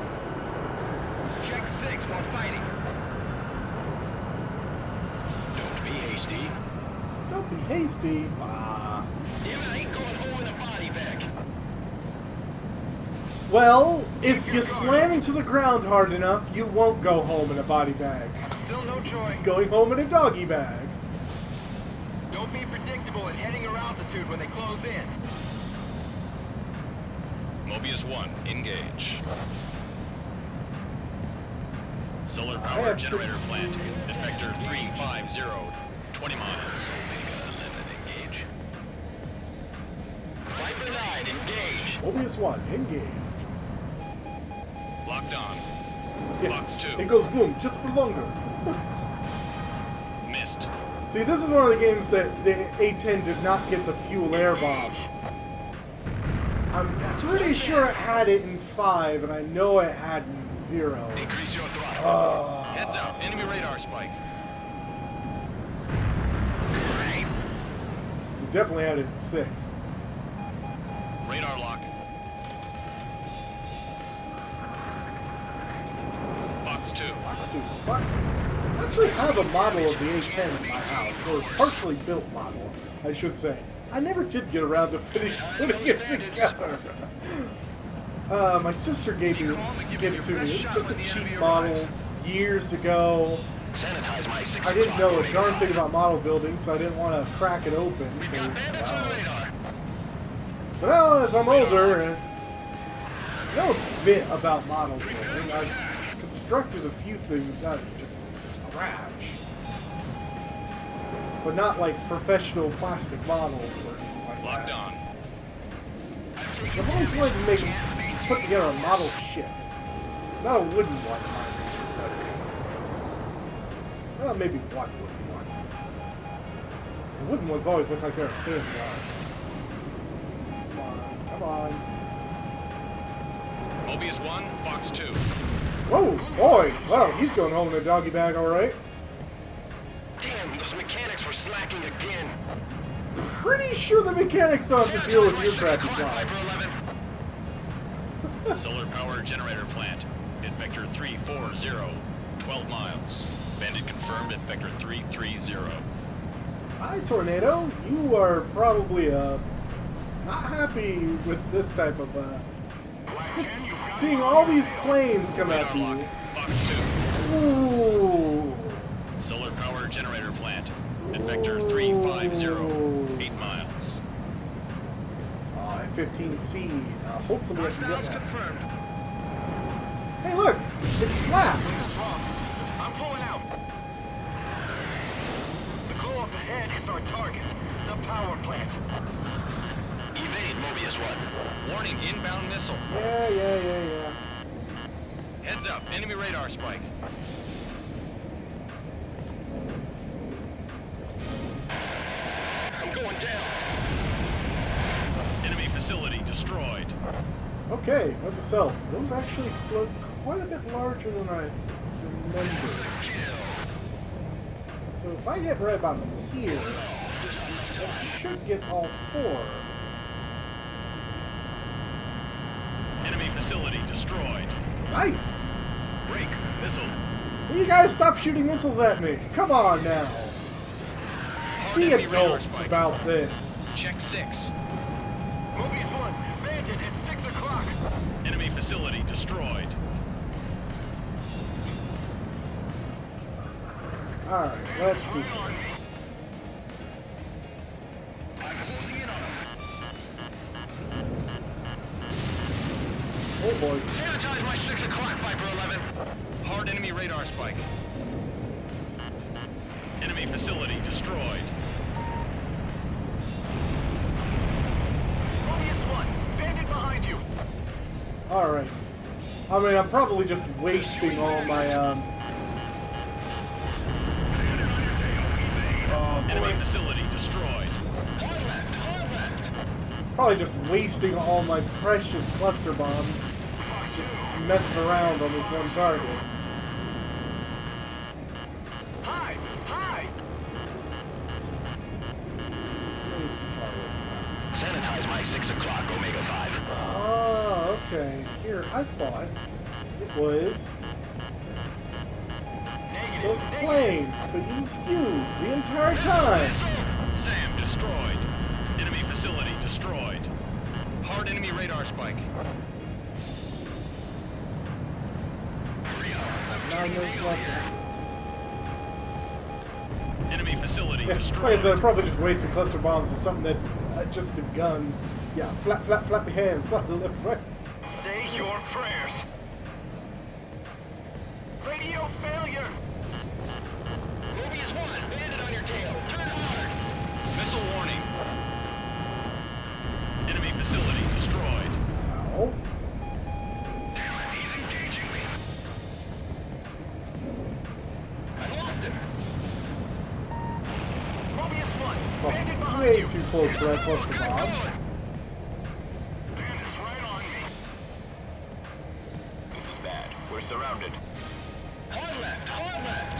Speaker 5: Check 6 while fighting.
Speaker 4: Don't be hasty.
Speaker 1: Don't be hasty.
Speaker 5: Damn it, I ain't going home in a body bag.
Speaker 1: Well, if you slam into the ground hard enough, you won't go home in a body bag.
Speaker 5: Still no joy.
Speaker 1: Going home in a doggy bag.
Speaker 5: Don't be predictable and heading your altitude when they close in.
Speaker 4: Mobius 1, engage. Solar
Speaker 1: I
Speaker 4: power
Speaker 1: have
Speaker 4: generator
Speaker 1: 16.
Speaker 4: plant at vector 350, 20 miles.
Speaker 5: Engage. Viper 9, engage.
Speaker 1: Mobius 1, engage.
Speaker 4: Locked on.
Speaker 1: Yeah,
Speaker 4: Box 2.
Speaker 1: it goes boom, just for longer.
Speaker 4: Missed.
Speaker 1: See, this is one of the games that the A-10 did not get the fuel air bomb. I'm pretty sure it had it in 5, and I know it had it in 0.
Speaker 4: Increase your throttle. Heads out. Enemy radar spike.
Speaker 1: It definitely had it in 6.
Speaker 4: Radar lock. Box 2.
Speaker 1: Fox 2. Fox 2. I actually have a model of the A-10 in my house, or a partially built model, I should say. I never did get around to finish putting it together. My sister gave it to me. It's just a cheap model years ago.
Speaker 5: Sanitize my 6
Speaker 1: I didn't know a darn thing about model building, so I didn't want to crack it open. Because, but now, as I'm older, I know a bit about model building. I've constructed a few things out of just scratch. But not like professional plastic models or anything like
Speaker 4: Locked
Speaker 1: that.
Speaker 4: on.
Speaker 1: I've always wanted to put together a model ship. Not a wooden one, mind you, but... Well, maybe one wooden one. The wooden ones always look like they're a pain in the arse. Come on, come on.
Speaker 4: Mobius 1, Fox 2.
Speaker 1: Whoa, boy! Well, he's going home in a doggy bag, alright.
Speaker 5: Damn, those mechanics were slacking again.
Speaker 1: Pretty sure the mechanics don't have to deal with your crappy fly.
Speaker 4: Solar power generator plant at vector 340, 12 miles. Bandit confirmed at vector 330.
Speaker 1: Hi, Tornado. You are probably not happy with this type of seeing all these planes come
Speaker 4: Radar
Speaker 1: after
Speaker 4: lock.
Speaker 1: you.
Speaker 4: Box 2.
Speaker 1: Ooh.
Speaker 4: Solar power generator plant at vector 350, 8 miles.
Speaker 1: F-15C. Hopefully I can get
Speaker 5: Styles
Speaker 1: that.
Speaker 5: confirmed.
Speaker 1: Hey, look! It's flat!
Speaker 5: I'm pulling out. The glow up ahead is our target. The power plant.
Speaker 4: Evade Mobius 1. Warning, inbound missile.
Speaker 1: Yeah.
Speaker 4: Heads up, enemy radar spike.
Speaker 5: I'm going down.
Speaker 4: Enemy facility destroyed.
Speaker 1: Okay, note to self. Those actually explode quite a bit larger than I remember. So if I hit right about here, that should get all 4.
Speaker 4: Enemy facility destroyed.
Speaker 1: Nice!
Speaker 4: Break, missile.
Speaker 1: Will you guys stop shooting missiles at me? Come on now! Be
Speaker 4: Enemy radar
Speaker 1: adults
Speaker 4: spike.
Speaker 1: about this.
Speaker 4: Check 6.
Speaker 5: Mobius 1, Bandit at 6 o'clock.
Speaker 4: Enemy facility destroyed.
Speaker 1: Alright, let's see. boy.
Speaker 4: Sanitize my 6 o'clock, Viper 11. Hard enemy radar spike. Enemy facility destroyed.
Speaker 5: Mobius 1, bandit behind you.
Speaker 1: Alright. I mean, I'm probably just wasting all my, oh,
Speaker 4: Enemy
Speaker 1: boy.
Speaker 4: facility destroyed.
Speaker 5: Hard left, hard left.
Speaker 1: Probably just wasting all my precious cluster bombs. Just messing around on this one target.
Speaker 5: Hi, hi.
Speaker 1: Way too far away from that.
Speaker 5: Sanitize my 6 o'clock, Omega 5.
Speaker 1: Oh, okay. Here, I thought it was those planes, but it was you the entire time.
Speaker 4: Sam destroyed. Enemy facility destroyed. Hard enemy radar spike.
Speaker 1: 9 minutes left.
Speaker 4: Enemy facility
Speaker 1: Yeah,
Speaker 4: destroyed.
Speaker 1: like I said, I'm probably just wasting cluster bombs or something that just the gun. Yeah, flappy hands, slide left, right.
Speaker 5: Say your prayers. Radio failure.
Speaker 6: Mobius 1, bandit on your tail. Turn hard.
Speaker 4: Missile warning. Enemy facility destroyed.
Speaker 1: Ow.
Speaker 5: Damn it, he's engaging me.
Speaker 6: I lost him.
Speaker 5: Mobius 1, bandit
Speaker 1: Oh,
Speaker 5: behind
Speaker 1: way
Speaker 5: you.
Speaker 1: too close for that cluster bomb.
Speaker 5: Bandit's right on me. This is bad. We're surrounded.
Speaker 6: Hard left, hard left.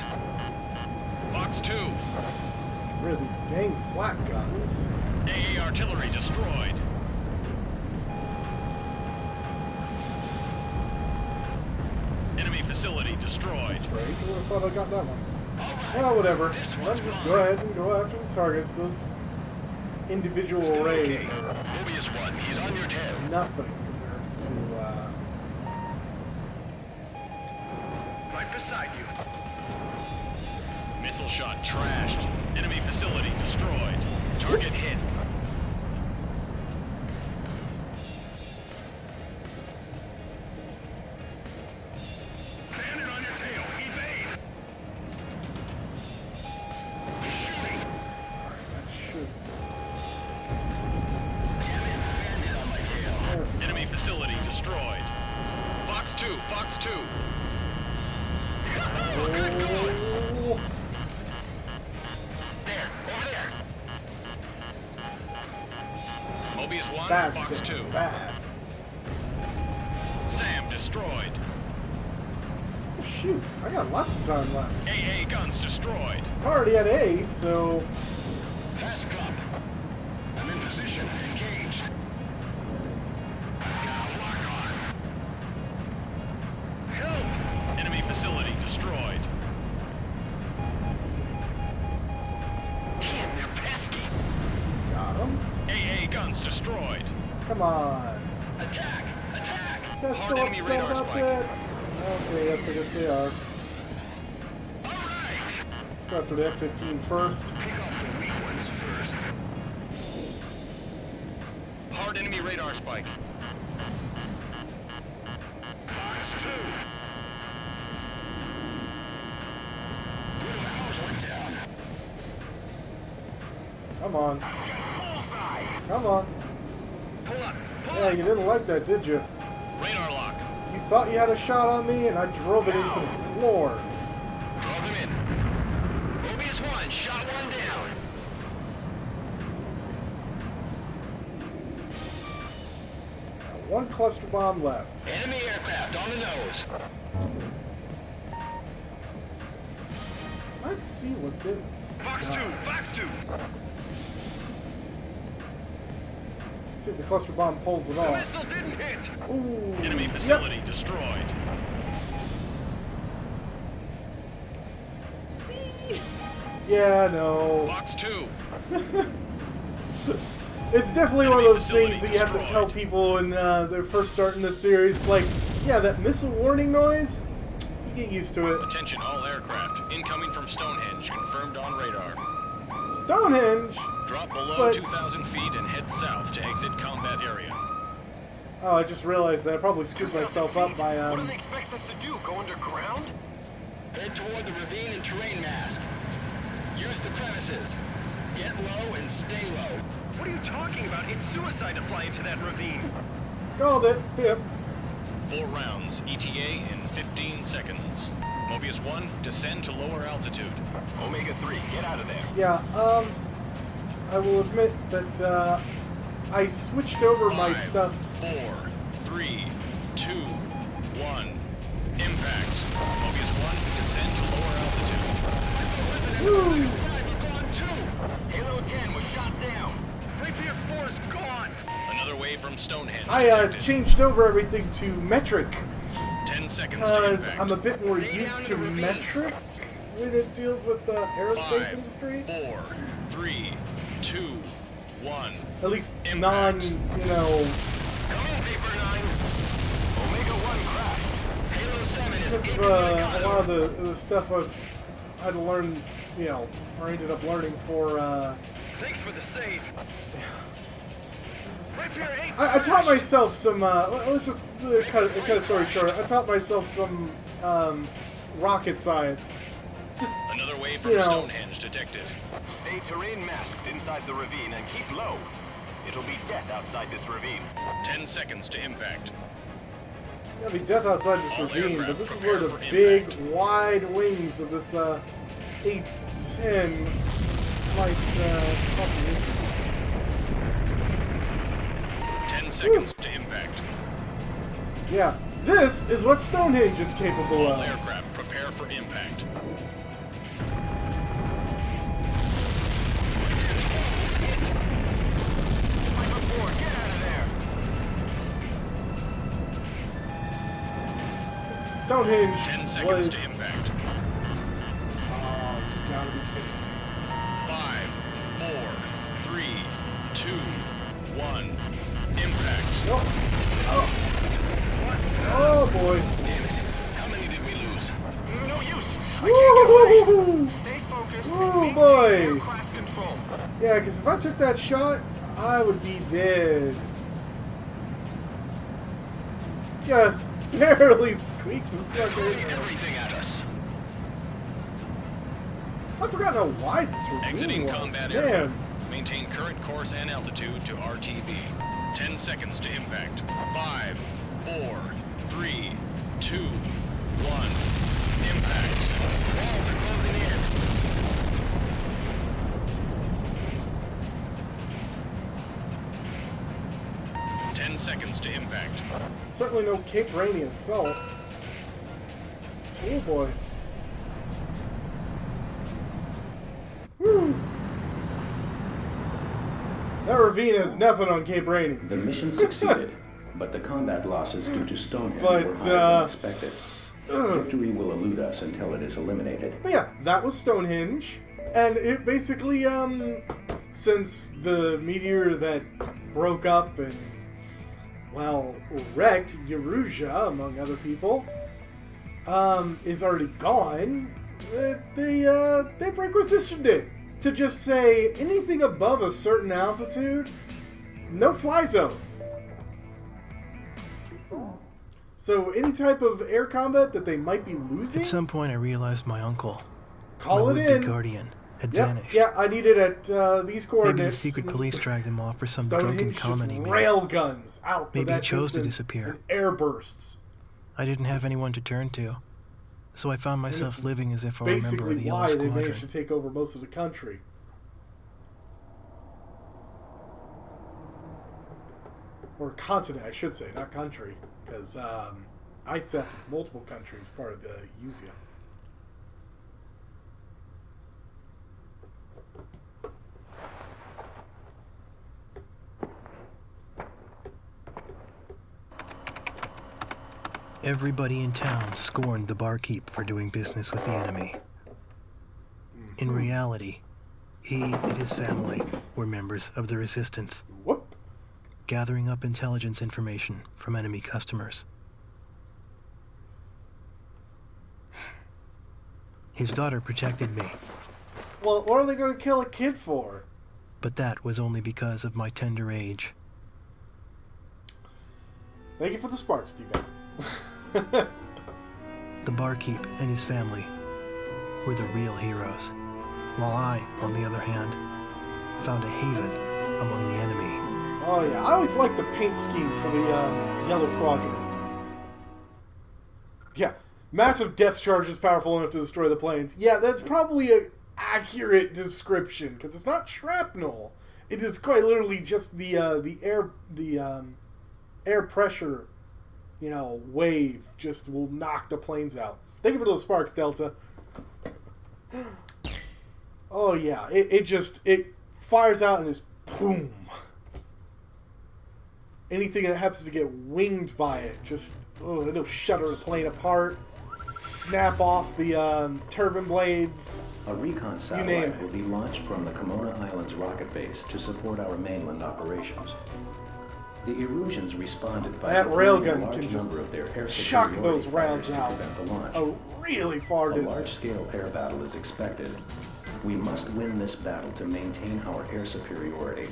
Speaker 4: Fox 2.
Speaker 1: Get rid of these dang flat guns.
Speaker 4: AA artillery destroyed. Enemy facility destroyed.
Speaker 1: That's strange. I would have thought I got that one. Well, whatever. Let's just go ahead and go after the targets. Those individual arrays are
Speaker 6: Mobius 1, he's on your tail.
Speaker 1: nothing compared to,
Speaker 5: Right beside you.
Speaker 4: Missile shot trashed. Enemy facility destroyed. Target
Speaker 1: Oops.
Speaker 4: hit.
Speaker 5: Bandit on your tail. Evade. Shooting.
Speaker 1: that should.
Speaker 6: Bandit on my tail.
Speaker 4: Enemy facility destroyed. Fox 2. Fox 2.
Speaker 1: Oh,
Speaker 6: There, over there.
Speaker 4: Mobius 1.
Speaker 1: bad,
Speaker 4: Fox
Speaker 1: Sam,
Speaker 4: 2.
Speaker 1: bad.
Speaker 4: Sam destroyed.
Speaker 1: Oh, shoot, I got lots of time left.
Speaker 4: AA guns destroyed.
Speaker 1: Already at A, so
Speaker 6: Fast drop. I'm in position. Engage. Lock on. Help!
Speaker 4: Enemy facility destroyed.
Speaker 6: Damn, they're pesky.
Speaker 1: got him.
Speaker 4: AA guns destroyed.
Speaker 1: Come on.
Speaker 6: Attack! Attack!
Speaker 1: You guys still
Speaker 4: enemy
Speaker 1: upset
Speaker 4: radar
Speaker 1: about
Speaker 4: spike.
Speaker 1: that? Okay, yes, I guess they are.
Speaker 6: All right!
Speaker 1: Let's go after the F-15 first.
Speaker 6: Pick off the weak ones first.
Speaker 4: Hard enemy radar spike.
Speaker 5: Fox 2.
Speaker 6: Good valves went down.
Speaker 1: Come on.
Speaker 5: Bullseye.
Speaker 1: Come on.
Speaker 6: Pull up! Pull
Speaker 1: Yeah,
Speaker 6: up!
Speaker 1: you didn't like that, did you?
Speaker 4: Radar lock.
Speaker 1: You thought you had a shot on me, and I drove it into the floor.
Speaker 6: Drove him in. Mobius 1, shot one down.
Speaker 1: One cluster bomb left.
Speaker 6: Enemy aircraft on the nose.
Speaker 1: Let's see what this
Speaker 5: Fox 2. Fox
Speaker 1: does.
Speaker 5: 2.
Speaker 1: See if the cluster bomb pulls it off.
Speaker 5: Missile didn't hit.
Speaker 1: Ooh.
Speaker 4: Enemy
Speaker 1: Yep.
Speaker 4: facility destroyed.
Speaker 1: Yeah, no.
Speaker 4: Fox 2.
Speaker 1: It's definitely one of those
Speaker 4: Facility
Speaker 1: things that you have to tell
Speaker 4: destroyed.
Speaker 1: people when they're first starting this series. Like, yeah, that missile warning noise, you get used to it.
Speaker 4: Attention all aircraft. Incoming from Stonehenge. Confirmed on radar.
Speaker 1: Stonehenge?
Speaker 4: Drop below
Speaker 1: But-
Speaker 4: 2,000 feet and head south to exit combat area.
Speaker 1: Oh, I just realized that I probably scooped myself up by,
Speaker 5: What do they expect us to do? Go underground?
Speaker 6: Head toward the ravine and terrain mask. Use the crevices. Get low and stay low.
Speaker 5: What are you talking about? It's suicide to fly into that ravine.
Speaker 1: Called it. Yep.
Speaker 4: 4 rounds, ETA in 15 seconds. Mobius 1, descend to lower altitude.
Speaker 5: Omega 3, get out of there.
Speaker 1: Yeah, I will admit that, I switched over my
Speaker 4: 5,
Speaker 1: stuff.
Speaker 4: 4, 3, 2, 1. Impact. Mobius 1, descend to lower altitude.
Speaker 1: Woo!
Speaker 5: Halo 10 was shot down.
Speaker 6: Rapier 4 is gone.
Speaker 4: Another wave from Stonehenge.
Speaker 1: I,
Speaker 4: detected.
Speaker 1: changed over everything to metric.
Speaker 4: 10 seconds to
Speaker 1: Because
Speaker 4: impact.
Speaker 1: I'm a bit more used to metric when it deals with the aerospace
Speaker 4: 5,
Speaker 1: industry.
Speaker 4: 4, 3, 2, 1.
Speaker 1: At least
Speaker 4: Impact.
Speaker 1: non, you know,
Speaker 6: Come in, Paper 9.
Speaker 5: Omega 1 crashed.
Speaker 6: Halo 7 is
Speaker 1: because of
Speaker 6: keeping
Speaker 1: a
Speaker 6: recon.
Speaker 1: lot of the stuff I've had to learn, you know, or ended up learning for,
Speaker 6: Thanks for the save. Rapier 8.
Speaker 1: I taught myself some, let's just cut a story short. I taught myself some, rocket science. Just,
Speaker 4: Another wave from
Speaker 1: you know,
Speaker 4: Stonehenge detected.
Speaker 5: Stay terrain masked inside the ravine and keep low. It'll be death outside this ravine.
Speaker 4: 10 seconds to impact.
Speaker 1: there'll be death outside this
Speaker 4: All
Speaker 1: ravine,
Speaker 4: aircraft
Speaker 1: but this is where the
Speaker 4: prepare for
Speaker 1: big,
Speaker 4: impact.
Speaker 1: wide wings of this, A-10 might, cause me issues.
Speaker 4: 10 seconds to impact.
Speaker 1: Yeah, this is what Stonehenge is capable
Speaker 4: All
Speaker 1: of.
Speaker 4: aircraft prepare for impact.
Speaker 5: Omega 4, get out of there.
Speaker 1: Stonehenge
Speaker 4: 10 seconds
Speaker 1: was...
Speaker 4: to impact.
Speaker 1: Oh, you gotta be kidding me.
Speaker 4: 5, 4, 3, 2, 1. Impact.
Speaker 1: No. Oh boy.
Speaker 6: Damn it. How many did we lose?
Speaker 5: No use. I can't get away.
Speaker 1: Woo!
Speaker 5: Stay focused.
Speaker 1: Oh,
Speaker 5: and maintain
Speaker 1: boy.
Speaker 5: aircraft control.
Speaker 1: Yeah, because if I took that shot, I would be dead. Just barely squeaked the
Speaker 6: They're
Speaker 1: sucker
Speaker 6: throwing
Speaker 1: in there.
Speaker 6: everything at us.
Speaker 1: I forgot how wide this ravine
Speaker 4: Exiting
Speaker 1: was.
Speaker 4: combat
Speaker 1: Man,
Speaker 4: area. Maintain current course and altitude to RTB. 10 seconds to impact. 5, 4, 3, 2, 1. Impact.
Speaker 6: Walls are closing in.
Speaker 4: Seconds to impact.
Speaker 1: certainly no Cape Rainy assault. Oh boy. Woo! That ravine is nothing on Cape Rainy.
Speaker 3: The mission succeeded, but the combat losses due to Stonehenge
Speaker 1: But,
Speaker 3: were higher than expected. Victory will elude us until it is eliminated.
Speaker 1: But yeah, that was Stonehenge. And it basically, since the meteor that broke up and, well, wrecked Erusean, among other people, is already gone, they've requisitioned it to just say anything above a certain altitude, no fly zone. So any type of air combat that they might be losing,
Speaker 2: At some point, I realized my uncle,
Speaker 1: call
Speaker 2: my
Speaker 1: it
Speaker 2: would-be
Speaker 1: in.
Speaker 2: guardian, had
Speaker 1: Yep,
Speaker 2: vanished.
Speaker 1: yeah, I need it at these
Speaker 2: Maybe the
Speaker 1: coordinates.
Speaker 2: secret police dragged him off for some drunken
Speaker 1: Stonehenge
Speaker 2: comment he
Speaker 1: just
Speaker 2: made.
Speaker 1: rail guns out to
Speaker 2: Maybe he
Speaker 1: that
Speaker 2: chose to
Speaker 1: distance
Speaker 2: disappear.
Speaker 1: in air bursts.
Speaker 2: I didn't have anyone to turn to, so I found myself
Speaker 1: it's
Speaker 2: living as if I were a member of
Speaker 1: Basically,
Speaker 2: the Yellow
Speaker 1: why they
Speaker 2: Squadron.
Speaker 1: managed to take over most of the country. Or continent, I should say, not country, because ISAF is multiple countries, part of the Erusean.
Speaker 2: Everybody in town scorned the barkeep for doing business with the enemy. In reality, he and his family were members of the Resistance,
Speaker 1: Whoop!
Speaker 2: gathering up intelligence information from enemy customers. His daughter protected me,
Speaker 1: Well, what are they going to kill a kid for?
Speaker 2: but that was only because of my tender age.
Speaker 1: Thank you for the sparks, Steve.
Speaker 2: The barkeep and his family were the real heroes, while I, on the other hand, found a haven among the enemy.
Speaker 1: Oh yeah, I always liked the paint scheme for the Yellow Squadron. Yeah, massive death charges powerful enough to destroy the planes. Yeah, that's probably an accurate description, because it's not shrapnel. It is quite literally just the air pressure, wave just will knock the planes out. Thank you for those sparks, Delta. Oh yeah, it fires out and is boom. Anything that happens to get winged by it, it'll shutter the plane apart, snap off the turbine blades.
Speaker 3: A recon satellite will be launched from the Kimona Islands rocket base to support our mainland operations. The Eruseans responded by
Speaker 1: That
Speaker 3: deploying a
Speaker 1: railgun
Speaker 3: large
Speaker 1: can just
Speaker 3: number of their air
Speaker 1: chuck
Speaker 3: superiority
Speaker 1: those rounds
Speaker 3: fighters to
Speaker 1: out
Speaker 3: prevent the launch.
Speaker 1: a really far
Speaker 3: A
Speaker 1: distance.
Speaker 3: large-scale air battle is expected. We must win this battle to maintain our air superiority.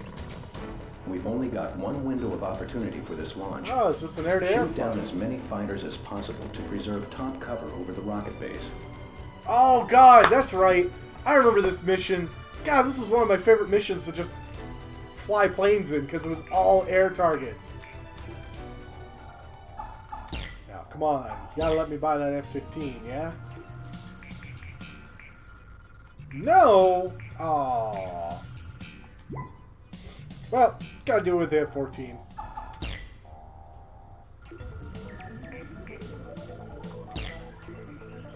Speaker 3: We've only got one window of opportunity for this launch.
Speaker 1: Oh, it's just an air-to-air
Speaker 3: Shoot down
Speaker 1: fight.
Speaker 3: as many fighters as possible to preserve top cover over the rocket base.
Speaker 1: Oh god, that's right. I remember this mission. God, this was one of my favorite missions to just fly planes in, because it was all air targets. Now, come on. You gotta let me buy that F-15, yeah? No! Aww. Well, gotta do it with the F-14.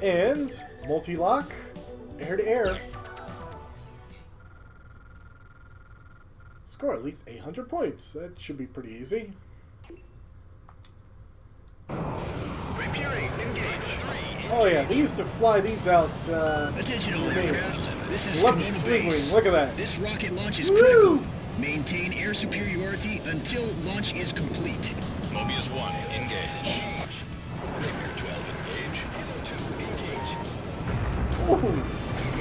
Speaker 1: And multi-lock, air-to-air. Score at least 800 points. That should be pretty easy. Oh yeah, they used to fly these out.
Speaker 6: Attention all aircraft. This is
Speaker 1: Love the
Speaker 6: Kimona
Speaker 1: swing
Speaker 6: Base.
Speaker 1: wing. Look at that.
Speaker 6: This rocket launch is
Speaker 1: Woo!
Speaker 6: critical. Maintain air superiority until launch is complete.
Speaker 4: Mobius 1, engage.
Speaker 1: Ooh.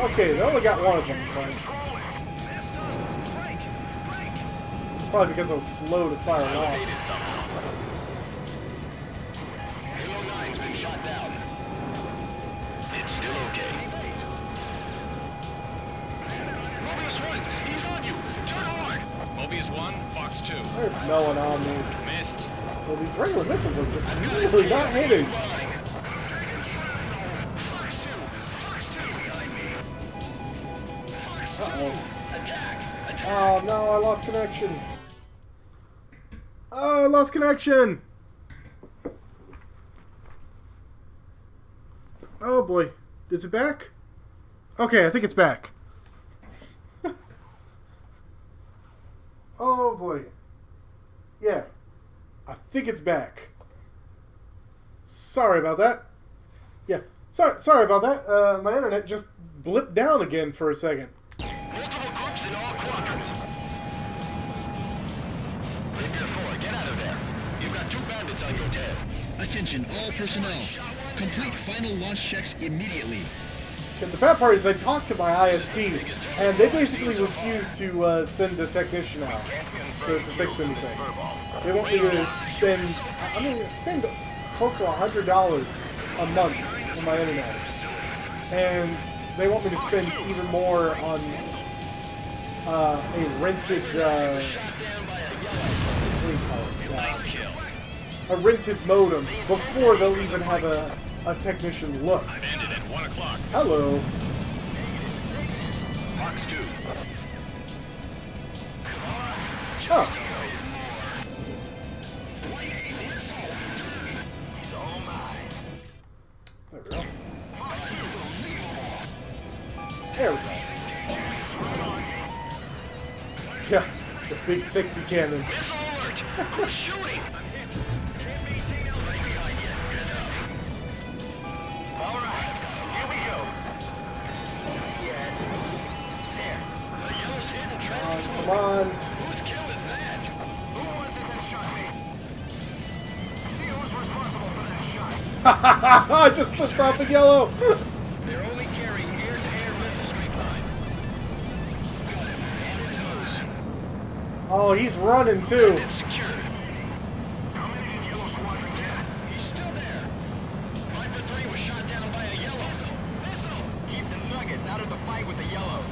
Speaker 1: Okay, they only got one of them, but probably because I was slow to fire it off.
Speaker 5: Halo 9's been shot down. It's still okay.
Speaker 4: Mobius 1, he's on you. Turn hard. Mobius 1, Fox 2.
Speaker 1: There's no one on me.
Speaker 4: Missed.
Speaker 1: Well, these regular missiles are just really not hitting. Uh-oh. Oh no, I lost connection. Oh, I lost connection. Oh boy. Is it back? Okay, I think it's back. Oh boy. Yeah. I think it's back. Sorry about that. Yeah. Sorry about that. My internet just blipped down again for a second.
Speaker 5: Multiple groups in all quadrants. Rapier 4, get out of there. You've got 2 bandits on your tail.
Speaker 6: Attention all personnel. Complete final launch checks immediately.
Speaker 1: The bad part is I talked to my ISP, and they basically refuse to send a technician out to fix anything. They want me to spend close to $100 a month for my internet. And they want me to spend even more on a rented, what do you call it?
Speaker 4: Nice kill.
Speaker 1: A rented modem before they'll even have a technician look.
Speaker 4: I've ended at 1 o'clock.
Speaker 1: Hello.
Speaker 5: Fox 2.
Speaker 1: Oh. There we go. There we go. Yeah, the big sexy cannon.
Speaker 5: Missile alert! Who's shooting? Alright, here we go. There. The yellow's hit and traffic's
Speaker 1: Come on.
Speaker 5: Whose kill is that? Who was it that shot me? See who's responsible for that shot.
Speaker 1: I just pushed off the yellow.
Speaker 5: They're only carrying air-to-air missiles behind.
Speaker 1: Oh, he's running too.
Speaker 5: It's secured. How many did Yellow Squadron the fight with the Yellows.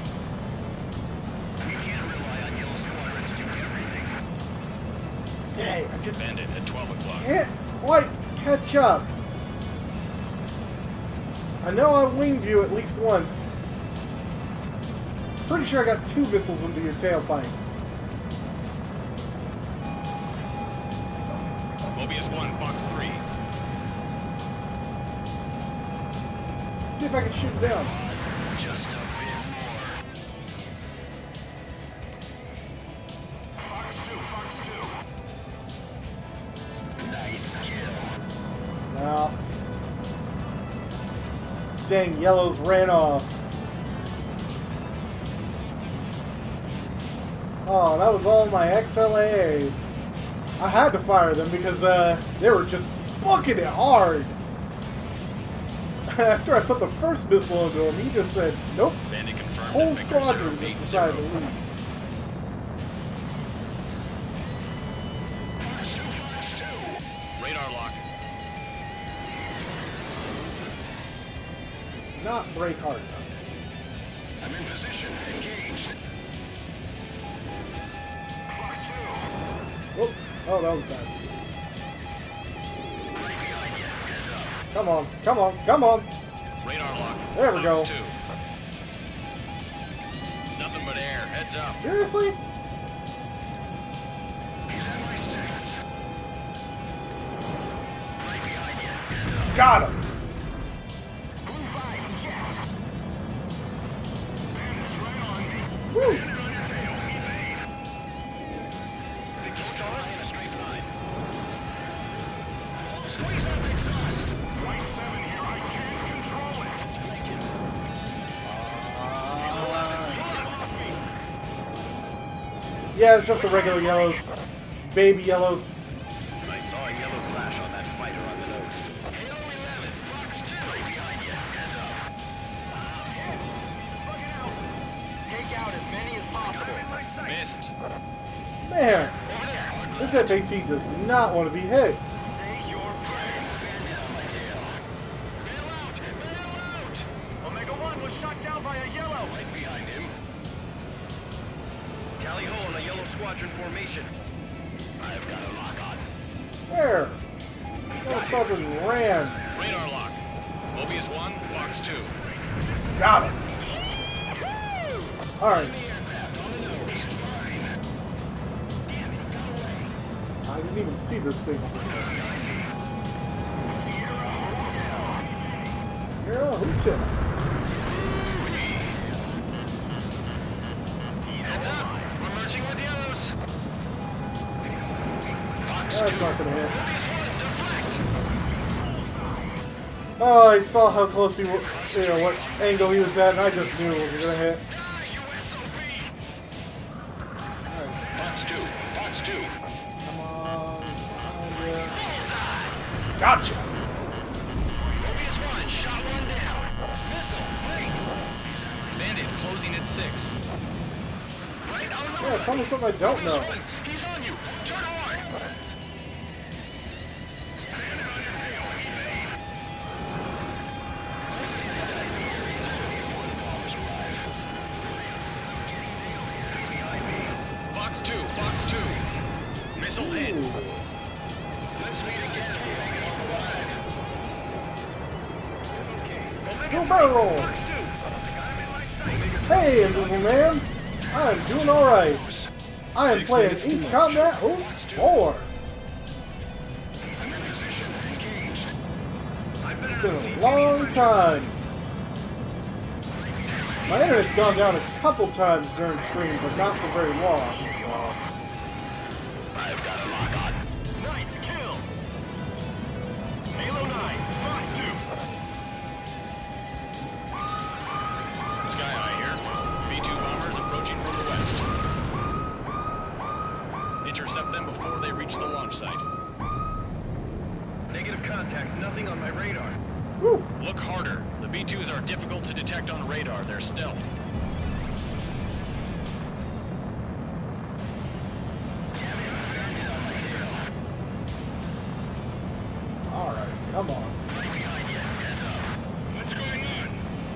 Speaker 5: We can't rely on Yellow Squadrons to do everything.
Speaker 1: Dang, I just
Speaker 4: Bandit at 12 o'clock.
Speaker 1: can't quite catch up. I know I winged you at least once. Pretty sure I got 2 missiles into your tailpipe.
Speaker 4: Mobius 1, Fox 3.
Speaker 1: See if I can shoot him down.
Speaker 5: Just a bit more. Fox 2, Fox 2. Nice kill.
Speaker 1: No. Dang, Yellows ran off. Oh, that was all my XLAAs. I had to fire them because they were just booking it hard. After I put the first missile into him, he just said, nope.
Speaker 4: Bandit confirmed.
Speaker 1: Whole
Speaker 4: at Victor
Speaker 1: squadron just
Speaker 4: 080.
Speaker 1: decided to leave.
Speaker 4: Radar lock.
Speaker 1: Not break hard enough.
Speaker 5: I'm in position. Engaged. Fox 2.
Speaker 1: Oh, that was bad.
Speaker 5: Right behind you. Heads up.
Speaker 1: Come on, come on, come on.
Speaker 4: Radar lock.
Speaker 1: There we
Speaker 4: Fox
Speaker 1: go.
Speaker 4: 2. Nothing but air. Heads up.
Speaker 1: Seriously?
Speaker 5: He's at my 6. Right behind you. Heads up.
Speaker 1: Got him.
Speaker 5: Blue 5, eject. Bandits right on me.
Speaker 1: Woo.
Speaker 5: Bandit on your tail. Evade. Think you saw us? Straight line. Squeeze up exhaust. White 7 here. I can't control it. It's flanking.
Speaker 1: Yeah, it's just the regular Yellows. Baby Yellows.
Speaker 5: I saw a yellow flash on that fighter on the nose. Halo 11, Fox 2. Right behind you. Heads up. Look out. Take out as many as possible.
Speaker 4: Missed.
Speaker 1: Man, this FAT does not want to be hit.
Speaker 5: Say your prayers. Bandit on my tail. Bail out. Bail out. Omega 1 was shot down by a yellow. Right behind him. Tally ho on the Yellow Squadron formation. I've got a lock on.
Speaker 1: Where? Yellow Squadron ran.
Speaker 4: Radar lock. Mobius 1, Fox 2.
Speaker 1: Got him. Alright. I didn't even see this thing. Sierra Hotel.
Speaker 5: Heads up. We're merging with yellows.
Speaker 1: That's not gonna hit. Oh, I saw how close he was, what angle he was at, and I just knew it wasn't gonna hit.
Speaker 5: Fox 2. Fox 2.
Speaker 1: Come on, behind you. Gotcha.
Speaker 5: Mobius 1. Shot 1 down. Missile. Wait.
Speaker 4: Bandit closing at 6.
Speaker 5: Right on the
Speaker 1: Yeah, tell me something I don't know.
Speaker 5: He's on you. Turn on.
Speaker 4: Fox 2, Fox 2. Missile hit.
Speaker 1: Ooh.
Speaker 5: Let's meet again.
Speaker 1: Do a barrel roll.
Speaker 5: Fox 2. Got him in my sight.
Speaker 1: Hey, Invisible Man. I'm doing alright. I am playing Ace Combat 04.
Speaker 5: I'm in position. Engaged. I've been
Speaker 1: It's been a long time. My internet's gone down a couple times during stream, but not for very long, so...
Speaker 5: I've got a lock on. Nice kill. Halo 9. Fox 2.
Speaker 4: Sky Eye here. B-2 bombers approaching from the west. Intercept them before they reach the launch site.
Speaker 5: Negative contact. Nothing on my radar.
Speaker 1: Woo!
Speaker 4: Look harder. The B-2s are difficult to detect on radar. They're stealth.
Speaker 1: Alright, come on.
Speaker 5: Right behind you. Heads up. What's going on?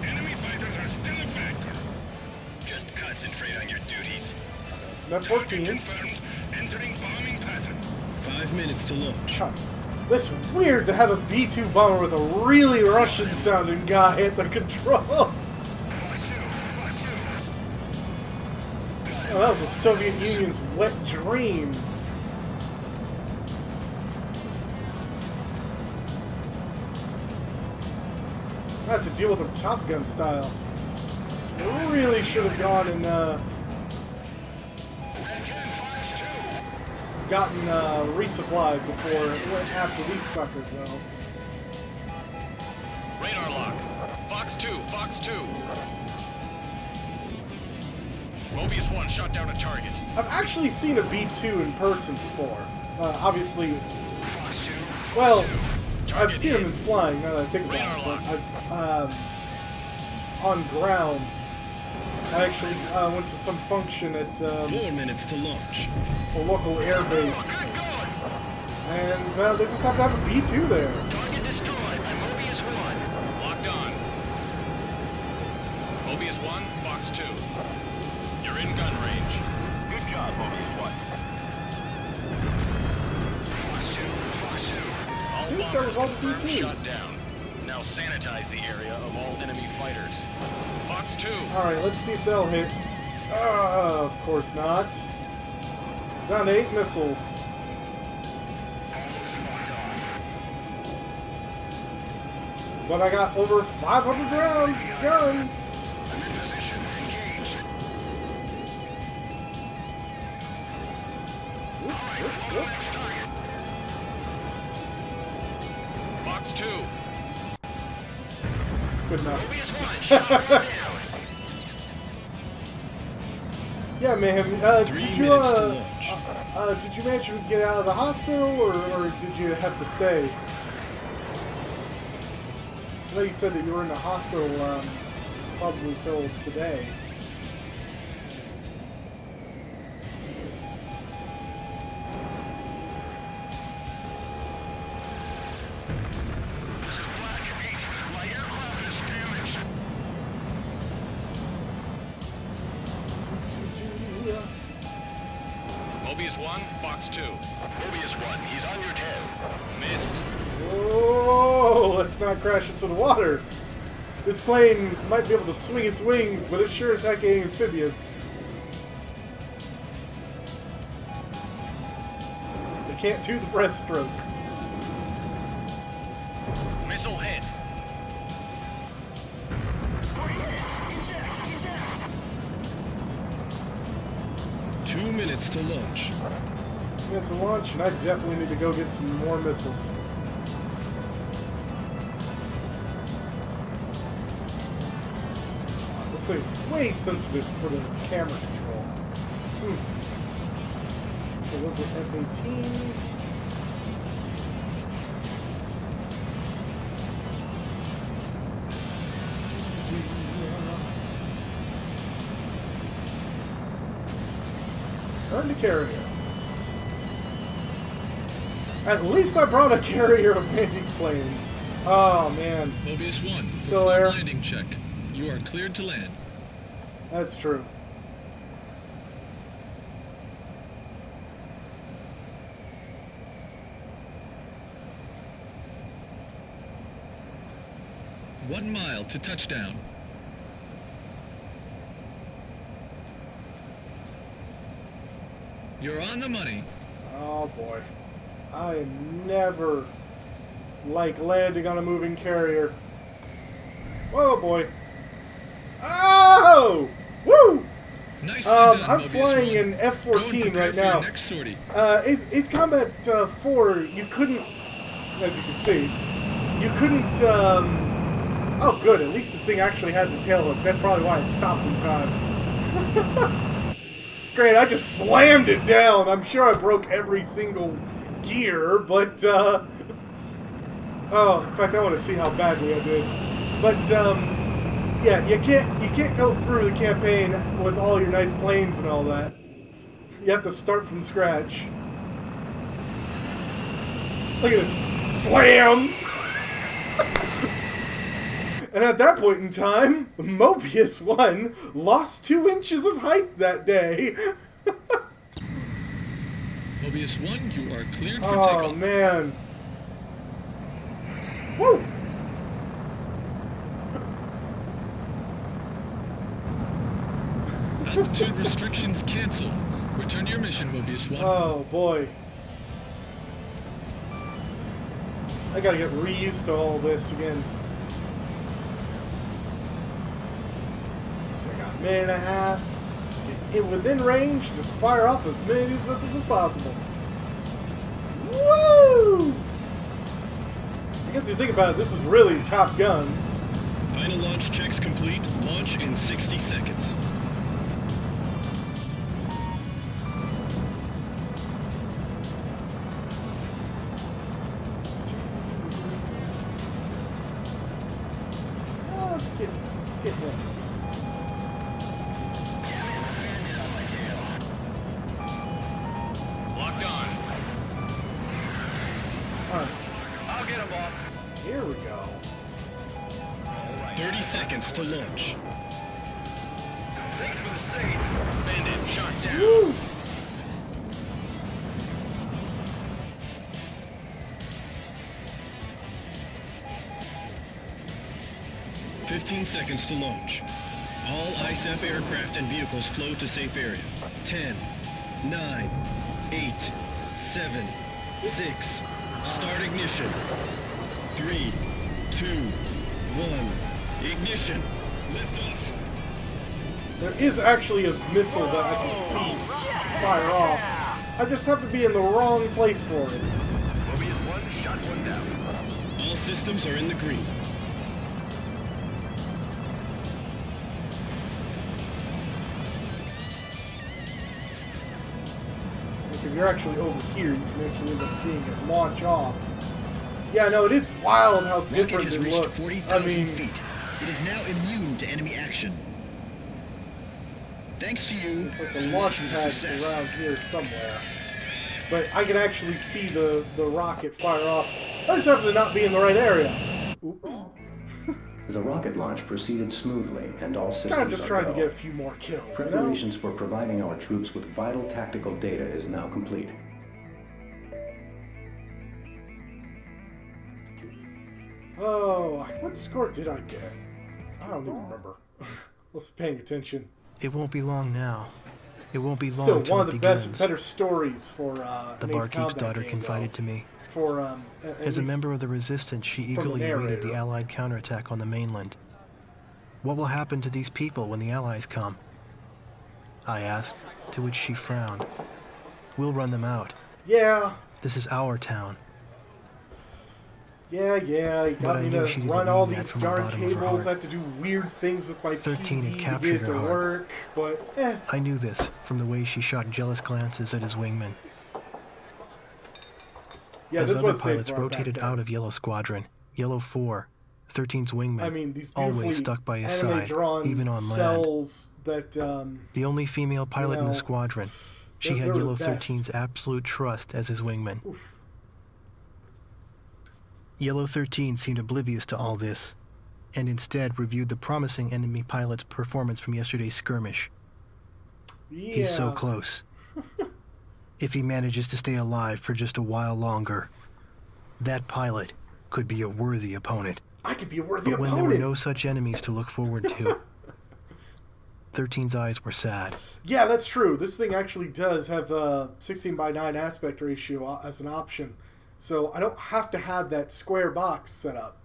Speaker 5: Enemy fighters are still effective.
Speaker 1: an F-14.
Speaker 5: Confirmed. Entering bombing pattern.
Speaker 8: 5 minutes to launch.
Speaker 1: God, it's weird to have a B-2 bomber with a really Russian-sounding guy at the controls.
Speaker 5: Fox 2.
Speaker 1: Oh, that was the Soviet Union's wet dream. I have to deal with them Top Gun style. They really should have gone and gotten resupplied before it went after these suckers, though.
Speaker 4: Radar lock. Fox 2, Fox 2. Mobius 1 shot down a target.
Speaker 1: I've actually seen a B-2 in person before. Obviously, well, I've seen them in flying, now that I think about it, but I've, on ground, I actually went to some function at
Speaker 8: 4 minutes to launch.
Speaker 1: a local air base, and they just happen to have a B-2 there.
Speaker 5: Target destroyed by Mobius 1.
Speaker 4: Locked on. Mobius 1, Fox 2. You're in gun range.
Speaker 5: Good job, Mobius 1. Fox 2. Fox 2.
Speaker 4: All
Speaker 1: think that was all the
Speaker 4: bombers confirmed
Speaker 1: B2s.
Speaker 4: shut down. Now sanitize the area of all enemy fighters. Fox 2.
Speaker 1: Alright, let's see if they'll hit. Of course not. Down to 8 missiles. But I got over 500 rounds gun.
Speaker 5: I'm in position. Engage. Next target.
Speaker 4: Fox 2.
Speaker 1: Good enough.
Speaker 5: Mobius 1. Shot down.
Speaker 1: Yeah, man.
Speaker 8: 3
Speaker 1: Did you
Speaker 8: minutes to launch.
Speaker 1: did you manage to get out of the hospital, or did you have to stay? I know you said that you were in the hospital probably till today.
Speaker 5: This is Black 8. My aircraft is damaged.
Speaker 4: Mobius 1, Fox 2.
Speaker 5: Mobius 1. He's on your tail.
Speaker 4: Missed.
Speaker 1: Oh, let's not crash into the water. This plane might be able to swing its wings, but it sure as heck ain't amphibious. They can't do the breaststroke.
Speaker 4: Missile hit.
Speaker 5: Eject. Eject.
Speaker 8: 2 minutes to launch.
Speaker 1: It's a launch, and I definitely need to go get some more missiles. Wow, this thing's way sensitive for the camera control. Okay, those are F-18s. Turn to carrier. At least I brought a carrier landing plane. Oh man,
Speaker 8: Mobius 1.
Speaker 1: Still
Speaker 8: perform
Speaker 1: there?
Speaker 8: Landing check. You are cleared to land.
Speaker 1: that's true.
Speaker 8: One mile to touchdown. You're on the money.
Speaker 1: Oh boy. I never like landing on a moving carrier. Whoa boy. Oh! Woo!
Speaker 8: Nicely done,
Speaker 1: I'm
Speaker 8: Mobius
Speaker 1: flying
Speaker 8: 1.
Speaker 1: an
Speaker 8: Go and
Speaker 1: F-14
Speaker 8: prepare
Speaker 1: right
Speaker 8: for your
Speaker 1: now.
Speaker 8: next sortie.
Speaker 1: Ace Combat 4, you couldn't, as you can see, you couldn't, oh good, at least this thing actually had the tail hook. That's probably why it stopped in time. Great, I just slammed it down. I'm sure I broke every single gear, but, oh, in fact, I want to see how badly I did. But, yeah, you can't go through the campaign with all your nice planes and all that. You have to start from scratch. Look at this. Slam! And at that point in time, Mobius 1 lost 2 inches of height that day.
Speaker 8: Mobius 1, you are cleared for
Speaker 1: Oh,
Speaker 8: takeoff.
Speaker 1: man. Woo!
Speaker 8: Altitude restrictions canceled. Return to your mission, Mobius 1.
Speaker 1: Oh, boy. I gotta get reused to all this again. So I got a minute and a half to get it within range. Just fire off as many of these missiles as possible. Woo! I guess if you think about it, this is really Top Gun.
Speaker 8: Final launch checks complete. Launch in 60 seconds.
Speaker 1: Oh, let's get him.
Speaker 4: Locked on.
Speaker 1: Alright,
Speaker 5: I'll get him, boss.
Speaker 1: here we go.
Speaker 8: 30 seconds to launch.
Speaker 5: Thanks for the save.
Speaker 4: Bandit shot down.
Speaker 1: Woo!
Speaker 8: 15 seconds to launch. All ISAF aircraft and vehicles flow to safe area. 10, 9, 8, 7, 6. Start ignition. 3, 2, 1. Ignition. Lift off.
Speaker 1: There is actually a missile that I can see fire off. I just have to be in the wrong place for it.
Speaker 5: Mobius 1 shot one down.
Speaker 8: All systems are in the green.
Speaker 1: Like if you're actually over here, you can actually end up seeing it launch off. Yeah, no, it is wild how
Speaker 9: Rocket
Speaker 1: different
Speaker 9: has
Speaker 1: it
Speaker 9: reached
Speaker 1: looks.
Speaker 9: 40,000
Speaker 1: I mean,
Speaker 9: feet. It is now immune to enemy action. Thanks to you,
Speaker 1: it's like the
Speaker 9: the
Speaker 1: launch
Speaker 9: was a
Speaker 1: pad's
Speaker 9: success.
Speaker 1: around here somewhere. But I can actually see the rocket fire off. I just happen to not be in the right area. Oops.
Speaker 3: The rocket launch proceeded smoothly, and all systems
Speaker 1: Kinda just
Speaker 3: are
Speaker 1: trying to
Speaker 3: go.
Speaker 1: get a few more kills, you know?
Speaker 3: Preparations for providing our troops with vital tactical data is now complete.
Speaker 1: Oh, what score did I get? I don't even remember. I was paying attention.
Speaker 2: It won't be long now. It won't be long
Speaker 1: Still,
Speaker 2: till
Speaker 1: one of
Speaker 2: it
Speaker 1: the
Speaker 2: begins.
Speaker 1: better stories for
Speaker 2: The
Speaker 1: an Ace
Speaker 2: barkeep's
Speaker 1: Combat
Speaker 2: daughter
Speaker 1: game,
Speaker 2: confided
Speaker 1: though.
Speaker 2: to me.
Speaker 1: For
Speaker 2: As a member of the Resistance, she
Speaker 1: the
Speaker 2: eagerly awaited
Speaker 1: narrator.
Speaker 2: the Allied counterattack on the mainland. What will happen to these people when the Allies come? I asked, to which she frowned. We'll run them out.
Speaker 1: Yeah,
Speaker 2: This is our town.
Speaker 1: you got
Speaker 2: I
Speaker 1: me
Speaker 2: knew
Speaker 1: to
Speaker 2: she didn't
Speaker 1: run all
Speaker 2: mean that
Speaker 1: these
Speaker 2: from the
Speaker 1: darn
Speaker 2: bottom of her
Speaker 1: cables. I
Speaker 2: heart.
Speaker 1: have to do weird things with my
Speaker 2: 13 had
Speaker 1: TV to
Speaker 2: captured
Speaker 1: get it to
Speaker 2: her heart.
Speaker 1: work, but
Speaker 2: I knew this from the way she shot jealous glances at his wingmen.
Speaker 1: yeah,
Speaker 2: As
Speaker 1: this
Speaker 2: other
Speaker 1: was
Speaker 2: pilots
Speaker 1: Dave Brown back
Speaker 2: rotated
Speaker 1: then.
Speaker 2: out of Yellow Squadron, Yellow 4, 13's wingmen,
Speaker 1: I mean, these beautifully
Speaker 2: always stuck by his
Speaker 1: anime
Speaker 2: side,
Speaker 1: drawn
Speaker 2: even on land.
Speaker 1: cells that
Speaker 2: The only female pilot in
Speaker 1: know,
Speaker 2: the squadron, she
Speaker 1: they
Speaker 2: had
Speaker 1: were the
Speaker 2: Yellow
Speaker 1: best.
Speaker 2: 13's absolute trust as his wingman.
Speaker 1: Oof.
Speaker 2: Yellow 13 seemed oblivious to all this, and instead reviewed the promising enemy pilot's performance from yesterday's skirmish.
Speaker 1: Yeah.
Speaker 2: He's so close. If he manages to stay alive for just a while longer, that pilot could be a worthy opponent.
Speaker 1: I could be a worthy
Speaker 2: But when there
Speaker 1: opponent.
Speaker 2: were no such enemies to look forward to, 13's eyes were sad.
Speaker 1: Yeah, that's true. This thing actually does have a 16:9 aspect ratio as an option. So I don't have to have that square box set up.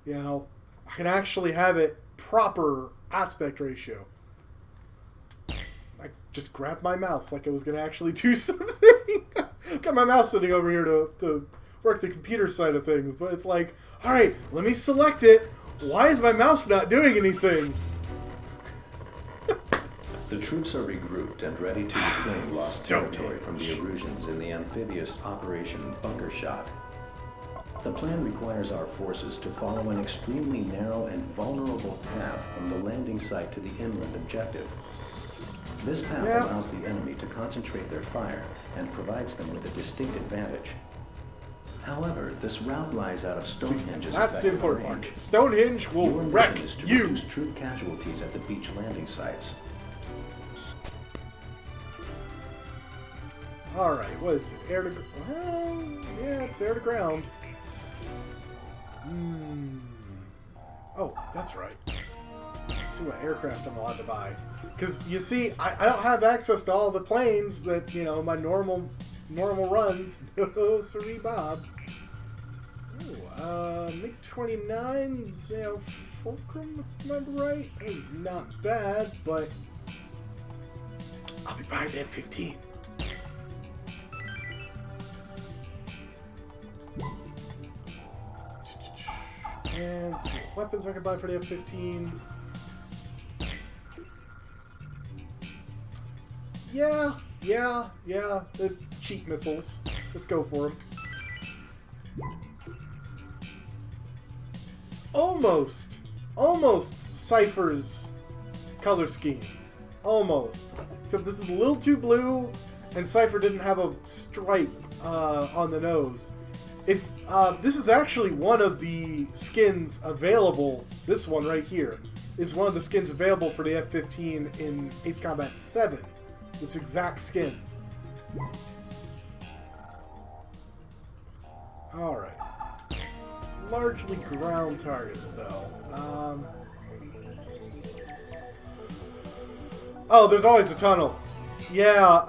Speaker 1: You know, I can actually have it proper aspect ratio. I just grabbed my mouse like I was going to actually do something. I've got my mouse sitting over here to work the computer side of things. But it's like, all right, let me select it. Why is my mouse not doing anything?
Speaker 3: The troops are regrouped and ready to reclaim lost
Speaker 1: Stonehenge.
Speaker 3: territory from the Eruseans in the amphibious Operation Bunker Shot. The plan requires our forces to follow an extremely narrow and vulnerable path from the landing site to the inland objective. This path
Speaker 1: Yeah.
Speaker 3: allows the enemy to concentrate their fire and provides them with a distinct advantage. However, this route lies out of Stonehenge's
Speaker 1: That's the
Speaker 3: effective
Speaker 1: important
Speaker 3: range.
Speaker 1: part. Stonehenge will
Speaker 3: Your
Speaker 1: wreck
Speaker 3: mission is to
Speaker 1: you.
Speaker 3: reduce troop casualties at the beach landing sites.
Speaker 1: Alright, what is it? Air to... Well, yeah, it's air to ground. Oh, that's right. Let's see what aircraft I'm allowed to buy. Because, you see, I don't have access to all the planes that, you know, my normal runs. No, sorry, Bob. Ooh, MiG-29's, you know, Fulcrum, if I remember right. That is not bad, but I'll be buying the F-15. And see what weapons I can buy for the F-15. Yeah. The cheap missiles. Let's go for them. It's almost Cypher's color scheme. Almost. Except this is a little too blue, and Cypher didn't have a stripe on the nose. If this is actually one of the skins available, this one right here is one of the skins available for the F-15 in Ace Combat 7. This exact skin. Alright. It's largely ground targets, though. Oh, there's always a tunnel. Yeah,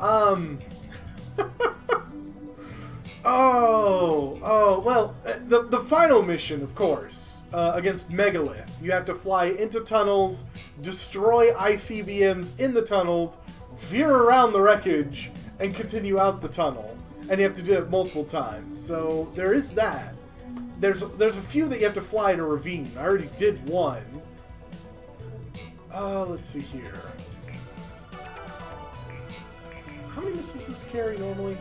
Speaker 1: well, the final mission, of course, against Megalith. You have to fly into tunnels, destroy ICBMs in the tunnels, veer around the wreckage, and continue out the tunnel. And you have to do it multiple times. So there is that. There's a few that you have to fly in a ravine. I already did one. Let's see here. How many missiles does this carry normally?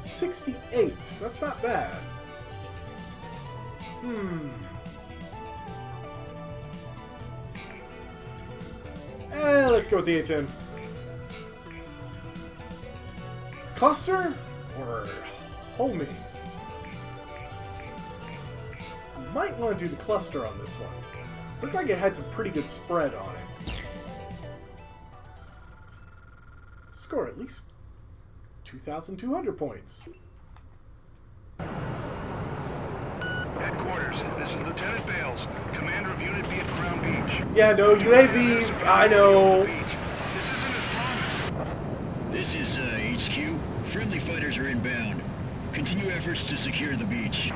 Speaker 1: 68. That's not bad. Let's go with the A-10. Cluster or homing? Might want to do the cluster on this one. Looked like it had some pretty good spread on it. Score at least 2,200 points.
Speaker 8: Headquarters, this is Lieutenant Bales. Commander of Unit B at Crown Beach.
Speaker 1: Yeah, no, UAVs, I know.
Speaker 8: This isn't as promised.
Speaker 9: This is HQ. Friendly fighters are inbound. Continue efforts to secure the beach.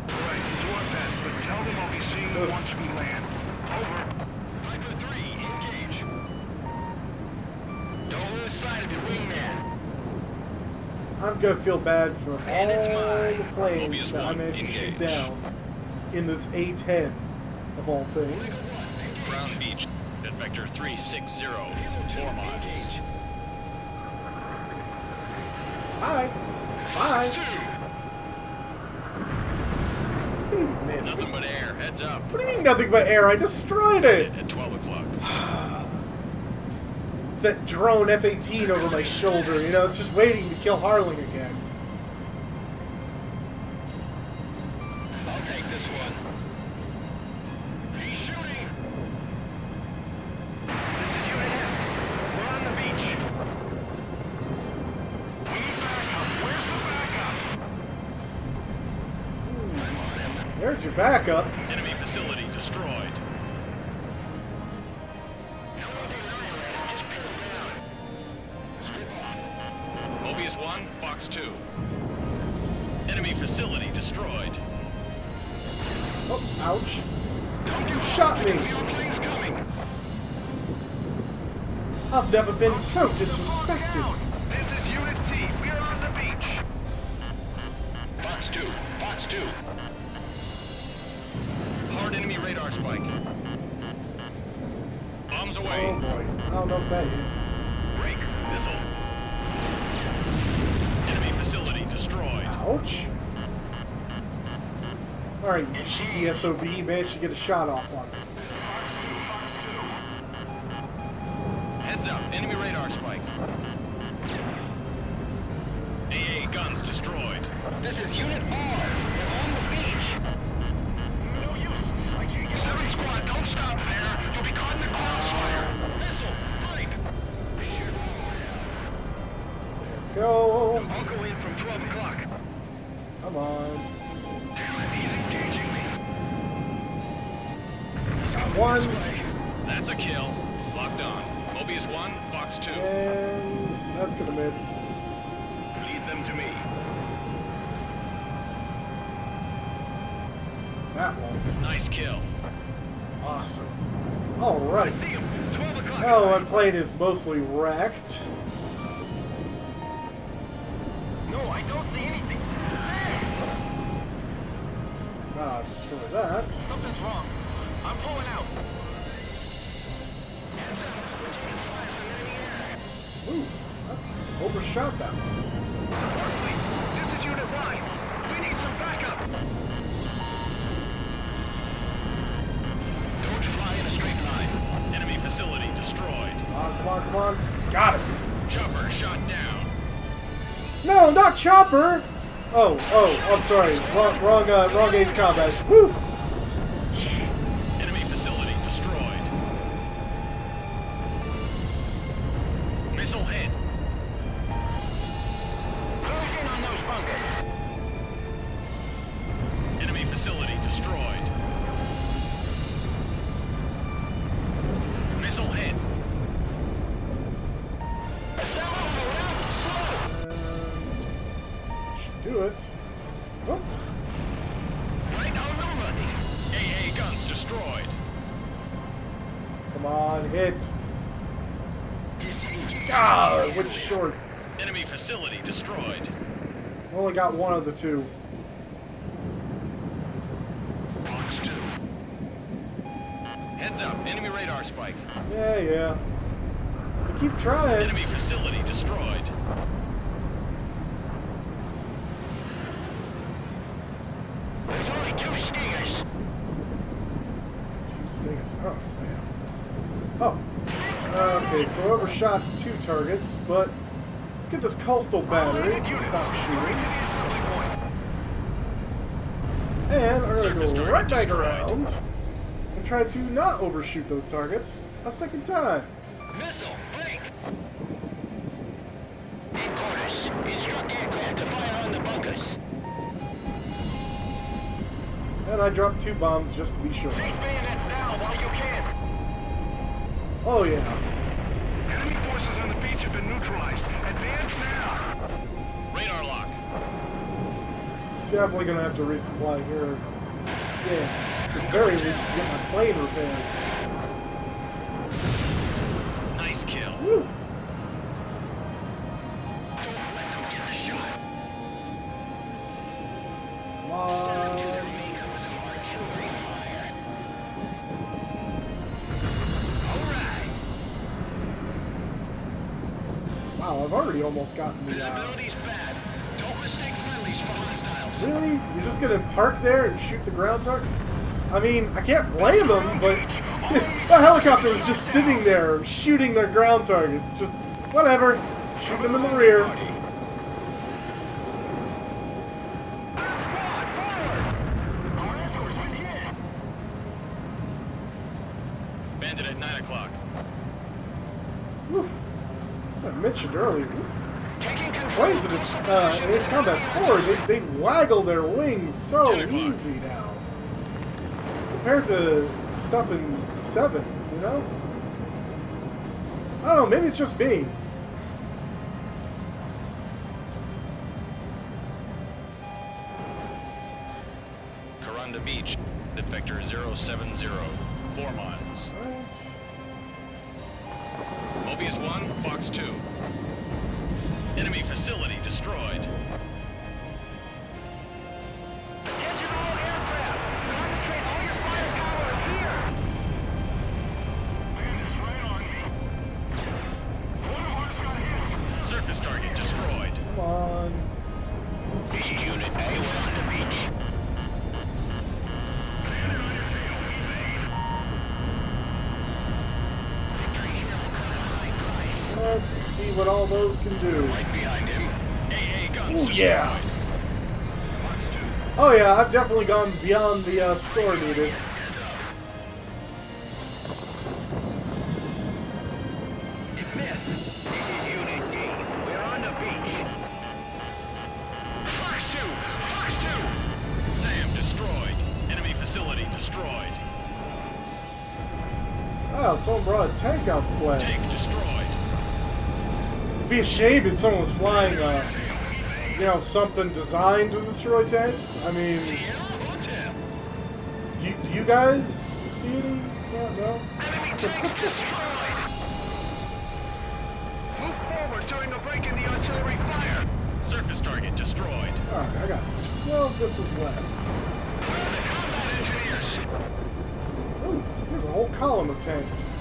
Speaker 8: Right, do our best, but tell them I'll be seeing you once we land. Over.
Speaker 5: Viper 3, engage. Don't lose sight of your wingman.
Speaker 1: I'm gonna feel bad for all the planes that I managed to shoot down in this A-10, of all things.
Speaker 4: Crown Beach at vector 360, 4 miles.
Speaker 1: Bye. Bye. What do you mean, miss?
Speaker 4: Nothing but air, heads up.
Speaker 1: What do you mean nothing but air? I destroyed it!
Speaker 4: At 12 o'clock.
Speaker 1: It's that drone F-18 over my shoulder, you know, it's just waiting to kill Harling again.
Speaker 5: I'll take this one. He's shooting.
Speaker 8: This is Unit S. We're on the beach. We need backup. Where's the backup?
Speaker 1: There's your backup.
Speaker 4: Enemy facility destroyed. Mobius 1, Fox 2. Enemy facility destroyed.
Speaker 1: Oh, ouch. You shot me.
Speaker 8: Plane's coming.
Speaker 1: I've never been so disrespected.
Speaker 8: This is Unit T. We are on the beach.
Speaker 5: Fox 2, Fox 2.
Speaker 4: Hard enemy radar spike. Bombs away.
Speaker 1: Oh boy, I don't know if that hit.
Speaker 4: Break missile. Enemy facility destroyed.
Speaker 1: Ouch. Alright, you cheeky SOB, managed to get a shot off on me.
Speaker 4: Heads up, enemy radar spike. AA guns destroyed.
Speaker 5: This is Unit R. We're on the beach. No use. I can't get 7 squad, don't stop there. You'll be caught in the crossfire. Missile, pipe.
Speaker 4: 1, Fox 2.
Speaker 1: And that's gonna miss.
Speaker 8: Lead them to me.
Speaker 1: That won't.
Speaker 4: Nice kill.
Speaker 1: Awesome. Alright.
Speaker 8: See him. 12 o'clock.
Speaker 1: Now my plane is mostly wrecked.
Speaker 5: No, I don't see anything.
Speaker 1: Ah, destroy that.
Speaker 5: Something's wrong. I'm pulling out.
Speaker 1: Ooh, I overshot that one.
Speaker 8: Support fleet. This is Unit 9. We need some backup.
Speaker 4: Don't fly in a straight line. Enemy facility destroyed.
Speaker 1: Come on, come on, come on. Got it.
Speaker 4: Chopper shot down.
Speaker 1: No, not Chopper! Oh, I'm sorry. Wrong Ace Combat. Woo!
Speaker 4: Enemy facility destroyed. Missile hit.
Speaker 5: Close in on those bunkers.
Speaker 4: Enemy facility destroyed. Missile hit.
Speaker 5: Assemble around slow.
Speaker 1: Should do it. Oh,
Speaker 5: Right on the money.
Speaker 4: AA guns destroyed.
Speaker 1: come on, hit. Ah, it went short.
Speaker 4: Enemy facility destroyed.
Speaker 1: Only got one of the two.
Speaker 8: Fox 2.
Speaker 4: Heads up, enemy radar spike.
Speaker 1: Yeah. I keep trying.
Speaker 4: Enemy facility destroyed.
Speaker 5: There's only 2 stingers.
Speaker 1: 2 stings. Oh, man. Oh. Okay, so I overshot 2 targets, but let's get this coastal battery to stop shooting. And I'm going to go right back around and try to not overshoot those targets a second time.
Speaker 5: Missile, break. Headquarters, instruct aircraft to fire on the bunkers.
Speaker 1: And I dropped 2 bombs just to be sure.
Speaker 5: Face bayonets down while you can.
Speaker 1: Oh yeah.
Speaker 8: Enemy forces on the beach have been neutralized. Advance now.
Speaker 4: Radar lock.
Speaker 1: Definitely going to have to resupply here. Yeah, at the very least to get my plane repaired.
Speaker 4: Nice kill.
Speaker 1: Woo!
Speaker 5: Don't let them get the shot.
Speaker 1: Come on.
Speaker 5: Remainder with some artillery fire. All right.
Speaker 1: Wow, I've already almost gotten the.
Speaker 5: Visibility's bad. Don't mistake friendlies for hostiles.
Speaker 1: Really? You're just gonna park there and shoot the ground target? I mean, I can't blame them, but the helicopter was just sitting there shooting their ground targets. Just whatever, shooting them in the rear.
Speaker 5: Squad, forward! Our escorts with hit.
Speaker 4: Bandit at 9 o'clock.
Speaker 1: Whew. As I mentioned earlier, these
Speaker 5: Taking control.
Speaker 1: planes in Ace Combat 4, they waggle their wings so easy now. Compared to stuff in 7, you know? I don't know, maybe it's just me.
Speaker 4: Corunda Beach. At vector 070. 4 miles.
Speaker 1: Alright.
Speaker 4: Mobius 1, Fox 2. Enemy facility destroyed.
Speaker 5: Attention all aircraft. Concentrate all your firepower here. Man is right on me. One of ours got hit.
Speaker 4: Surface target destroyed.
Speaker 1: Come on.
Speaker 5: This is Unit A. We're on the beach.
Speaker 8: Bandit on your tail. Evade.
Speaker 5: Victory here will come at a high price.
Speaker 1: Let's see what all those can do.
Speaker 5: Right behind him.
Speaker 4: AA guns
Speaker 1: Ooh,
Speaker 4: destroyed.
Speaker 1: yeah.
Speaker 8: Fox 2.
Speaker 1: Oh yeah, I've definitely gone beyond the score needed.
Speaker 5: Dismissed. This is Unit D. We're on the beach.
Speaker 4: Fox 2! Fox 2! SAM destroyed. Enemy facility destroyed.
Speaker 1: Ah, someone brought a tank out to play.
Speaker 4: Tank destroyed.
Speaker 1: be a shame if someone was flying, you know, something designed to destroy tanks. I mean, do you guys see any? Yeah, no?
Speaker 8: Move forward during a break in the artillery fire.
Speaker 4: Surface target destroyed.
Speaker 1: Alright, I got 12 missiles left. Ooh, there's a whole column of tanks.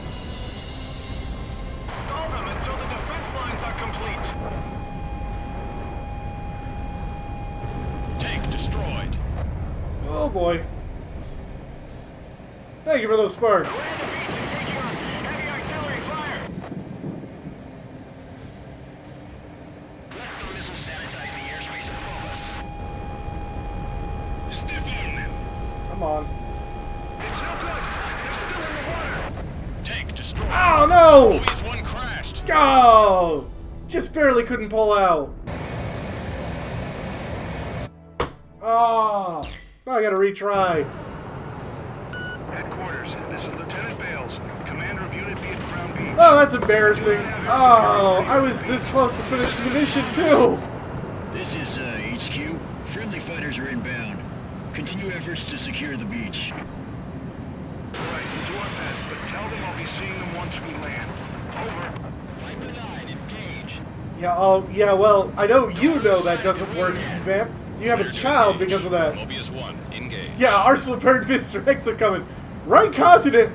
Speaker 5: Stall them until the defense lines are complete.
Speaker 4: Tank destroyed.
Speaker 1: Oh boy. Thank you for those sparks.
Speaker 5: The beach is taking on heavy artillery fire. Let the missiles sanitize the airspace above us.
Speaker 8: Stiff in.
Speaker 1: Come on.
Speaker 8: It's no good. They're still in the water.
Speaker 4: Tank destroyed.
Speaker 1: Oh no!
Speaker 4: Mobius 1 crashed.
Speaker 1: Go! Just barely couldn't pull out. Ah! Oh, I gotta retry.
Speaker 8: Headquarters, this is Lieutenant Bales, commander of Unit B at Crown Beach.
Speaker 1: Oh, that's embarrassing. Oh, I was this close to finishing the mission too.
Speaker 9: This is HQ. Friendly fighters are inbound. Continue efforts to secure the beach.
Speaker 8: Alright, we'll do our best, but tell them I'll be seeing them once we land. Over.
Speaker 5: Viper 9, engage.
Speaker 1: Yeah. Oh, yeah. Well, I know you know that doesn't work, T-Vamp. You have a child because of that.
Speaker 4: Mobius 1 engage.
Speaker 1: Yeah, Arsenal Bird Mr. X are coming. Right continent.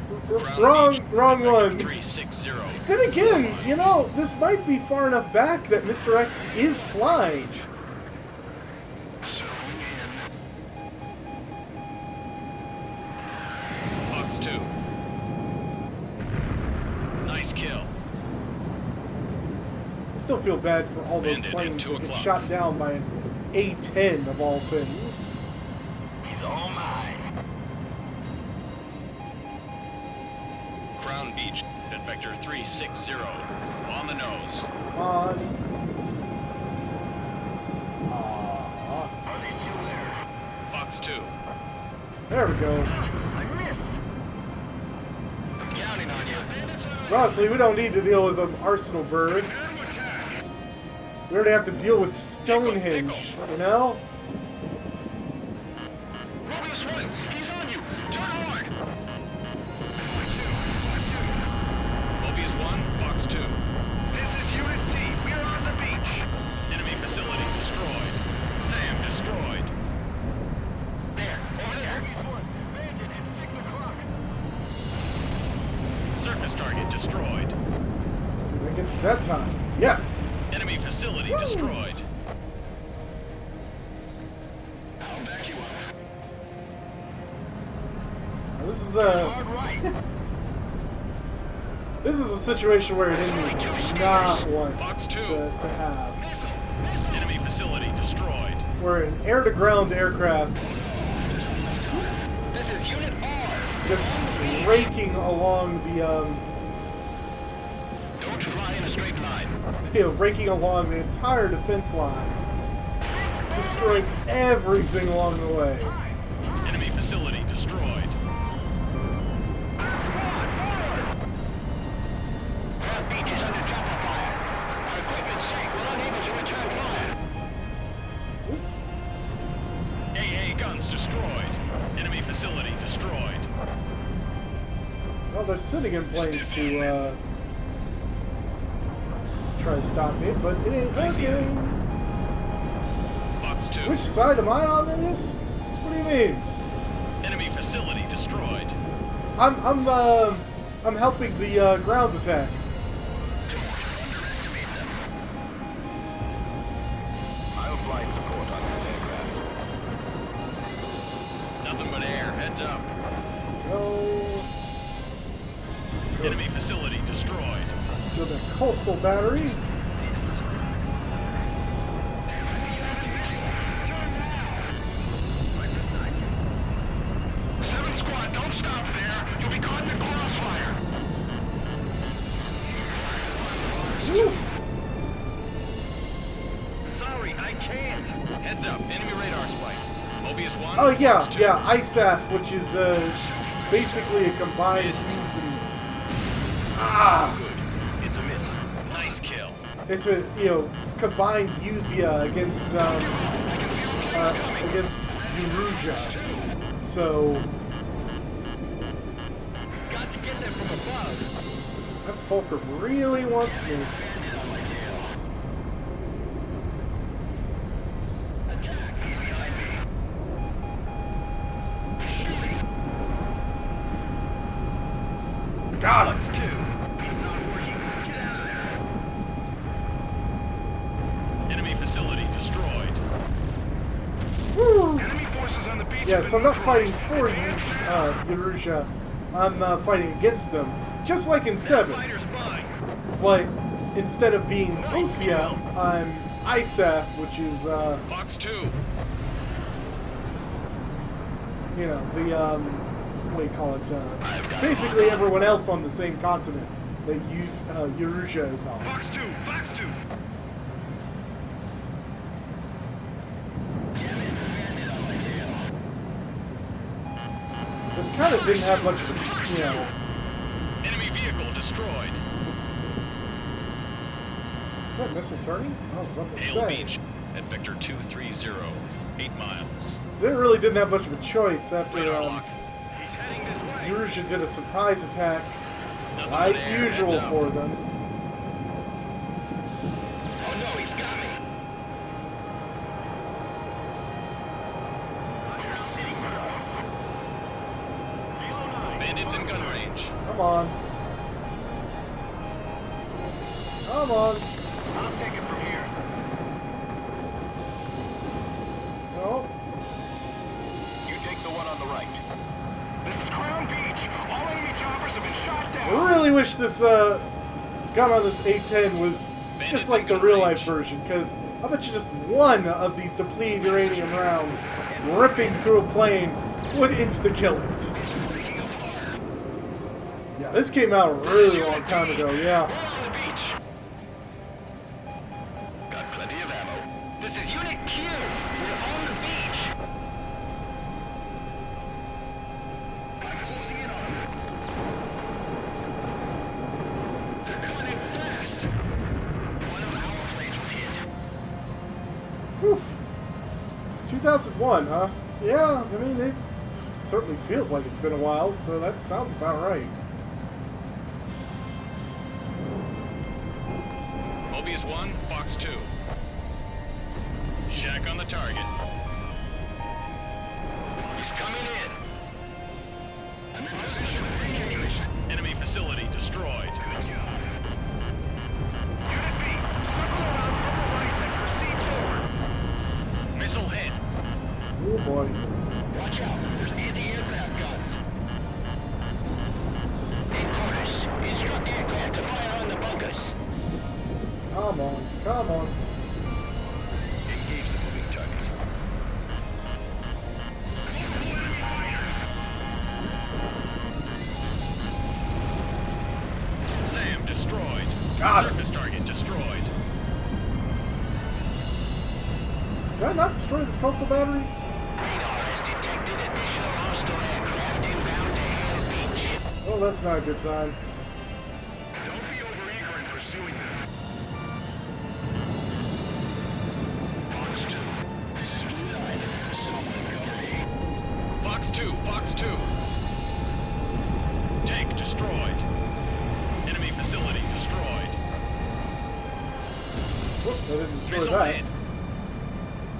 Speaker 1: Wrong one.
Speaker 4: 360.
Speaker 1: Then again, you know, this might be far enough back that Mr. X is flying.
Speaker 4: Fox 2. Nice kill.
Speaker 1: I still feel bad for all those
Speaker 4: Landed at
Speaker 1: planes
Speaker 4: 2
Speaker 1: that get
Speaker 4: o'clock.
Speaker 1: shot down by an A-10 of all things.
Speaker 5: He's all mine.
Speaker 4: Crown Beach at vector 360. On the nose.
Speaker 1: On.
Speaker 5: Are they still there?
Speaker 4: Fox 2.
Speaker 1: There we go.
Speaker 5: I missed. I'm counting on you.
Speaker 1: Honestly, we don't need to deal with an Arsenal Bird. We already have to deal with Stonehenge, you know?
Speaker 5: Mobius 1, he's on you. Turn hard.
Speaker 4: Mobius 1, Fox 2.
Speaker 8: This is Unit T. We're on the beach.
Speaker 4: Enemy facility destroyed. SAM destroyed.
Speaker 5: There, over there. Mobius 1, landed at 6 o'clock.
Speaker 4: Surface target destroyed.
Speaker 1: See if that gets it that time. Yeah.
Speaker 4: Enemy facility destroyed.
Speaker 5: I'll back you up.
Speaker 1: Now, this is a
Speaker 5: Hard right.
Speaker 1: this is a situation where an enemy does not want
Speaker 4: Fox 2.
Speaker 1: to have.
Speaker 4: Enemy facility destroyed.
Speaker 1: Where an air-to-ground aircraft
Speaker 5: This is Unit R.
Speaker 1: just raking along the
Speaker 5: Don't fly in a straight line.
Speaker 1: raking along the entire defense line, destroying everything along the way.
Speaker 4: Enemy facility destroyed.
Speaker 5: Our beach is under chopper fire. Our equipment's sank. We're unable to return fire.
Speaker 4: AA guns destroyed. Enemy facility destroyed.
Speaker 1: Well, they're sitting in planes to try to stop me, but it ain't working.
Speaker 4: Fox 2.
Speaker 1: Which side am I on in this? What do you mean?
Speaker 4: Enemy facility destroyed.
Speaker 1: I'm helping the ground attack.
Speaker 5: I'll fly support on that aircraft.
Speaker 4: Nothing but air. Heads up.
Speaker 1: Go.
Speaker 4: Enemy facility destroyed.
Speaker 1: Let's go to coastal battery.
Speaker 8: Seventh Squad, don't stop there. You'll be caught in the crossfire.
Speaker 1: Woof.
Speaker 8: Sorry, I can't.
Speaker 4: Heads up. Enemy radar spike. Mobius 1.
Speaker 1: Oh yeah,
Speaker 4: Fox 2.
Speaker 1: yeah, ISAF, which is basically a combined use and
Speaker 4: Good. It's a miss. Nice kill.
Speaker 1: it's a, you know, combined Usia against Erusean. So
Speaker 5: Got to get them from above.
Speaker 1: that Fulcrum really wants me.
Speaker 5: Bandit on my tail. Attack! He's behind me. Shooting!
Speaker 1: Got him.
Speaker 5: That's two. He's not working. Get out of there.
Speaker 4: Enemy facility destroyed.
Speaker 1: Woo!
Speaker 8: Enemy forces on the beach.
Speaker 1: Yeah,
Speaker 8: have
Speaker 1: so I'm
Speaker 8: been
Speaker 1: not fighting
Speaker 8: neutralized.
Speaker 1: for Erusean. I'm fighting against them, just like in 7.
Speaker 5: Fighter's mine.
Speaker 1: But instead of being Osia, I'm ISAF, which is,
Speaker 4: Fox 2.
Speaker 1: you know, the, what do you call it? Basically everyone else on the same continent that Erusean is on.
Speaker 8: Fox 2, Fox 2.
Speaker 5: Damn it, bandit on my tail.
Speaker 1: It kind of didn't have much of a, you know,
Speaker 4: Enemy vehicle destroyed.
Speaker 1: is that missile turning? I was about to
Speaker 4: Hail
Speaker 1: say.
Speaker 4: Beach at Vector 230. 8 miles.
Speaker 1: They really didn't have much of a choice after
Speaker 4: Radar lock.
Speaker 5: He's heading this way.
Speaker 1: Erusean did a surprise attack,
Speaker 4: Nothing
Speaker 1: like
Speaker 4: but air,
Speaker 1: usual
Speaker 4: heads up.
Speaker 1: for them.
Speaker 5: Oh no, he's got me. You're sitting with us. Halo 9.
Speaker 4: Bandits in gun range.
Speaker 1: Come on. Come on.
Speaker 5: I'll take it from here.
Speaker 1: No.
Speaker 5: You take the one on the right. This is Crown Beach. All enemy choppers have been shot
Speaker 1: I
Speaker 5: down.
Speaker 1: really wish this gun on this A-10 was just like the real-life version, because I bet you just one of these depleted uranium rounds ripping through a plane would insta-kill it. Yeah, this came out a really long time ago, yeah.
Speaker 5: We're on the beach. Got plenty of ammo. This is Unit Q. We're on the beach. I'm closing in on them. They're coming in fast. One of our planes was hit.
Speaker 1: Whew. 2001, huh? Yeah, I mean, it certainly feels like it's been a while, so that sounds about right.
Speaker 4: Mobius 1, Fox 2. Shack on the target.
Speaker 5: He's coming in. I'm in position with ammunition.
Speaker 4: Enemy facility destroyed.
Speaker 8: Unit B, circle around from the right and proceed forward.
Speaker 4: Missile hit.
Speaker 1: Oh boy.
Speaker 5: Watch out. There's anti-aircraft guns. Headquarters. Instruct aircraft to fire on the bunkers.
Speaker 1: Come on, come on.
Speaker 5: Engage the moving target.
Speaker 8: Multiple enemy fighters.
Speaker 4: SAM destroyed.
Speaker 1: Got it.
Speaker 4: Surface target destroyed.
Speaker 1: Did I not destroy this coastal battery?
Speaker 5: Radar has detected additional hostile aircraft inbound to Hail Beach.
Speaker 1: Well, that's not a good sign.
Speaker 8: Don't be overeager in pursuing them.
Speaker 5: Fox 2. This is Flight. Someone cover me.
Speaker 4: Fox 2, Fox 2. Tank destroyed. Enemy facility destroyed.
Speaker 1: Whoop, I didn't destroy
Speaker 4: Missile
Speaker 1: that.
Speaker 4: hit.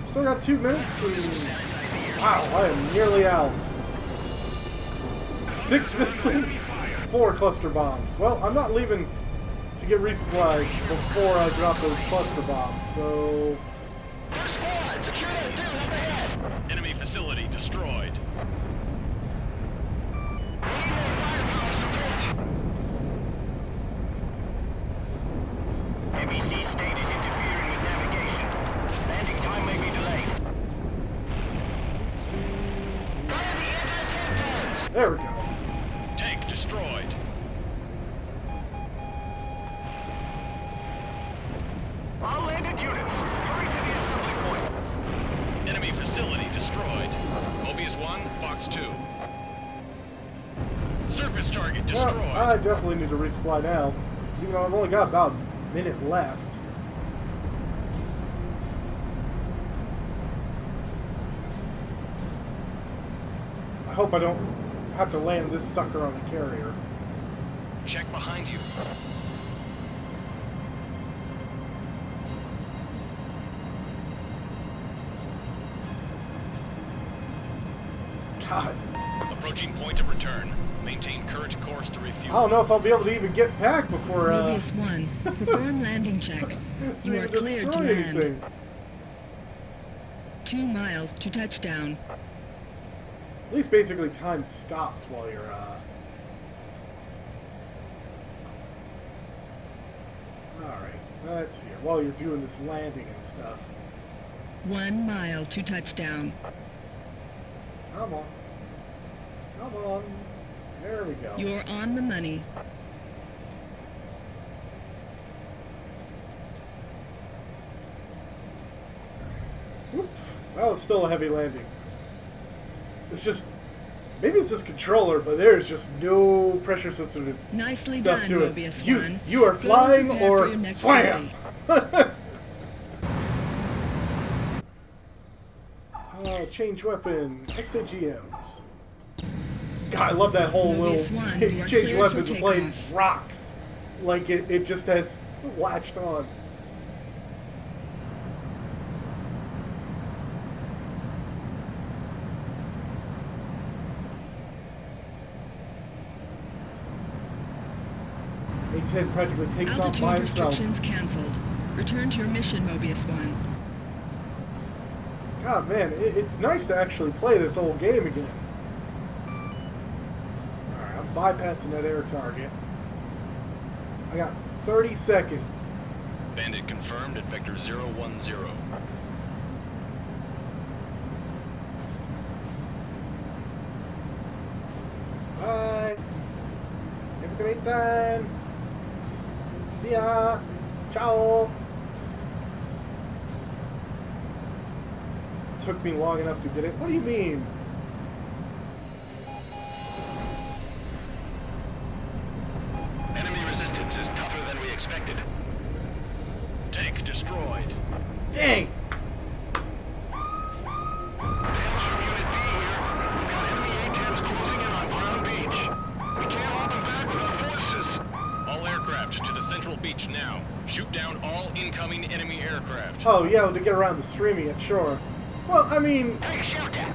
Speaker 1: Still got 2 minutes and... Wow, I am nearly out. 6 missiles, 4 cluster bombs. Well, I'm not leaving to get resupplied before I drop those cluster bombs, so...
Speaker 5: First squad, secure that dune up ahead.
Speaker 4: Enemy facility destroyed.
Speaker 5: We need more firepower support. Heavy sea state is interfering with navigation. Landing time may be delayed. Fire the anti-tank guns!
Speaker 1: There we go.
Speaker 4: Tank destroyed.
Speaker 5: All landed units, hurry to the assembly point.
Speaker 4: Enemy facility destroyed. Mobius 1, Fox 2. Surface target destroyed.
Speaker 1: Well, I definitely need to resupply now. Even though I've only got about a minute left. hope I don't have to land this sucker on the carrier.
Speaker 4: Check behind you.
Speaker 1: God.
Speaker 4: Approaching point of return. Maintain current course to refuel.
Speaker 1: I don't know if I'll be able to even get back before,
Speaker 7: Mobius 1, perform landing check.
Speaker 1: to
Speaker 7: You are
Speaker 1: even
Speaker 7: cleared
Speaker 1: destroy
Speaker 7: to land.
Speaker 1: anything.
Speaker 7: 2 miles to touchdown.
Speaker 1: At least basically time stops while you're, Alright, let's see here. While you're doing this landing and stuff.
Speaker 7: 1 mile to touchdown.
Speaker 1: Come on. Come on. There we go.
Speaker 7: You're on the money.
Speaker 1: Oops. That was still a heavy landing. It's just... Maybe it's this controller, but there's just no pressure sensitive
Speaker 7: Nicely
Speaker 1: stuff
Speaker 7: done,
Speaker 1: to it.
Speaker 7: Mobius 1.
Speaker 1: You are
Speaker 7: Go
Speaker 1: flying
Speaker 7: prepare for your
Speaker 1: or
Speaker 7: next
Speaker 1: slam! Change weapon. XAGMs. God, I love that whole
Speaker 7: Mobius
Speaker 1: little...
Speaker 7: 1,
Speaker 1: You
Speaker 7: you are
Speaker 1: change
Speaker 7: cleared
Speaker 1: weapons
Speaker 7: for
Speaker 1: and playing
Speaker 7: takeoff.
Speaker 1: rocks. Like it just has latched on. A-10 practically takes off by
Speaker 7: Altitude
Speaker 1: himself.
Speaker 7: restrictions cancelled. Return to your mission, Mobius 1.
Speaker 1: God, man, it's nice to actually play this whole game again. Alright, I'm bypassing that air target. I got 30 seconds.
Speaker 4: Bandit confirmed at vector 010.
Speaker 1: Bye. Have a great time. See ya. Ciao. Took me long enough to get it. What do you mean?
Speaker 5: Enemy resistance is tougher than we expected.
Speaker 4: Tank destroyed.
Speaker 1: Dang.
Speaker 5: Unit B here. We've got enemy A-10s closing in on Brown Beach. We can't hold them back with our forces.
Speaker 4: All aircraft to the central beach now. Shoot down all incoming enemy aircraft.
Speaker 1: Oh, yeah, to get around the streaming it, sure. Well, I mean,
Speaker 5: Take shelter.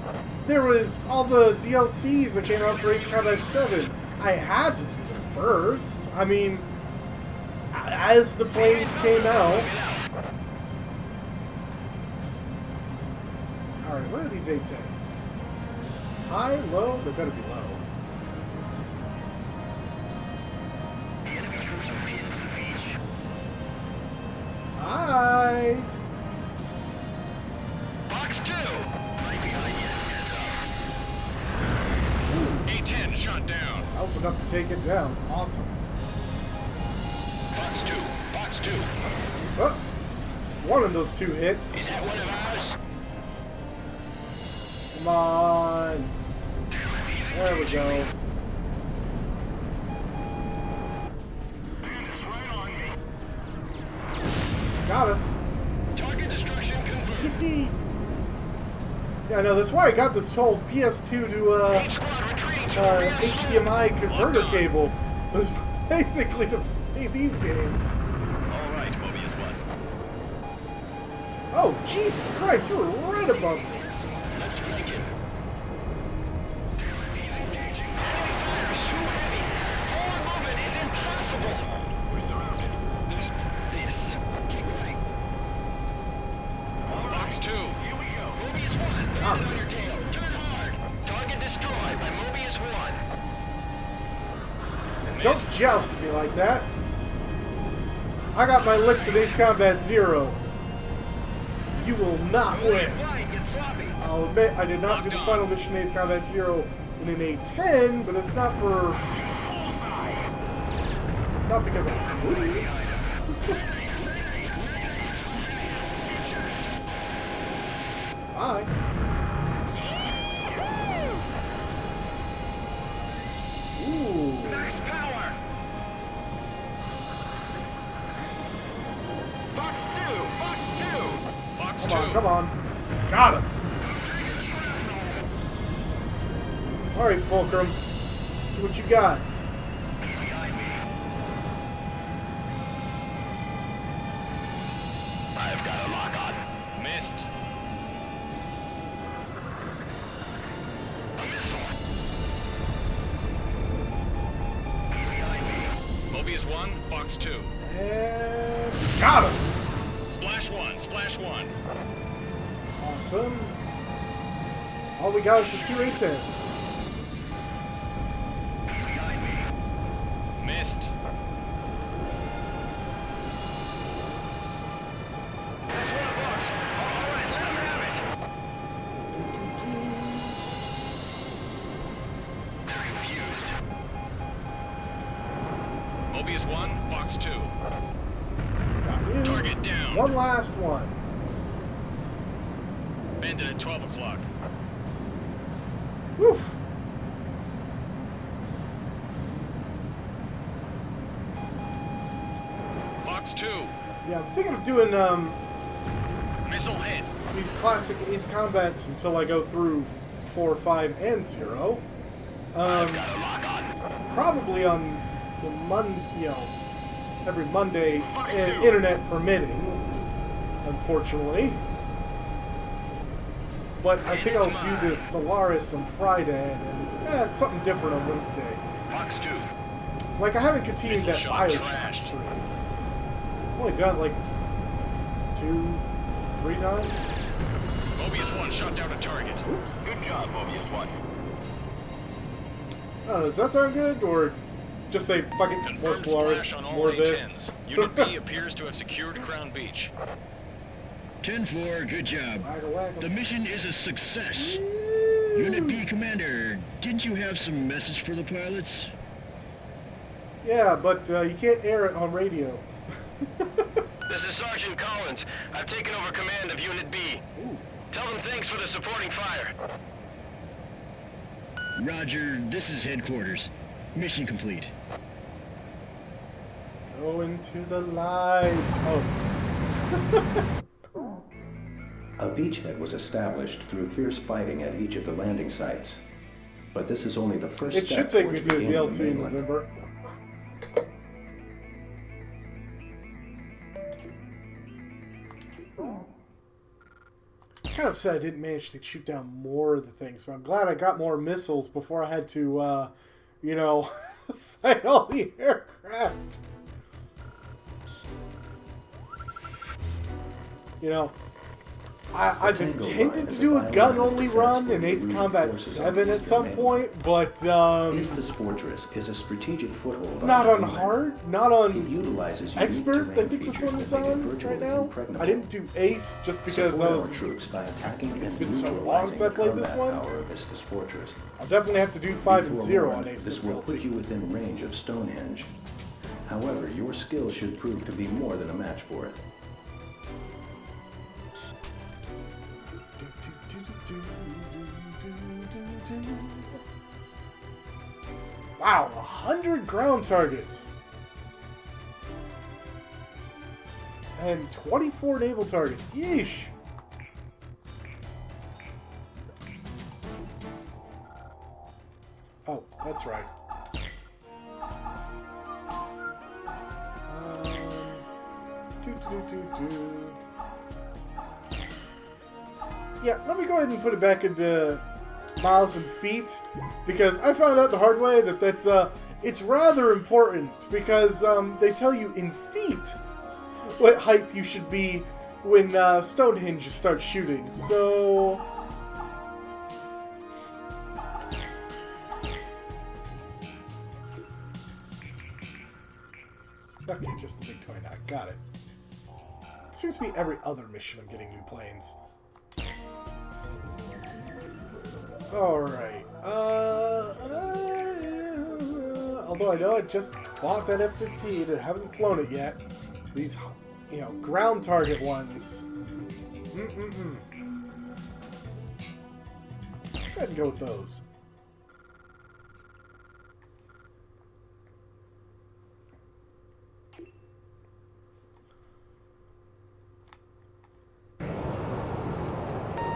Speaker 1: there was all the DLCs that came out for Ace Combat 7. I had to do them first. I mean, as the planes came out... Alright, what are these A-10s? High, low? They better be low.
Speaker 9: The enemy troops are phasing to the beach.
Speaker 1: Hi!
Speaker 5: Box 2.
Speaker 9: Right behind you.
Speaker 4: A-10 shot down.
Speaker 1: That was enough to take it down. Awesome.
Speaker 5: Box 2. Box 2.
Speaker 1: Oh, one of those two hit.
Speaker 5: Is that one of ours?
Speaker 1: Come on. There we go.
Speaker 5: Bandits right on me.
Speaker 1: Got it.
Speaker 5: Target destruction confirmed.
Speaker 1: Yeah, no, that's why I got this whole PS2 to
Speaker 5: Eight squad retreating to the rear
Speaker 1: HDMI
Speaker 5: side.
Speaker 1: converter cable. Was basically to play these games.
Speaker 4: All right, Mobius 1.
Speaker 1: Oh, Jesus Christ, you were right above me.
Speaker 5: Let's flank him. He's engaging. Enemy fire's too heavy. Forward movement is impossible. We're surrounded. This. Keep right. All right.
Speaker 4: Box 2.
Speaker 5: Here we go. Mobius 1.
Speaker 1: Ah.
Speaker 5: Hands on your tail. Turn hard. Target destroyed by Mobius 1.
Speaker 1: Don't joust me like that. I got my licks in Ace Combat 0. You will not win.
Speaker 5: Flying gets sloppy.
Speaker 1: I'll admit I did not do the final mission in Ace Combat 0 in an A-10, but it's not for... Not because I couldn't. Bye. Ooh.
Speaker 5: Max power. Box 2. Box 2.
Speaker 4: Box
Speaker 1: Come
Speaker 4: 2.
Speaker 1: on, come on. Got him. Alright, Fulcrum. Let's see what you got.
Speaker 5: Behind me. I've got a lock on.
Speaker 4: Missed.
Speaker 5: A missile. Behind me.
Speaker 4: Mobius 1, Fox 2.
Speaker 1: And got him!
Speaker 4: Splash 1, Splash 1.
Speaker 1: Awesome. All we got is the 2 A-10s.
Speaker 5: Behind me.
Speaker 4: Missed.
Speaker 5: That's one of ours. All right, let him have it. They're confused.
Speaker 4: Mobius 1, Fox 2.
Speaker 1: Got you.
Speaker 4: Target down.
Speaker 1: One last one.
Speaker 4: Bandit at 12 o'clock.
Speaker 1: Woof.
Speaker 4: Fox 2.
Speaker 1: Yeah, I'm thinking of doing
Speaker 4: Missile hit.
Speaker 1: these classic Ace Combats until I go through 4, 5, and 0.
Speaker 5: I've got a lock on.
Speaker 1: Probably on the every Monday, internet permitting, unfortunately. But I think I'll do the Stellaris on Friday, and then something different on Wednesday.
Speaker 5: Fox 2.
Speaker 1: Like, I haven't continued that
Speaker 4: Missile shot
Speaker 1: Bioshock
Speaker 4: trashed.
Speaker 1: stream. I've only done it like 2, 3 times.
Speaker 4: Mobius 1 shot down a target.
Speaker 1: Oops.
Speaker 5: Good job, Mobius 1.
Speaker 1: I don't know, does that sound good? Or just say, fuck it, more
Speaker 4: Confirmed splash
Speaker 1: Stellaris,
Speaker 4: on all
Speaker 1: more of
Speaker 4: A-10s.
Speaker 1: this?
Speaker 4: Unit B appears to have secured Crown Beach.
Speaker 9: 10-4, good job.
Speaker 1: Waggle, waggle.
Speaker 9: The mission is a success. Unit B Commander, didn't you have some message for the pilots?
Speaker 1: Yeah, but you can't air it on radio.
Speaker 5: This is Sergeant Collins. I've taken over command of Unit B.
Speaker 1: Ooh.
Speaker 5: Tell them thanks for the supporting fire.
Speaker 9: Roger, this is headquarters. Mission complete.
Speaker 1: Go into the light. Oh.
Speaker 3: A beachhead was established through fierce fighting at each of the landing sites. But this is only the first
Speaker 1: It
Speaker 3: step
Speaker 1: should take me
Speaker 3: towards
Speaker 1: to a
Speaker 3: regaining the
Speaker 1: DLC in
Speaker 3: mainland.
Speaker 1: November. Kind of upset I didn't manage to shoot down more of the things, but I'm glad I got more missiles before I had to, fight all the aircraft. You know, I've
Speaker 3: Tango
Speaker 1: intended
Speaker 3: Line
Speaker 1: to
Speaker 3: is
Speaker 1: do
Speaker 3: a
Speaker 1: a
Speaker 3: line
Speaker 1: gun-only
Speaker 3: of defense
Speaker 1: run
Speaker 3: for
Speaker 1: in
Speaker 3: the
Speaker 1: Ace
Speaker 3: Erusean
Speaker 1: Combat
Speaker 3: forces on
Speaker 1: 7
Speaker 3: the
Speaker 1: at some
Speaker 3: Eastern
Speaker 1: point, but
Speaker 3: Istis Fortress is a strategic foothold
Speaker 1: not
Speaker 3: the
Speaker 1: on
Speaker 3: mainland.
Speaker 1: hard, not
Speaker 3: It
Speaker 1: on
Speaker 3: utilizes unique
Speaker 1: Expert. I
Speaker 3: terrain
Speaker 1: think this
Speaker 3: features
Speaker 1: one is
Speaker 3: that make it
Speaker 1: on
Speaker 3: virtually
Speaker 1: right now.
Speaker 3: impregnable.
Speaker 1: I didn't do Ace just because
Speaker 3: Support
Speaker 1: I was.
Speaker 3: our troops by attacking
Speaker 1: It's
Speaker 3: and
Speaker 1: been so long since I
Speaker 3: neutralizing
Speaker 1: played
Speaker 3: the
Speaker 1: this
Speaker 3: combat
Speaker 1: one.
Speaker 3: power of Istis Fortress.
Speaker 1: I'll definitely have to do 5 and
Speaker 3: Be
Speaker 1: 0 on
Speaker 3: forewarned,
Speaker 1: Ace
Speaker 3: this will put
Speaker 1: difficulty.
Speaker 3: you within range of Stonehenge. However, your skills should prove to be more than a match for it.
Speaker 1: Wow, 100 ground targets. And 24 naval targets. Yeesh. Oh, that's right. Yeah, let me go ahead and put it back into miles and feet, because I found out the hard way that it's rather important, because they tell you in feet what height you should be when Stonehenge starts shooting. So okay, just the big 29. Got it. Seems to be every other mission I'm getting new planes. Alright. Although I know I just bought that F-15 and haven't flown it yet. These, ground target ones. Let's go ahead and go with those.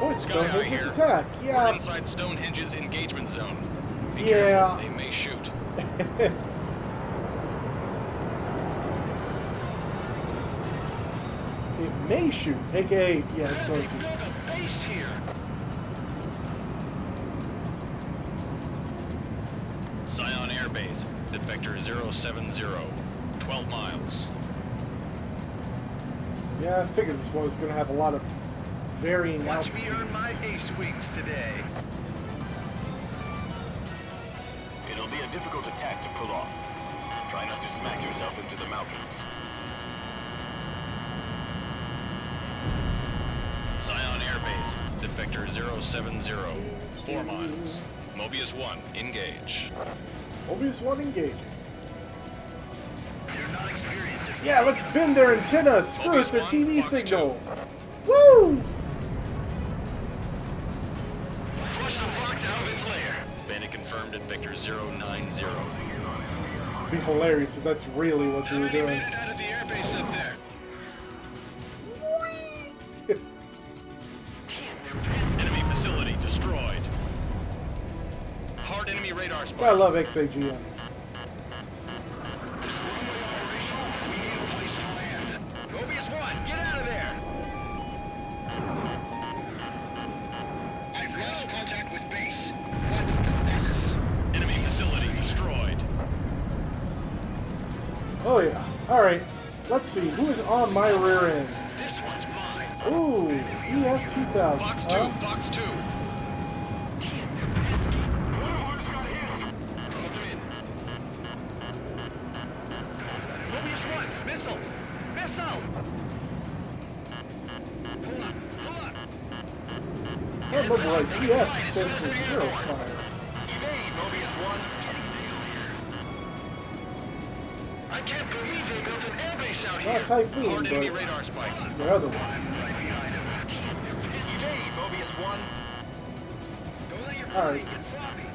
Speaker 1: Avoid
Speaker 4: Sky High
Speaker 1: Stonehenge's
Speaker 4: here.
Speaker 1: attack.
Speaker 4: We're
Speaker 1: Yeah.
Speaker 4: inside Stonehenge's engagement zone. Be
Speaker 1: Yeah.
Speaker 4: careful, they may shoot.
Speaker 1: It may shoot, aka, yeah, it's going to.
Speaker 5: Build a base here.
Speaker 4: Scion Air Base at vector 070, 12 miles.
Speaker 1: Yeah, I figured this one was going to have a lot of varying
Speaker 5: Watch
Speaker 1: altitudes.
Speaker 5: me earn my ace wings today.
Speaker 8: It'll be a difficult attack to pull off. Try not to smack yourself into the mountains.
Speaker 4: Scion Air Base at vector 070, 4 miles. Mobius 1, engage.
Speaker 1: Mobius 1 engaging.
Speaker 5: They're not experienced.
Speaker 1: Yeah, let's bend their antenna. Screw it, their
Speaker 4: Mobius
Speaker 1: TV
Speaker 4: 1, Fox
Speaker 1: signal. Woo!
Speaker 5: Flush the fox out of its lair.
Speaker 4: Bandit confirmed at vector 090.
Speaker 1: It'd be hilarious if that's really what they were
Speaker 5: Already
Speaker 1: doing.
Speaker 5: made it out of the airbase up there.
Speaker 4: Enemy facility destroyed. Hard enemy radar spike.
Speaker 1: I love XAGMs.
Speaker 5: Mobius 1, get out of there.
Speaker 6: I've lost contact with base. What's the status?
Speaker 4: Enemy facility destroyed.
Speaker 1: Oh yeah. Alright. Let's see. Who is on my rear end?
Speaker 5: This one's mine.
Speaker 1: Ooh, EF 2000.
Speaker 4: Fox 2,
Speaker 1: Huh?
Speaker 4: Fox 2.
Speaker 5: Mobius 1, missile. Missile. Hold on, hold on.
Speaker 1: I remember right. EF stands for hero fire.
Speaker 5: Evade, Mobius 1. I can't believe they built an airbase out here.
Speaker 1: Not Typhoon,
Speaker 4: Hard enemy
Speaker 1: but
Speaker 4: radar spike.
Speaker 1: it's the other one.
Speaker 5: Right behind him. Evade, Mobius 1. Don't let your
Speaker 1: All right.
Speaker 5: plane get sloppy.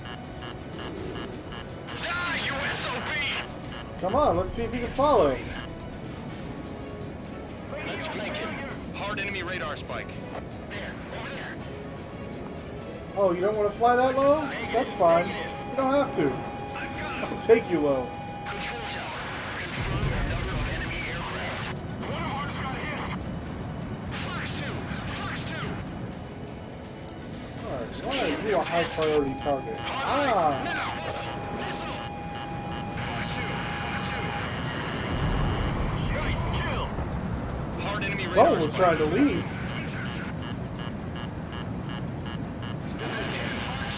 Speaker 5: Die, you SOB!
Speaker 1: Come on, let's see if you can follow.
Speaker 5: Let's flank him.
Speaker 4: Hard enemy radar spike.
Speaker 5: There, over there.
Speaker 1: Oh, you don't want to fly that low? That's fine. You don't have to. I'll take you low.
Speaker 5: Control tower. Confirm the number of enemy aircraft. One of ours got hit. Fox 2! Fox 2!
Speaker 1: Alright, why are you a high priority target? Ah!
Speaker 5: Now! Missile! Fox 2! Fox 2! Nice kill!
Speaker 4: Hard enemy radar
Speaker 1: Someone was
Speaker 4: spike.
Speaker 1: trying to leave.
Speaker 5: Fox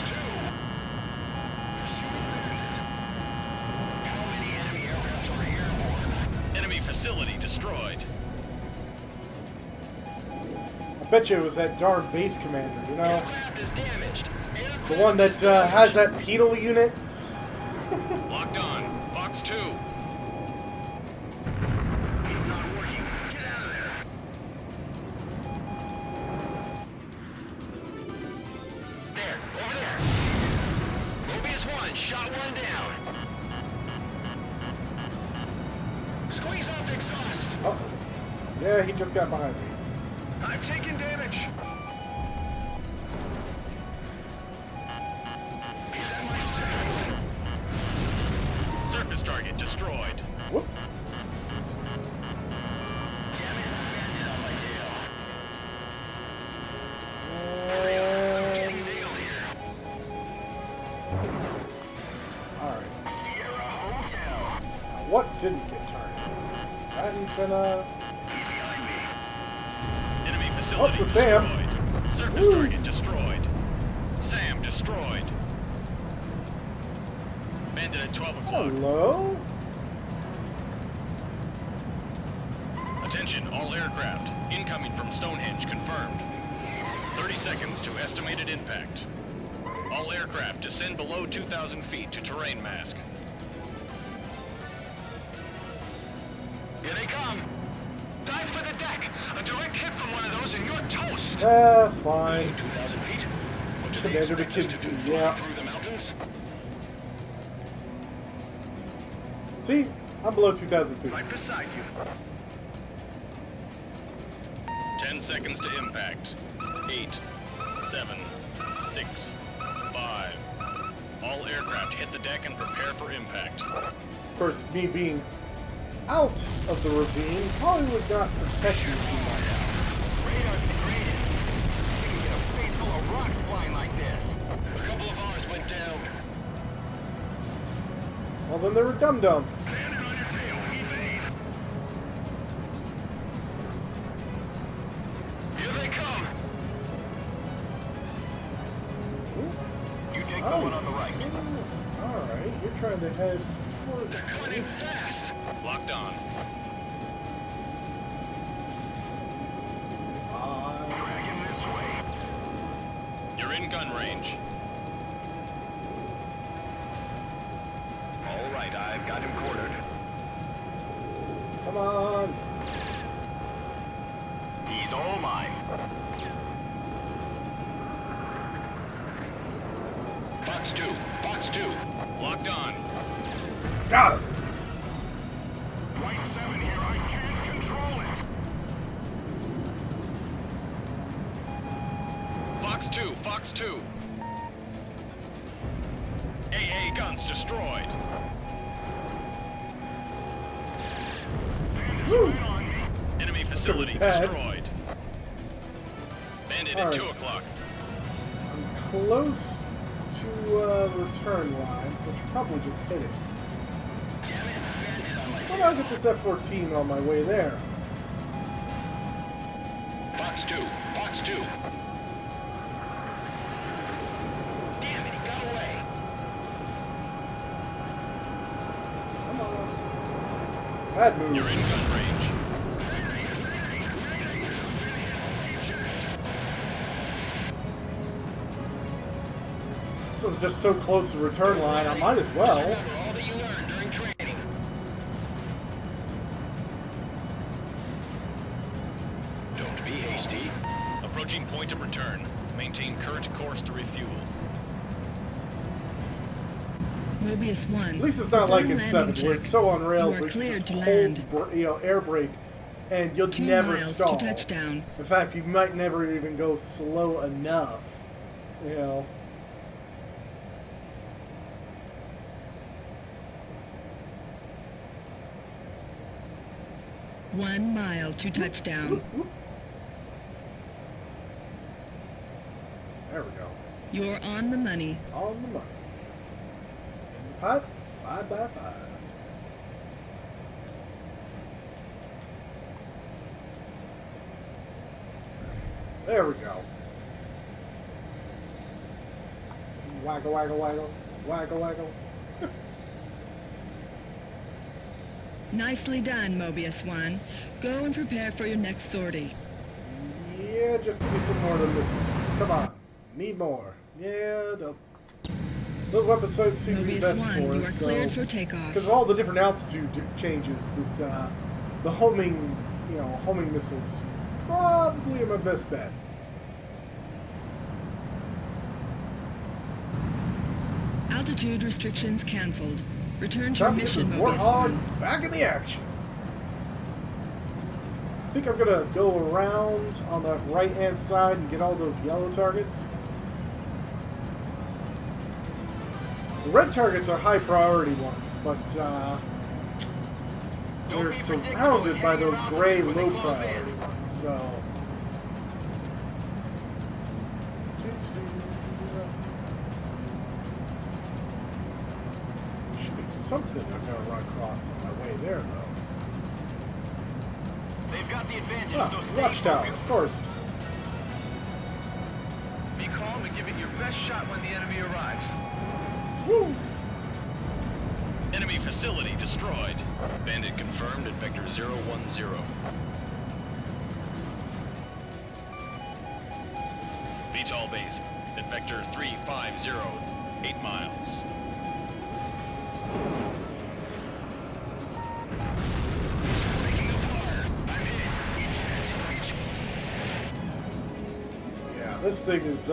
Speaker 5: 2! How many enemy aircraft are airborne?
Speaker 4: Enemy facility destroyed.
Speaker 1: I bet you it was that darn base commander, you know?
Speaker 5: Aircraft is damaged.
Speaker 1: The one that has that penal unit.
Speaker 4: Locked on. Fox 2.
Speaker 5: It's not working. Get out of there. There, over there. Mobius 1, shot one down. Squeeze off exhaust.
Speaker 1: Oh. Yeah, he just got behind me.
Speaker 5: I'm taking damage. He's at my 6.
Speaker 4: Surface target destroyed.
Speaker 1: Whoop.
Speaker 5: Damn it, bandit on my tail.
Speaker 1: And...
Speaker 5: Getting nailed here.
Speaker 1: Alright.
Speaker 5: Sierra Hotel.
Speaker 1: Now, what didn't get targeted? That antenna.
Speaker 5: He's behind me.
Speaker 4: Enemy facility
Speaker 1: the Sam.
Speaker 4: destroyed. Surface
Speaker 1: Woo.
Speaker 4: target destroyed. Sam destroyed. Bandit at 12 o'clock.
Speaker 1: Hello?
Speaker 4: Attention, all aircraft. Incoming from Stonehenge confirmed. 30 seconds to estimated impact. All aircraft descend below 2,000 feet to terrain mask.
Speaker 5: Here they come. Dive for the deck. A direct hit from one of those and you're toast.
Speaker 1: Fine.
Speaker 5: 2,000 feet. What do they
Speaker 1: Commander
Speaker 5: expect us to
Speaker 1: McKinsey,
Speaker 5: do,
Speaker 1: yeah.
Speaker 5: fly through the mountains?
Speaker 1: See? I'm below 2,000 feet.
Speaker 5: Right beside you.
Speaker 4: 10 seconds to impact. 8, 7, 6, 5, All aircraft hit the deck and prepare for impact.
Speaker 1: Of course, me being out of the ravine probably would not protect me too much.
Speaker 5: Radar's degraded. You can get a face full of rocks flying like this.
Speaker 6: A couple of ours went down.
Speaker 1: Well, then there were dum-dums.
Speaker 8: Landed on your tail. Evade.
Speaker 5: Here they come. You take the
Speaker 1: Oh.
Speaker 5: one on the right.
Speaker 1: Alright, you're trying to head towards me.
Speaker 6: Fast.
Speaker 4: Locked on.
Speaker 8: Dragging this way.
Speaker 4: You're in gun range.
Speaker 8: All right, I've got him cornered.
Speaker 1: Come on!
Speaker 5: He's all mine.
Speaker 4: Fox 2. Fox 2. Locked on.
Speaker 1: Got him!
Speaker 8: White 7 here. I can't control it.
Speaker 4: Fox 2. Fox 2. AA guns destroyed.
Speaker 1: Woo!
Speaker 4: Enemy facility
Speaker 1: bad.
Speaker 4: destroyed. Bandit
Speaker 1: All
Speaker 4: at
Speaker 1: right.
Speaker 4: 2 o'clock.
Speaker 1: I'm close to the return line, so I should probably just hit it. But I'll get this F-14 on my way there.
Speaker 4: Fox 2. Fox 2.
Speaker 6: Damn it, he got away.
Speaker 1: Come on. Bad move.
Speaker 4: You're in gun range.
Speaker 1: This is just so close to the return line, I might as well.
Speaker 6: Remember all that you learned during training.
Speaker 4: Don't be hasty. Approaching point of return. Maintain current course to refuel.
Speaker 7: Mobius 1.
Speaker 1: At least it's not like in 7, where it's so on rails
Speaker 7: You are
Speaker 1: where you
Speaker 7: cleared
Speaker 1: just
Speaker 7: to
Speaker 1: hold,
Speaker 7: land.
Speaker 1: air brake, and you'll
Speaker 7: 2
Speaker 1: never
Speaker 7: miles
Speaker 1: stall.
Speaker 7: to touchdown.
Speaker 1: In fact, you might never even go slow enough, you know.
Speaker 7: One mile to touchdown.
Speaker 1: There we go.
Speaker 7: You're on the money.
Speaker 1: On the money. In the pipe, 5x5. There we go. Waggle, waggle, waggle. Waggle, waggle.
Speaker 7: Nicely done, Mobius 1. Go and prepare for your next sortie.
Speaker 1: Yeah, just give me some more of the missiles. Come on. Need more. Yeah, those weapons seem to be
Speaker 7: Mobius
Speaker 1: best
Speaker 7: 1,
Speaker 1: for
Speaker 7: you are
Speaker 1: us. So,
Speaker 7: cleared for takeoff.
Speaker 1: because of all the different altitude changes, that the homing, homing missiles probably are my best bet.
Speaker 7: Altitude restrictions cancelled. Return to
Speaker 1: Time to get
Speaker 7: mission,
Speaker 1: this
Speaker 7: Mobius
Speaker 1: Warthog
Speaker 7: 1.
Speaker 1: back in the action. I think I'm gonna go around on the right-hand side and get all those yellow targets. The red targets are high priority ones, but we're surrounded by those gray low priority ones, so. Should be something I'm gonna run across on my way there, though.
Speaker 5: They've got the advantage, so
Speaker 1: Ah,
Speaker 5: stay
Speaker 1: watchtower,
Speaker 5: focused.
Speaker 1: of course.
Speaker 8: Be calm and give it your best shot when the enemy arrives.
Speaker 1: Woo!
Speaker 4: Enemy facility destroyed. Bandit confirmed at vector 010. VTOL base at vector 350, 8 miles.
Speaker 1: Yeah, this thing is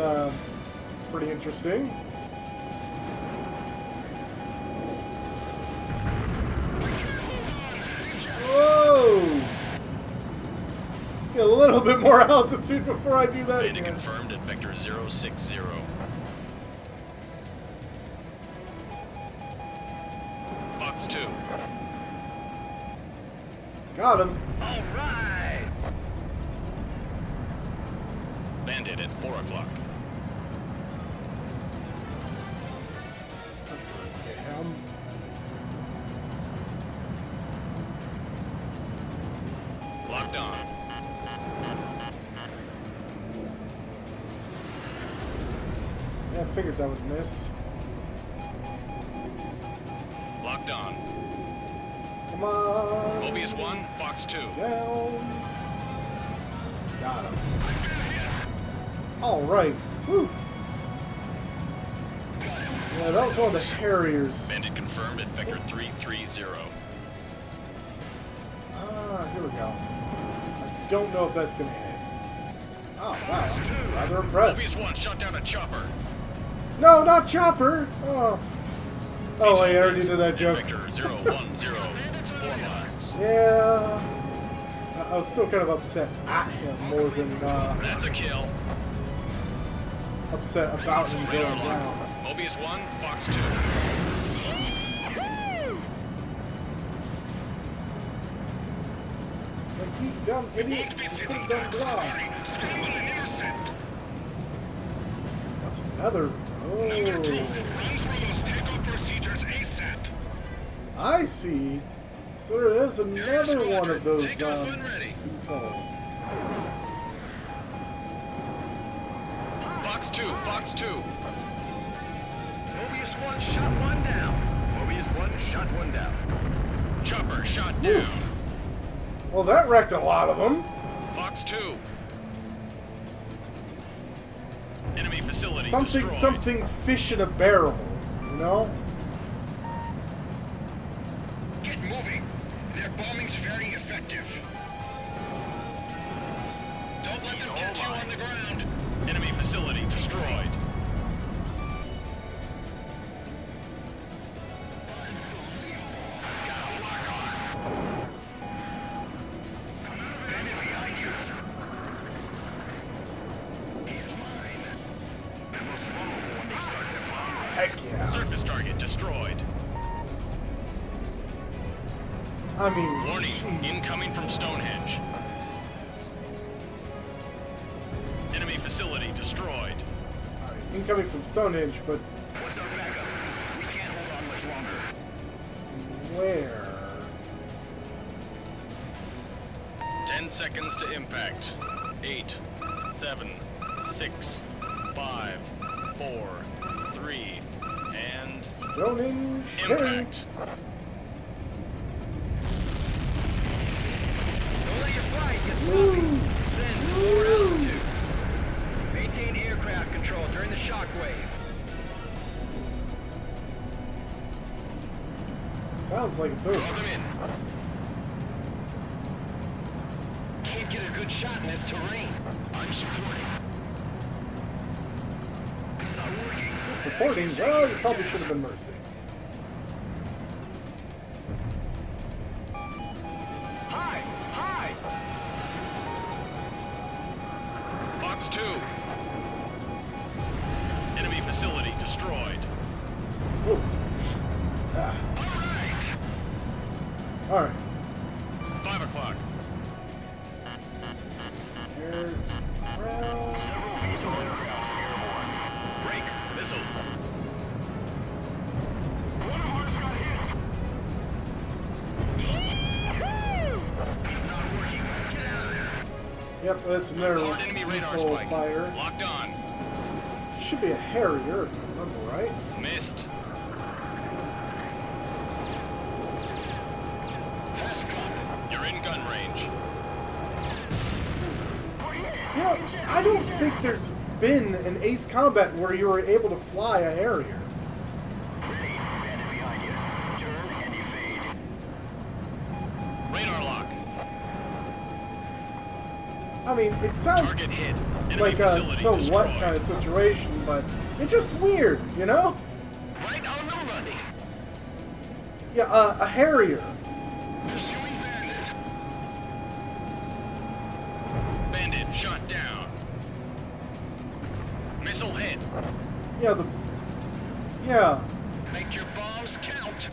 Speaker 1: pretty interesting. Whoa! Let's get a little bit more altitude before I do that
Speaker 4: Bandit
Speaker 1: again.
Speaker 4: confirmed at vector 060.
Speaker 1: Got him.
Speaker 5: All right.
Speaker 4: Bandit at 4 o'clock.
Speaker 1: That's good. Damn.
Speaker 4: Locked on.
Speaker 1: Yeah, I figured that would miss.
Speaker 4: Locked on.
Speaker 1: Come on.
Speaker 4: Mobius 1, Fox 2.
Speaker 1: Down. Got him. All right. Whew. Yeah, that was one of the Harriers.
Speaker 4: Bandit confirmed at vector 330.
Speaker 1: Ah, here we go. I don't know if that's gonna hit. Oh wow, I'm rather impressed.
Speaker 4: Mobius 1 shot down a chopper.
Speaker 1: No, not Chopper. Oh. Oh, I already did that joke.
Speaker 4: Vector 010, 4 miles.
Speaker 1: Yeah. I was still kind of upset at him more than
Speaker 4: That's a kill.
Speaker 1: upset about him
Speaker 4: Radar
Speaker 1: going
Speaker 4: lock.
Speaker 1: down.
Speaker 4: Mobius 1, Fox 2.
Speaker 1: Like, you dumb idiot. You could have done block. That's another. Oh.
Speaker 8: Runs through those takeoff procedures ASAP.
Speaker 1: I see. So there is another one of those
Speaker 6: Take off when ready.
Speaker 1: VTOL.
Speaker 4: Fox 2, Fox 2.
Speaker 5: Mobius 1 shot one down. Mobius 1 shot one down.
Speaker 4: Chopper shot down.
Speaker 1: Oof. Well, that wrecked a lot of them.
Speaker 4: Fox 2. Enemy facility
Speaker 1: Something,
Speaker 4: destroyed.
Speaker 1: something fish in a barrel. You know?
Speaker 9: Get moving. Their bombing's very effective.
Speaker 6: Don't let them get you on the ground.
Speaker 4: Enemy facility destroyed.
Speaker 1: Heck yeah.
Speaker 4: Surface target destroyed.
Speaker 1: I mean,
Speaker 4: Warning,
Speaker 1: jeez.
Speaker 4: incoming from Stonehenge. Enemy facility destroyed.
Speaker 1: Alright, incoming from Stonehenge, but
Speaker 5: What's our backup? We can't hold on much longer.
Speaker 1: where?
Speaker 4: 10 seconds to impact. 8, 7, 6, 5, 4, 3, and
Speaker 1: Stonehenge hitting.
Speaker 4: impact.
Speaker 5: Don't let your flight get sloppy.
Speaker 1: Woo.
Speaker 5: Descend to lower altitude. Maintain aircraft control during the shockwave.
Speaker 1: Sounds like it's over.
Speaker 4: Draw them in.
Speaker 5: Can't get a good shot in this terrain. I'm supporting. It's not working.
Speaker 1: Supporting? Well, you probably should have been Mercy.
Speaker 5: Hi! Hi!
Speaker 4: Fox 2. Enemy facility destroyed.
Speaker 1: Whoa. Ah. Alright.
Speaker 4: 5 o'clock.
Speaker 1: Air to ground.
Speaker 4: Break. Missile.
Speaker 8: One of ours got hit.
Speaker 5: It's not working. Get out of there.
Speaker 1: Yep, that's another
Speaker 4: Hard enemy radar
Speaker 1: VTOL
Speaker 4: spike.
Speaker 1: fire.
Speaker 4: Locked on.
Speaker 1: Should be a Harrier, if I remember right.
Speaker 4: Missed. You're in gun range.
Speaker 1: You know, I don't think there's been an Ace Combat where you were able to fly a Harrier.
Speaker 4: Radar lock.
Speaker 1: I mean, it sounds
Speaker 4: Target hit. Enemy
Speaker 1: like a
Speaker 4: facility
Speaker 1: so what
Speaker 4: destroyed.
Speaker 1: kind of situation, but it's just weird, you know?
Speaker 5: Right on the money.
Speaker 1: Yeah, a Harrier.
Speaker 5: Pursuing bandit.
Speaker 4: Bandit shot down. Missile hit.
Speaker 1: Yeah, yeah,
Speaker 5: Make your bombs count.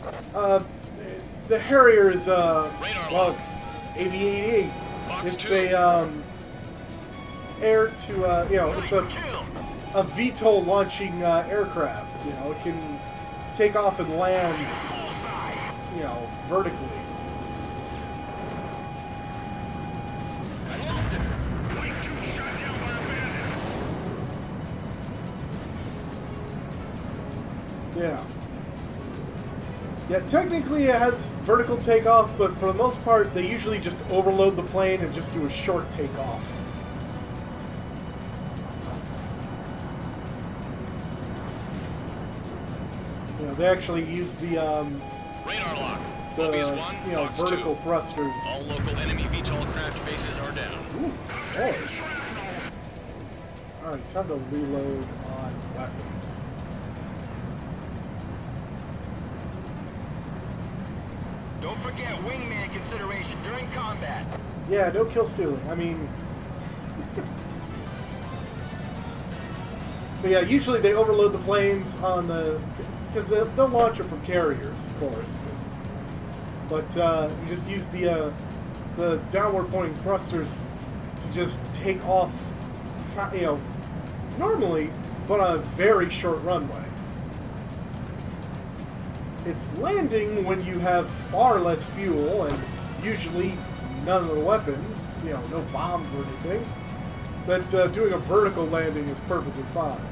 Speaker 1: the Harrier is,
Speaker 4: Radar
Speaker 1: well,
Speaker 4: lock.
Speaker 1: AV-88.
Speaker 4: Box
Speaker 1: It's
Speaker 4: 2.
Speaker 1: a air to it's a VTOL launching aircraft. It can take off and land, vertically.
Speaker 5: I lost him. Shot down by a bandit.
Speaker 1: Yeah. Yeah, technically it has vertical takeoff, but for the most part, they usually just overload the plane and just do a short takeoff. They actually use the
Speaker 4: Radar lock. Mobius 1, Box
Speaker 1: vertical
Speaker 4: 2.
Speaker 1: thrusters.
Speaker 4: All local enemy VTOL craft bases are down.
Speaker 1: Ooh, boy. Alright, time to reload on weapons.
Speaker 5: Don't forget wingman consideration during combat.
Speaker 1: Yeah, no kill stealing. I mean... But yeah, usually they overload the planes on the... Because they'll launch it from carriers, of course. But you just use the downward pointing thrusters to just take off, normally, but on a very short runway. It's landing when you have far less fuel and usually none of the weapons, no bombs or anything. But doing a vertical landing is perfectly fine.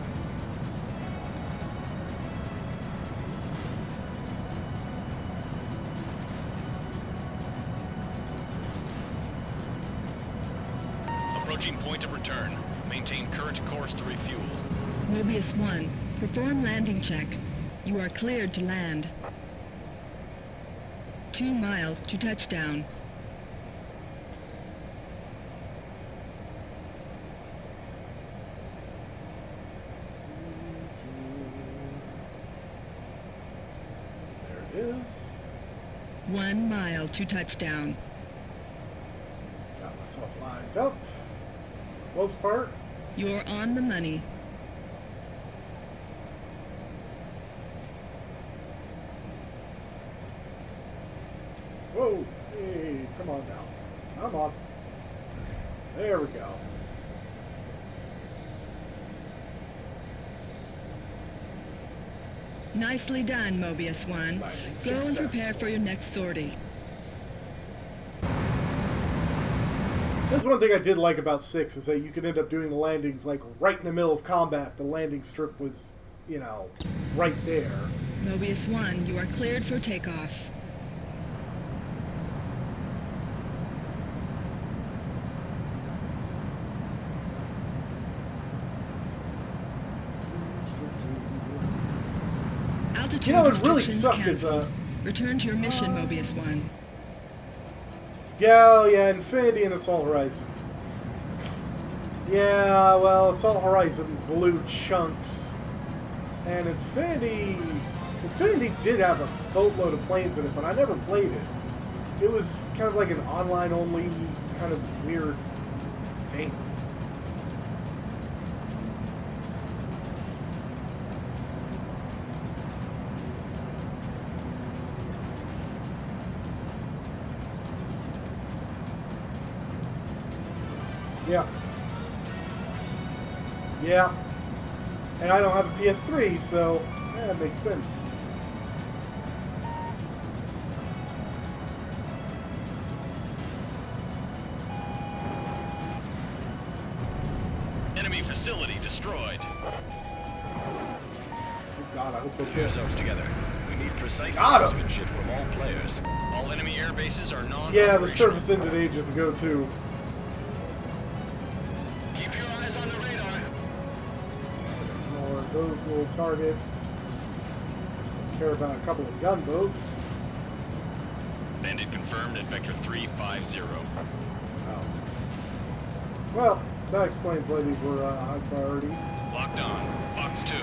Speaker 4: Approaching point of return. Maintain current course to refuel.
Speaker 7: Mobius 1, perform landing check. You are cleared to land. 2 miles to touchdown.
Speaker 1: There it is.
Speaker 7: 1 mile to touchdown.
Speaker 1: Got myself lined up. For the most part.
Speaker 7: You're on the money.
Speaker 1: Whoa! Hey, come on now. Come on. There we go.
Speaker 7: Nicely done, Mobius 1. Go and prepare for your next sortie.
Speaker 1: That's one thing I did like about 6, is that you could end up doing the landings like right in the middle of combat. The landing strip was, right there.
Speaker 7: Mobius 1, you are cleared for takeoff. Altitude
Speaker 1: It really
Speaker 7: restrictions
Speaker 1: sucked is
Speaker 7: canceled. Return to your mission, Mobius 1.
Speaker 1: Yeah, Infinity and Assault Horizon. Yeah, well, Assault Horizon blew chunks. And Infinity did have a boatload of planes in it, but I never played it. It was kind of like an online-only kind of weird thing. Yeah. Yeah. And I don't have a PS3, so yeah, it makes sense.
Speaker 4: Enemy facility destroyed.
Speaker 1: Oh God, I hope those
Speaker 4: Put
Speaker 1: hit.
Speaker 4: yourselves together. We need precise
Speaker 1: Got 'em.
Speaker 4: marksmanship from all players. All enemy air bases are non-operational.
Speaker 1: Yeah, the service ended ages ago too.
Speaker 5: Keep your eyes on the radar.
Speaker 1: Ignore those little targets. Don't care about a couple of gunboats.
Speaker 4: Bandit confirmed at Vector 350.
Speaker 1: Oh. Well, that explains why these were high priority.
Speaker 4: Locked on. Box 2.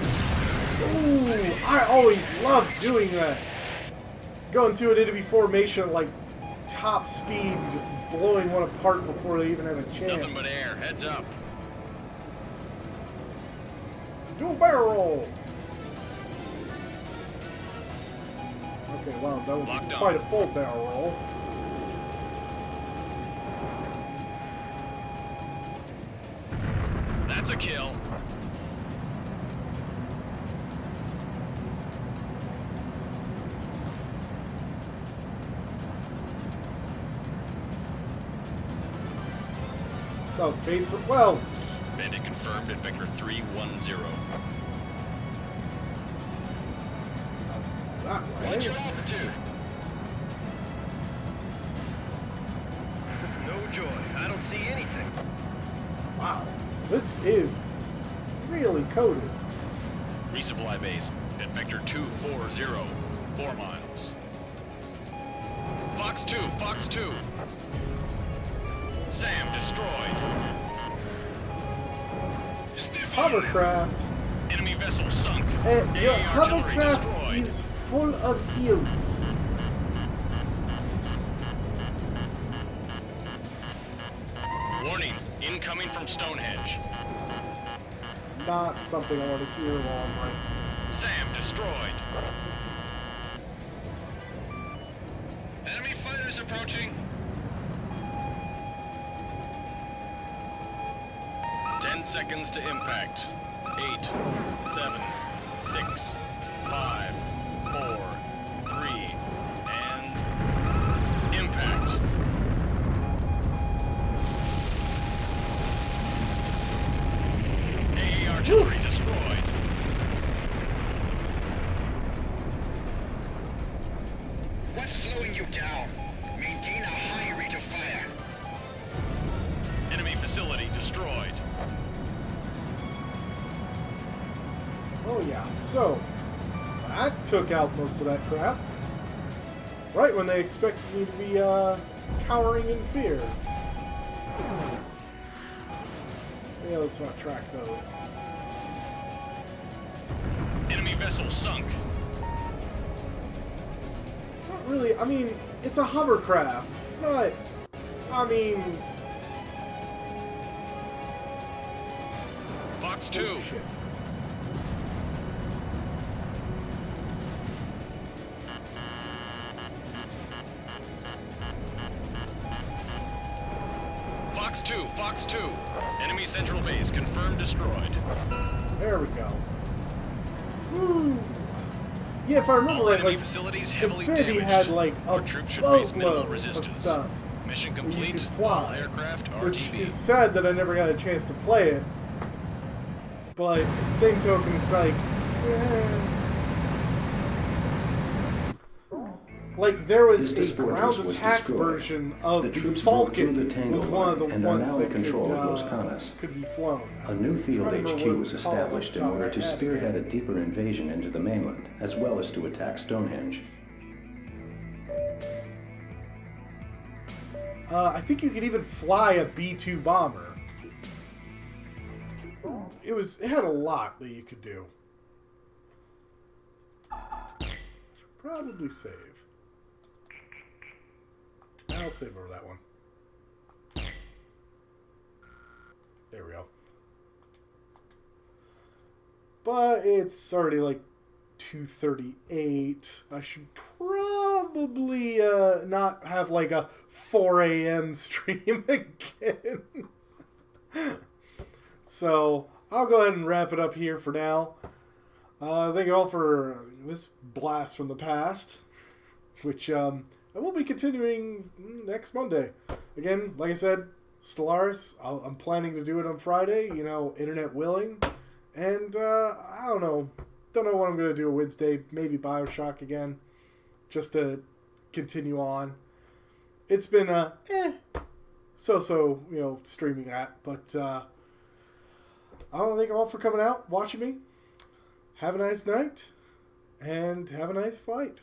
Speaker 1: Ooh, I always love doing that. Going to an enemy formation at like top speed and just blowing one apart before they even have a chance.
Speaker 4: Nothing but air. Heads up.
Speaker 1: Do a barrel roll. Okay, well, that was
Speaker 4: Locked on.
Speaker 1: quite a full barrel roll.
Speaker 4: That's a kill.
Speaker 1: Oh, base for, well.
Speaker 4: Bandit confirmed at Vector 310.
Speaker 1: That
Speaker 5: What's
Speaker 1: way.
Speaker 5: your altitude? No joy. I don't see anything.
Speaker 1: Wow. This is really coded.
Speaker 4: Resupply base at Vector 240. 4 miles. Fox 2, Fox 2. Sam destroyed.
Speaker 1: Hovercraft.
Speaker 4: Enemy vessel sunk.
Speaker 1: Your
Speaker 4: AA artillery
Speaker 1: hovercraft
Speaker 4: destroyed.
Speaker 1: is full of eels.
Speaker 4: Warning, incoming from Stonehenge.
Speaker 1: Not something I want to hear while I'm right.
Speaker 4: Sam destroyed.
Speaker 5: Enemy fighters approaching.
Speaker 4: 10 seconds to impact. 8, 7, 6, 5, 4, 3, and impact. AA artillery destroyed.
Speaker 9: What's slowing you down? Maintain a high rate of fire.
Speaker 4: Enemy facility destroyed.
Speaker 1: Oh yeah, so that took out most of that crap. Right when they expected me to be cowering in fear. Yeah, let's not track those.
Speaker 4: Enemy vessel sunk.
Speaker 1: It's not really, I mean, it's a hovercraft. It's not, I mean...
Speaker 4: Fox 2.
Speaker 1: Oh, shit.
Speaker 4: Fox 2, Fox 2. Enemy central base confirmed destroyed.
Speaker 1: There we go. Woo. Yeah, if I remember
Speaker 4: All
Speaker 1: right,
Speaker 4: enemy
Speaker 1: like,
Speaker 4: facilities heavily
Speaker 1: Infinity
Speaker 4: damaged.
Speaker 1: had like a
Speaker 4: Our troops should face minimal
Speaker 1: boatload of
Speaker 4: resistance.
Speaker 1: stuff
Speaker 4: Mission
Speaker 1: where you
Speaker 4: complete.
Speaker 1: could fly,
Speaker 4: All aircraft
Speaker 1: which
Speaker 4: RTB.
Speaker 1: is sad that I never got a chance to play it. But at the same token, it's like, like there was
Speaker 3: This
Speaker 1: a
Speaker 3: fortress
Speaker 1: ground
Speaker 3: was
Speaker 1: attack
Speaker 3: destroyed.
Speaker 1: version of
Speaker 3: The
Speaker 1: the
Speaker 3: troops broke through
Speaker 1: Falcon.
Speaker 3: the Tango
Speaker 1: Was one of the
Speaker 3: line and are
Speaker 1: ones
Speaker 3: now
Speaker 1: that
Speaker 3: in control of Los
Speaker 1: could,
Speaker 3: Canas.
Speaker 1: could be flown.
Speaker 3: A new field
Speaker 1: I don't remember
Speaker 3: HQ
Speaker 1: what
Speaker 3: was
Speaker 1: it's called off
Speaker 3: established
Speaker 1: the
Speaker 3: in
Speaker 1: top of
Speaker 3: order
Speaker 1: my
Speaker 3: to
Speaker 1: head.
Speaker 3: spearhead a deeper invasion into the mainland, as well as to attack Stonehenge.
Speaker 1: I think you could even fly a B-2 bomber. It had a lot that you could do. Should probably save. I'll save over that one. There we go. But it's already like 2:38. I should probably not have like a 4 a.m. stream again. So I'll go ahead and wrap it up here for now. Thank you all for this blast from the past, which I will be continuing next Monday. Again, like I said, Stellaris, I'm planning to do it on Friday, you know, internet willing. And I don't know what I'm going to do on Wednesday. Maybe Bioshock again, just to continue on. It's been so you know, streaming that, but I want to thank you all for coming out, watching me. Have a nice night, and have a nice fight.